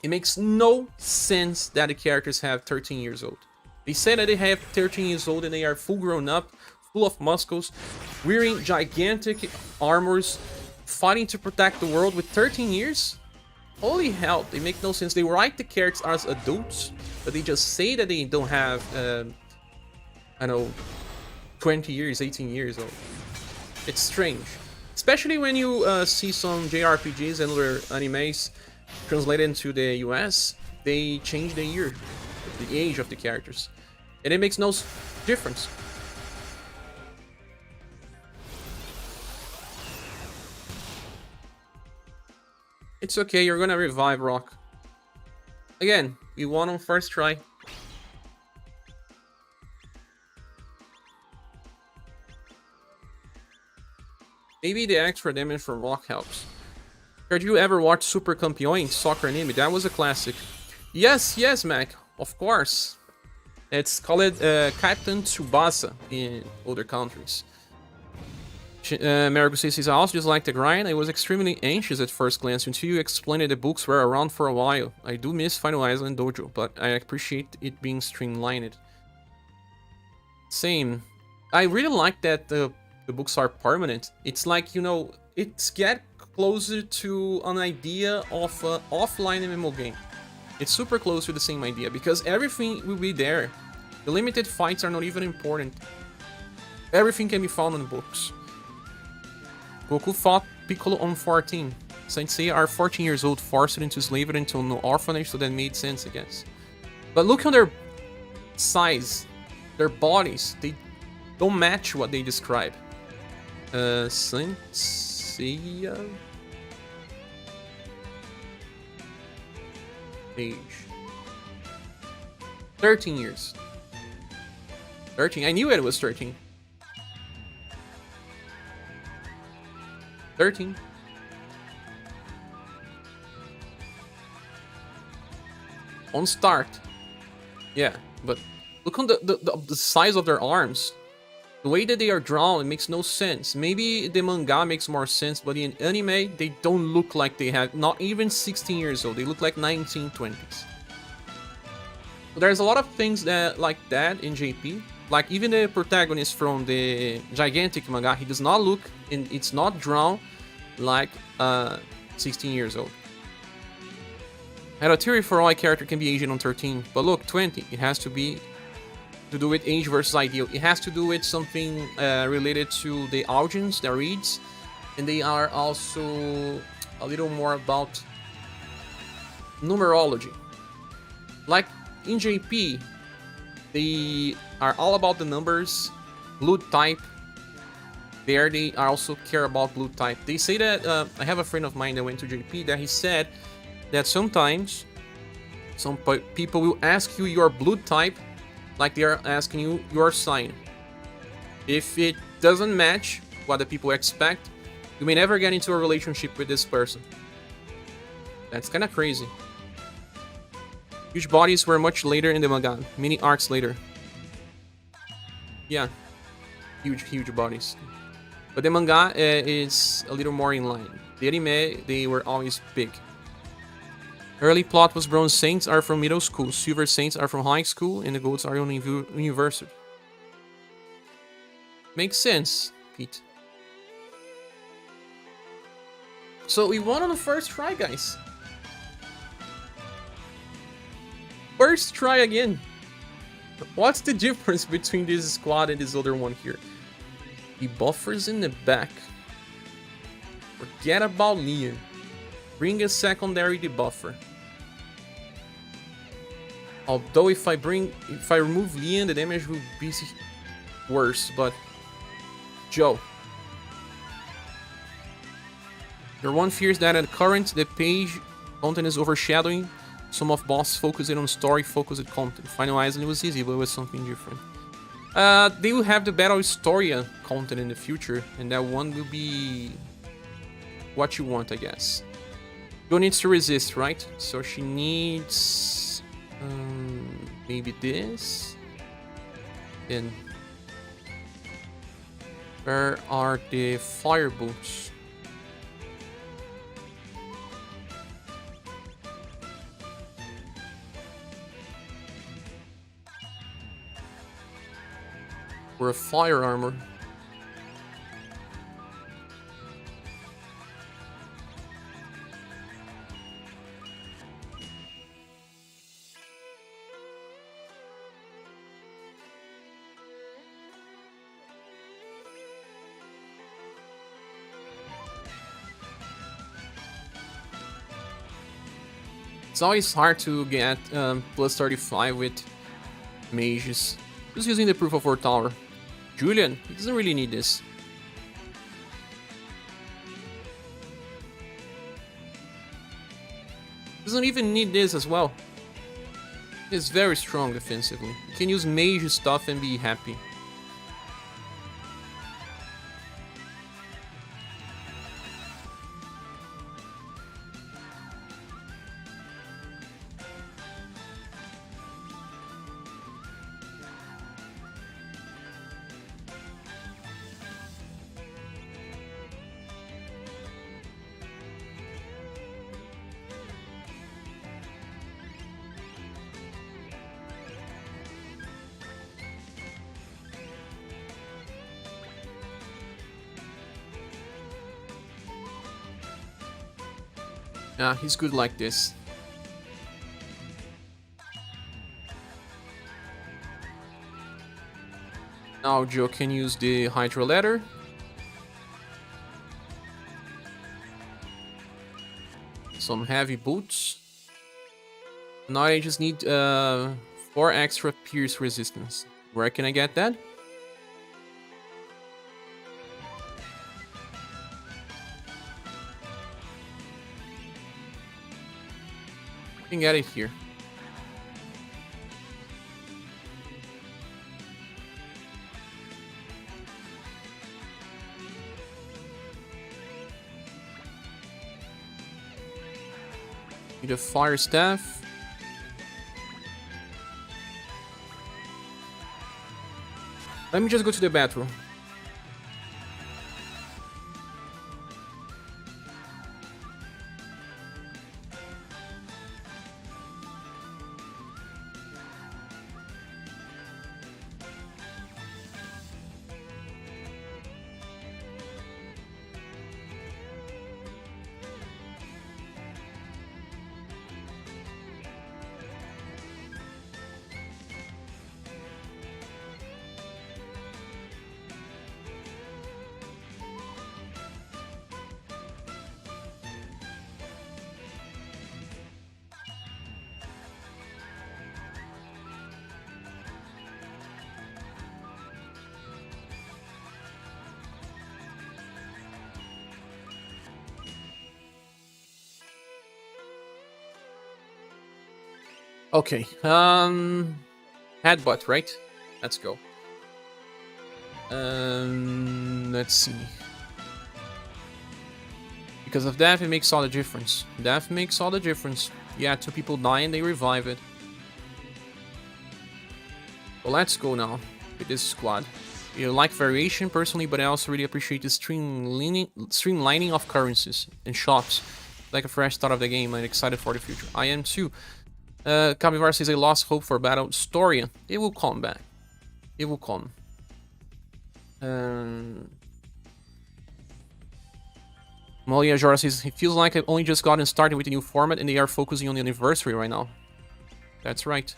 It makes no sense that the characters have 13 years old. They say that they have 13 years old and they are full grown up, full of muscles, wearing gigantic armors, fighting to protect the world with 13 years? Holy hell, they make no sense. They write the characters as adults, but they just say that they don't have, I don't know, 20 years, 18 years old. It's strange. Especially when you see some JRPGs and other animes translated into the US, they change the year, the age of the characters. And it makes no difference. It's okay, you're gonna revive Rock. Again, we won on first try. Maybe the extra damage from Rock helps. Did you ever watch Super Campeões, soccer anime? That was a classic. Yes, Mac, of course. It's called Captain Tsubasa in other countries. Marigo says, I also just like the grind. I was extremely anxious at first glance until you explained that the books were around for a while. I do miss Final Island Dojo, but I appreciate it being streamlined. Same. I really like that the books are permanent. It's like, you know, it's get closer to an idea of an offline MMO game. It's super close to the same idea because everything will be there. The limited fights are not even important. Everything can be found in the books. Goku fought Piccolo on 14. Sensei are 14 years old, forced into slavery into an orphanage, so that made sense, I guess. But look at their size, their bodies, they don't match what they describe. Sensei... age. 13 years. 13, I knew it was 13. 13. On start. Yeah, but look on the size of their arms. The way that they are drawn, it makes no sense. Maybe the manga makes more sense, but in anime, they don't look like they have not even 16 years old. They look like 1920s. So there's a lot of things that like that in JP. Like even the protagonist from the gigantic manga, he does not look, and it's not drawn like 16 years old. I had a theory for why character can be Asian on 13, but look, 20. It has to be to do with age versus ideal. It has to do with something related to the audience that reads, and they are also a little more about numerology. Like in JP, they are all about the numbers, blood type. There they also care about blood type. They say that, I have a friend of mine that went to JP that he said that sometimes some people will ask you your blood type like they are asking you your sign. If it doesn't match what the people expect, you may never get into a relationship with this person. That's kind of crazy. Huge bodies were much later in the manga, many arcs later. Yeah, huge bodies. But the manga is a little more in line. The anime, they were always big. Early plot was Bronze Saints are from middle school, Silver Saints are from high school, and the Golds are on UniverSe. Makes sense, Pete. So we won on the first try, guys. First try again. What's the difference between this squad and this other one here? The buffers in the back. Forget about Leon. Bring a secondary debuffer. Although if I remove Leon, the damage will be worse, but Joe. Your one fears that at current the page content is overshadowing some of boss focusing on story focused content. Final Island was easy, but it was something different. They will have the Battle Historia content in the future, and that one will be what you want, I guess. Joe needs to resist, right? So she needs maybe this. Then where are the fire boots? Or a fire armor. It's always hard to get plus 35 with mages. Just using the Proof of War Tower. Julian, he doesn't really need this. Doesn't even need this as well. It's very strong defensively. You can use mage stuff and be happy. Yeah, he's good like this. Now Joe can use the Hydro Ladder. Some heavy boots. Now I just need 4 extra pierce resistance. Where can I get that? I can get it here. Need a fire staff. Let me just go to the bathroom. Okay, headbutt, right? Let's go. Let's see. Because of death, it makes all the difference. Death makes all the difference. Yeah, 2 people die and they revive it. Well, let's go now with this squad. You like variation personally, but I also really appreciate the streamlining of currencies and shops. Like a fresh start of the game. I'm excited for the future. I am too. Capybara says, I lost hope for battle. Storia. It will come back. It will come. Molia Jora says, it feels like I've only just gotten started with the new format and they are focusing on the anniversary right now. That's right.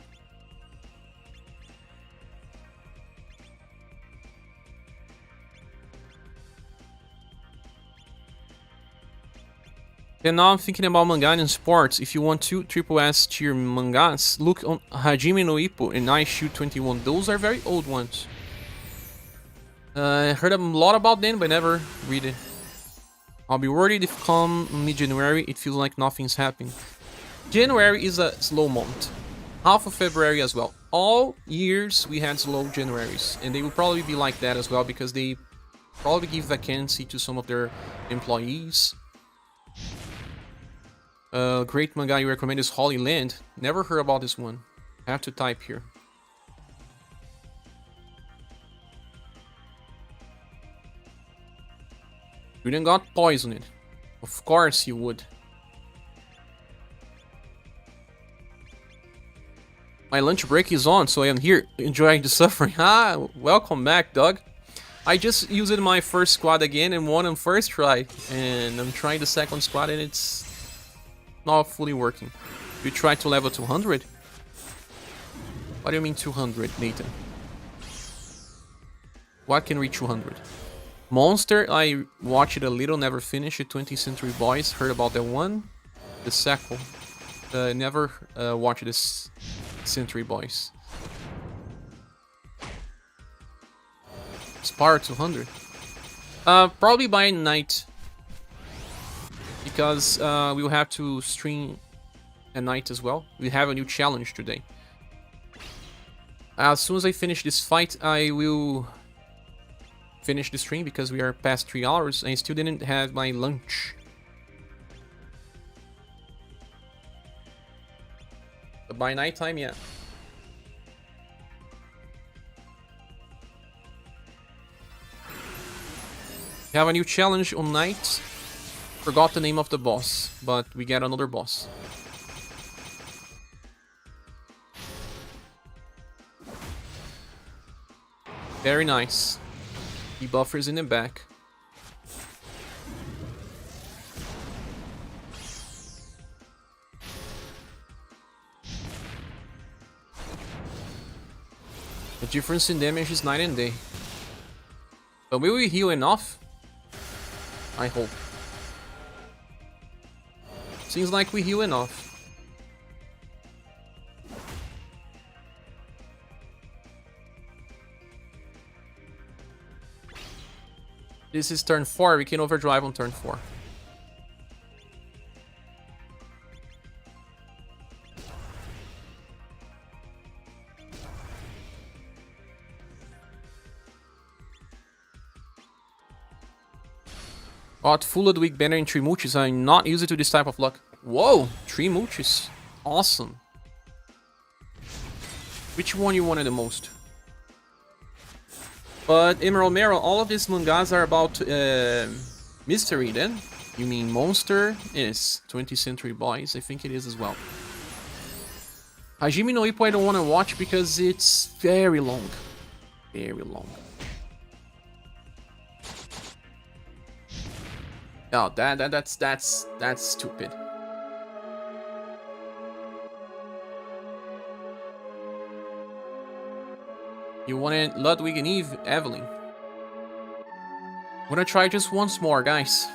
And now I'm thinking about manga and sports. If you want 2 triple S tier mangas, look on Hajime no Ippo and I Shoot 21. Those are very old ones. I heard a lot about them, but never read it. I'll be worried if come mid-January it feels like nothing's happening. January is a slow month. Half of February as well. All years we had slow Januaries, and they will probably be like that as well because they probably give vacancy to some of their employees. Great manga you recommend is Holy Land. Never heard about this one. I have to type here. You didn't got poisoned. Of course you would. My lunch break is on, so I am here enjoying the suffering. Ah, welcome back, Doug. I just used my first squad again and won on first try. And I'm trying the second squad and it's not fully working. You try to level 200? What do you mean 200, Nathan? What can reach 200? Monster, I watched it a little, never finished it. 20th Century Boys, heard about that one. The sequel. Never watched this Century Boys. Spire 200. Probably by night. Because we will have to stream at night as well. We have a new challenge today. As soon as I finish this fight, I will finish the stream because we are past 3 hours and I still didn't have my lunch. But by night time, yeah. We have a new challenge on night. Forgot the name of the boss, but we get another boss. Very nice. The buffer is in the back. The difference in damage is night and day. But will we heal enough? I hope. Seems like we heal enough. This is turn 4, we can overdrive on turn 4. Got full Ludwig banner in 3 mooches. I'm not used to this type of luck. Whoa, 3 mooches. Awesome. Which one you wanted the most? But Emerald Marrow, all of these mangas are about mystery then? You mean Monster? Yes, 20th Century Boys. I think it is as well. Hajime no Ippo I don't want to watch because it's very long. Very long. Oh, that's stupid. You wanted Ludwig and Evelyn. I'm gonna try just once more, guys.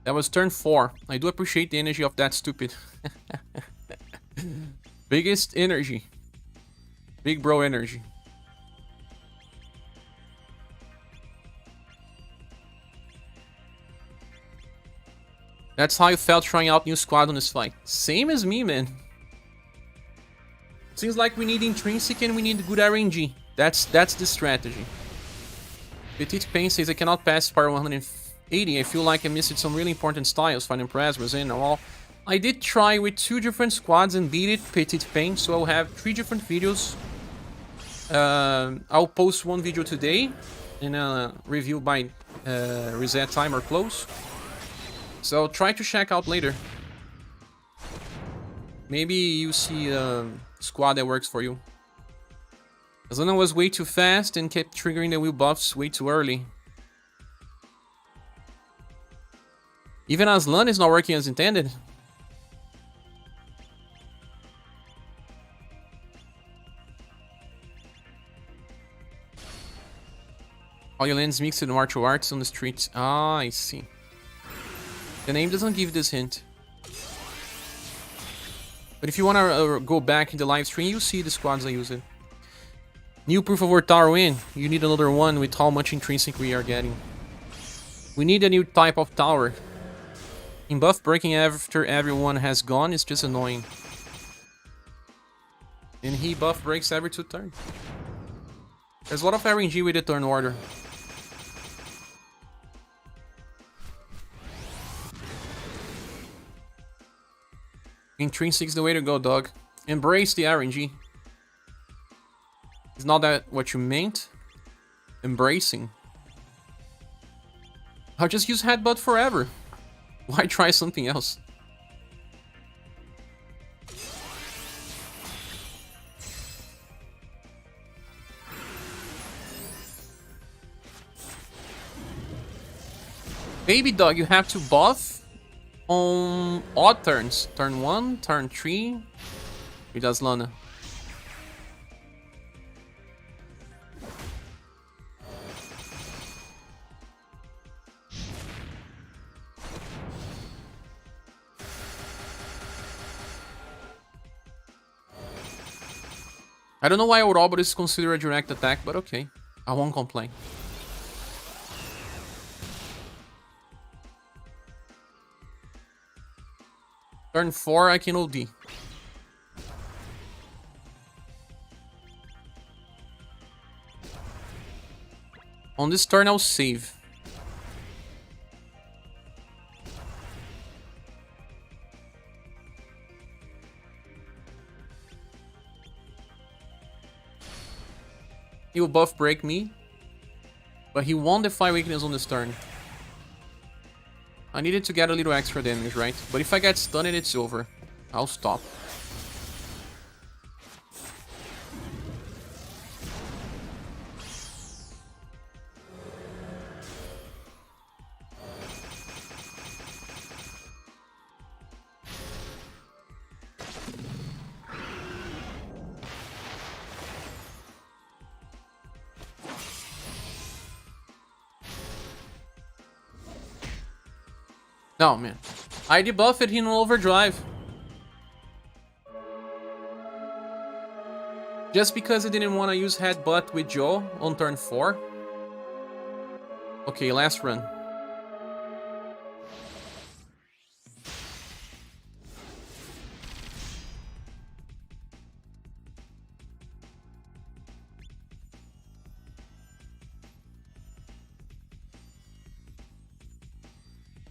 That was turn 4. I do appreciate the energy of that stupid. Biggest energy. Big bro energy. That's how you felt trying out new squad on this fight. Same as me, man. Seems like we need intrinsic and we need good RNG. That's the strategy. Petite Pain says I cannot pass par 180. I feel like I missed some really important styles. Finding Press, and all. I did try with 2 different squads and beat it, Petite Pain, so I'll have 3 different videos. I'll post one video today and a review by reset time or close. So try to check out later. Maybe you see a squad that works for you. Azlana was way too fast and kept triggering the wheel buffs way too early. Even Azlana is not working as intended. All your lands mixed with martial arts on the streets. Ah, I see. The name doesn't give this hint. But if you want to go back in the live stream, you see the squads I use it. New proof of our tower win. You need another one with how much intrinsic we are getting. We need a new type of tower. In buff breaking after everyone has gone is just annoying. And he buff breaks every 2 turns. There's a lot of RNG with the turn order. Intrinsic's the way to go, dog. Embrace the RNG. Is not that what you meant? Embracing. I'll just use Headbutt forever. Why try something else? Baby dog, you have to buff on odd turns. Turn 1, turn 3. With Azlana. I don't know why Robot is considered a direct attack, but okay. I won't complain. Turn 4, I can OD. On this turn, I'll save. He will buff break me, but he won't defy weakness on this turn. I needed to get a little extra damage, right? But if I get stunned, it's over. I'll stop. No, man. I debuffed him in overdrive. Just because I didn't want to use headbutt with Joe on turn 4. Okay, last run.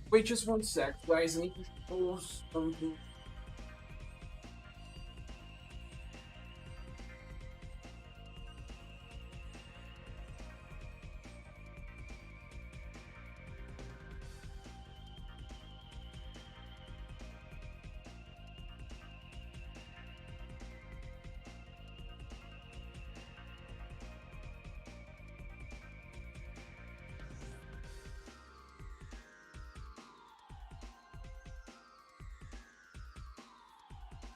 Wait just 1 sec, guys. I need to show something.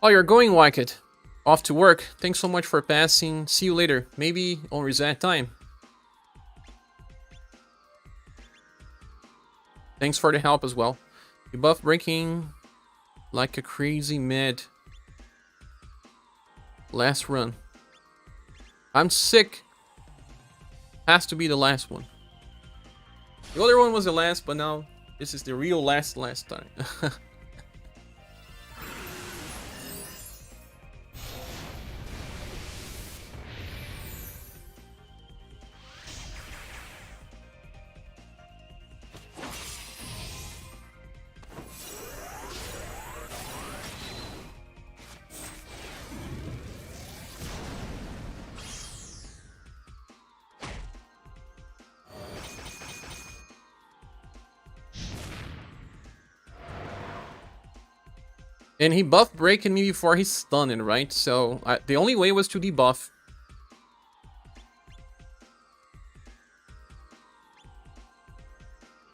Oh, you're going, Wycket. Off to work. Thanks so much for passing. See you later. Maybe on reset time. Thanks for the help as well. You buff breaking like a crazy mad. Last run. I'm sick. Has to be the last one. The other one was the last, but now this is the real last time. And he buffed breaking me before he stunned, right? So the only way was to debuff.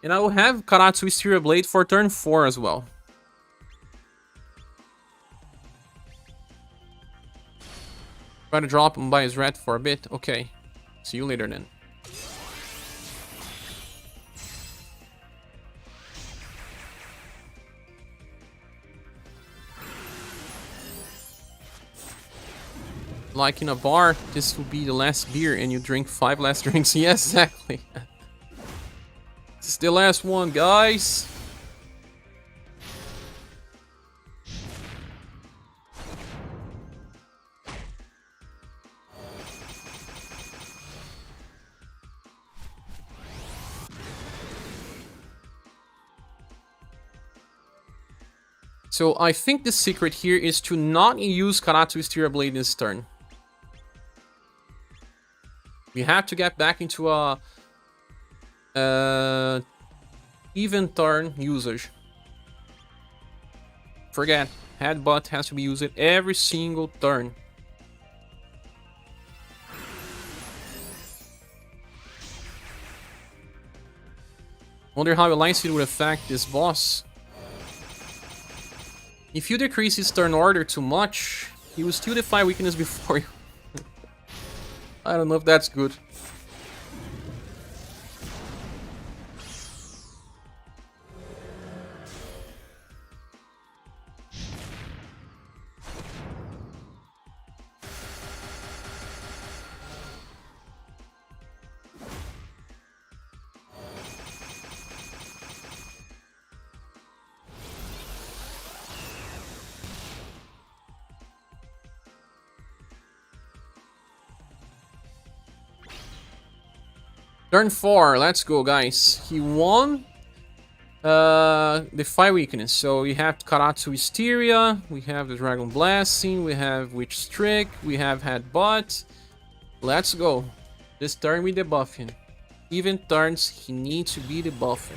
And I will have Karatsu Wisteria Blade for turn 4 as well. Try to drop him by his rat for a bit. Okay. See you later then. Like in a bar, this will be the last beer and you drink 5 last drinks. Yes, exactly. This is the last one, guys. So I think the secret here is to not use Karatsu Wisteria Blade this turn. We have to get back into a even turn usage. Forget, headbutt has to be used every single turn. Wonder how Alliance would affect this boss. If you decrease his turn order too much, he will still defy weakness before you. I don't know if that's good. Turn 4, let's go, guys. He won the 5 weakness. So we have Karatsu Wisteria, we have the Dragon Blasting, we have Witch Trick, we have Headbutt. Let's go. This turn we debuff him. Even turns, he needs to be debuffed.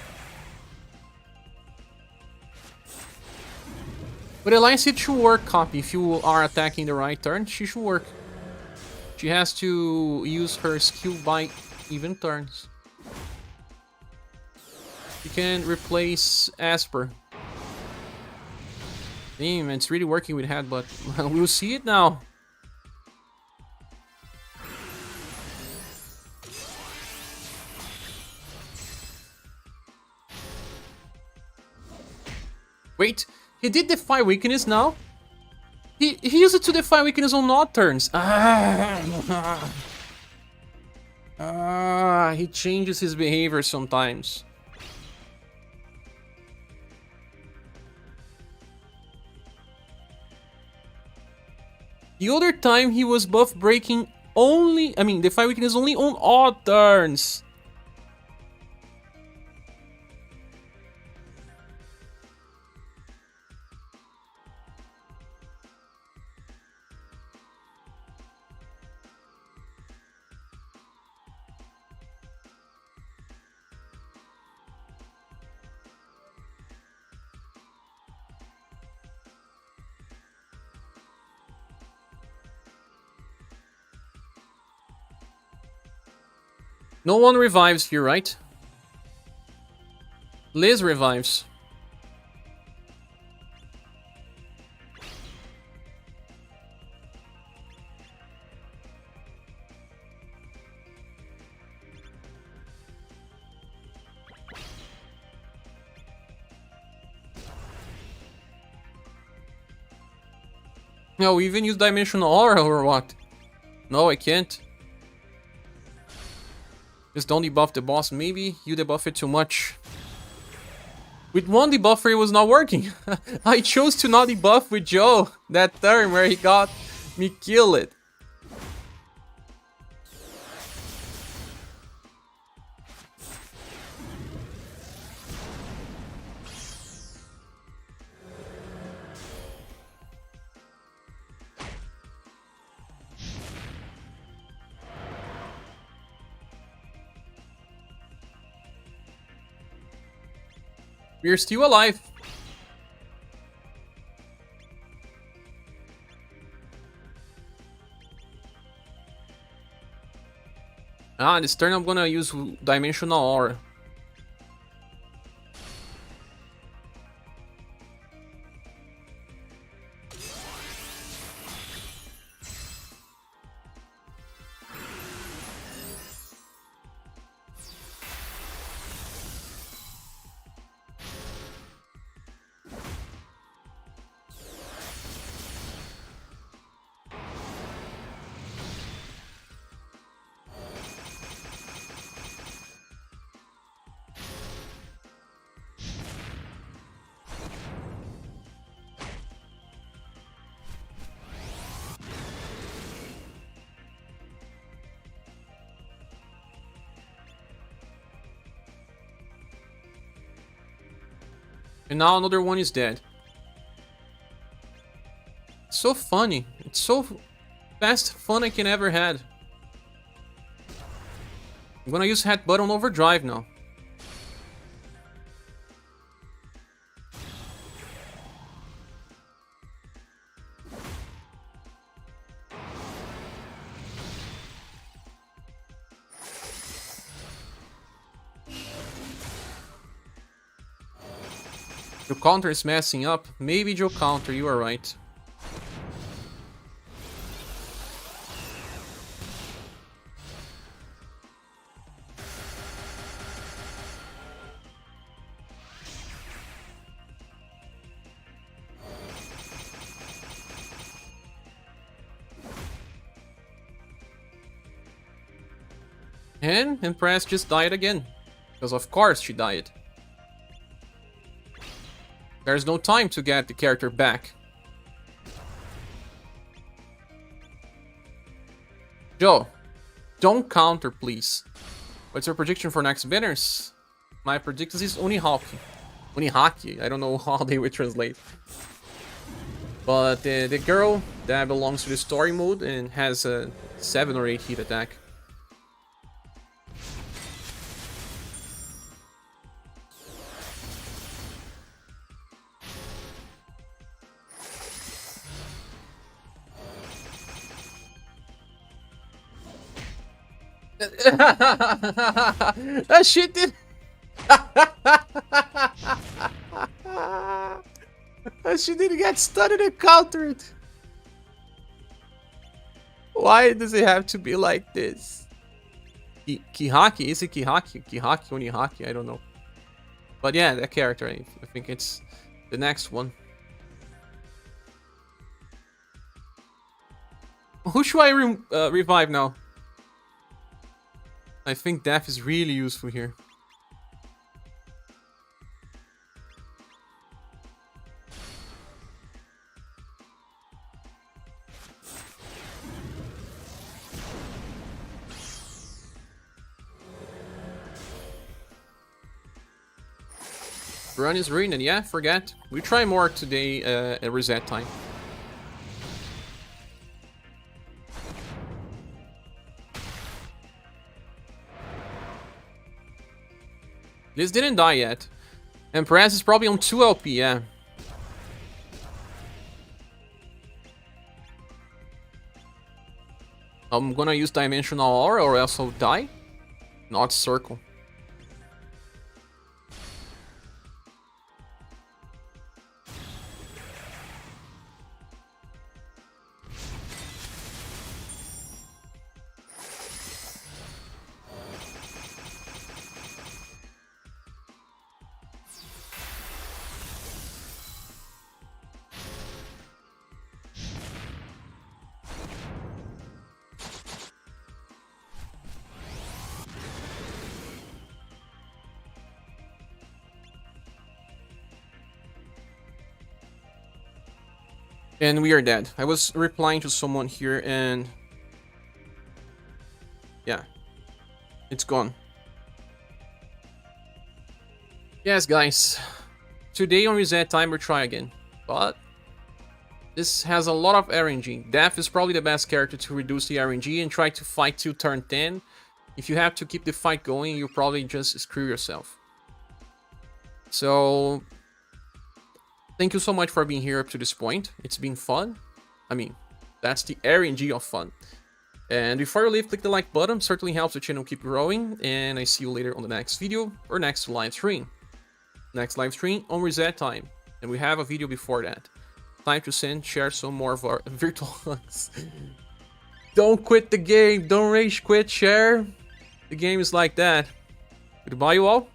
But Alliance, it should work, Copy. If you are attacking the right turn, she should work. She has to use her skill by even turns. You can replace Asper. Damn, it's really working with Headbutt. We'll see it now. Wait, he did defy weakness now? He used it to defy weakness on odd turns. He changes his behavior sometimes. The other time he was buff breaking only, defy weakness only on odd turns. No one revives here, right? Liz revives. No, we even use Dimensional Aura or what? No, I can't. Just don't debuff the boss. Maybe you debuff it too much. With one debuffer, it was not working. I chose to not debuff with Joe that turn where he got me kill it. We're still alive. This turn I'm gonna use Dimensional Aura. And now another one is dead. It's so funny. It's so best fun I can ever had. I'm gonna use Headbutt on Overdrive now. Your counter is messing up. Maybe Joe counter, you are right. And Empress just died again. Because of course she died. There's no time to get the character back. Joe, don't counter, please. What's your prediction for next banners? My prediction is Unihaki. Unihaki, I don't know how they would translate. But the girl that belongs to the story mode and has a 7 or 8 hit attack. That shit did. That shit didn't get stunned and countered. Why does it have to be like this? Kihaki? Is it Kihaki? Kihaki, Unihaki? I don't know. But yeah, that character, I think it's the next one. Who should I revive now? I think death is really useful here. Run is ruined, yeah, forget. We try more today at reset time. This didn't die yet. And Perez is probably on 2 LP, yeah. I'm gonna use Dimensional Aura or else I'll die. Not Circle. And we are dead. I was replying to someone here and... yeah. It's gone. Yes, guys. Today on reset time, we'll try again. But... this has a lot of RNG. Death is probably the best character to reduce the RNG and try to fight till turn 10. If you have to keep the fight going, you probably just screw yourself. So... thank you so much for being here up to this point. It's been fun. I mean, that's the RNG of fun. And before you leave, click the like button. Certainly helps the channel keep growing. And I see you later on the next video or next live stream. Next live stream on reset time. And we have a video before that. Time to share some more of our virtual hugs. Don't quit the game. Don't rage quit, share. The game is like that. Goodbye, you all.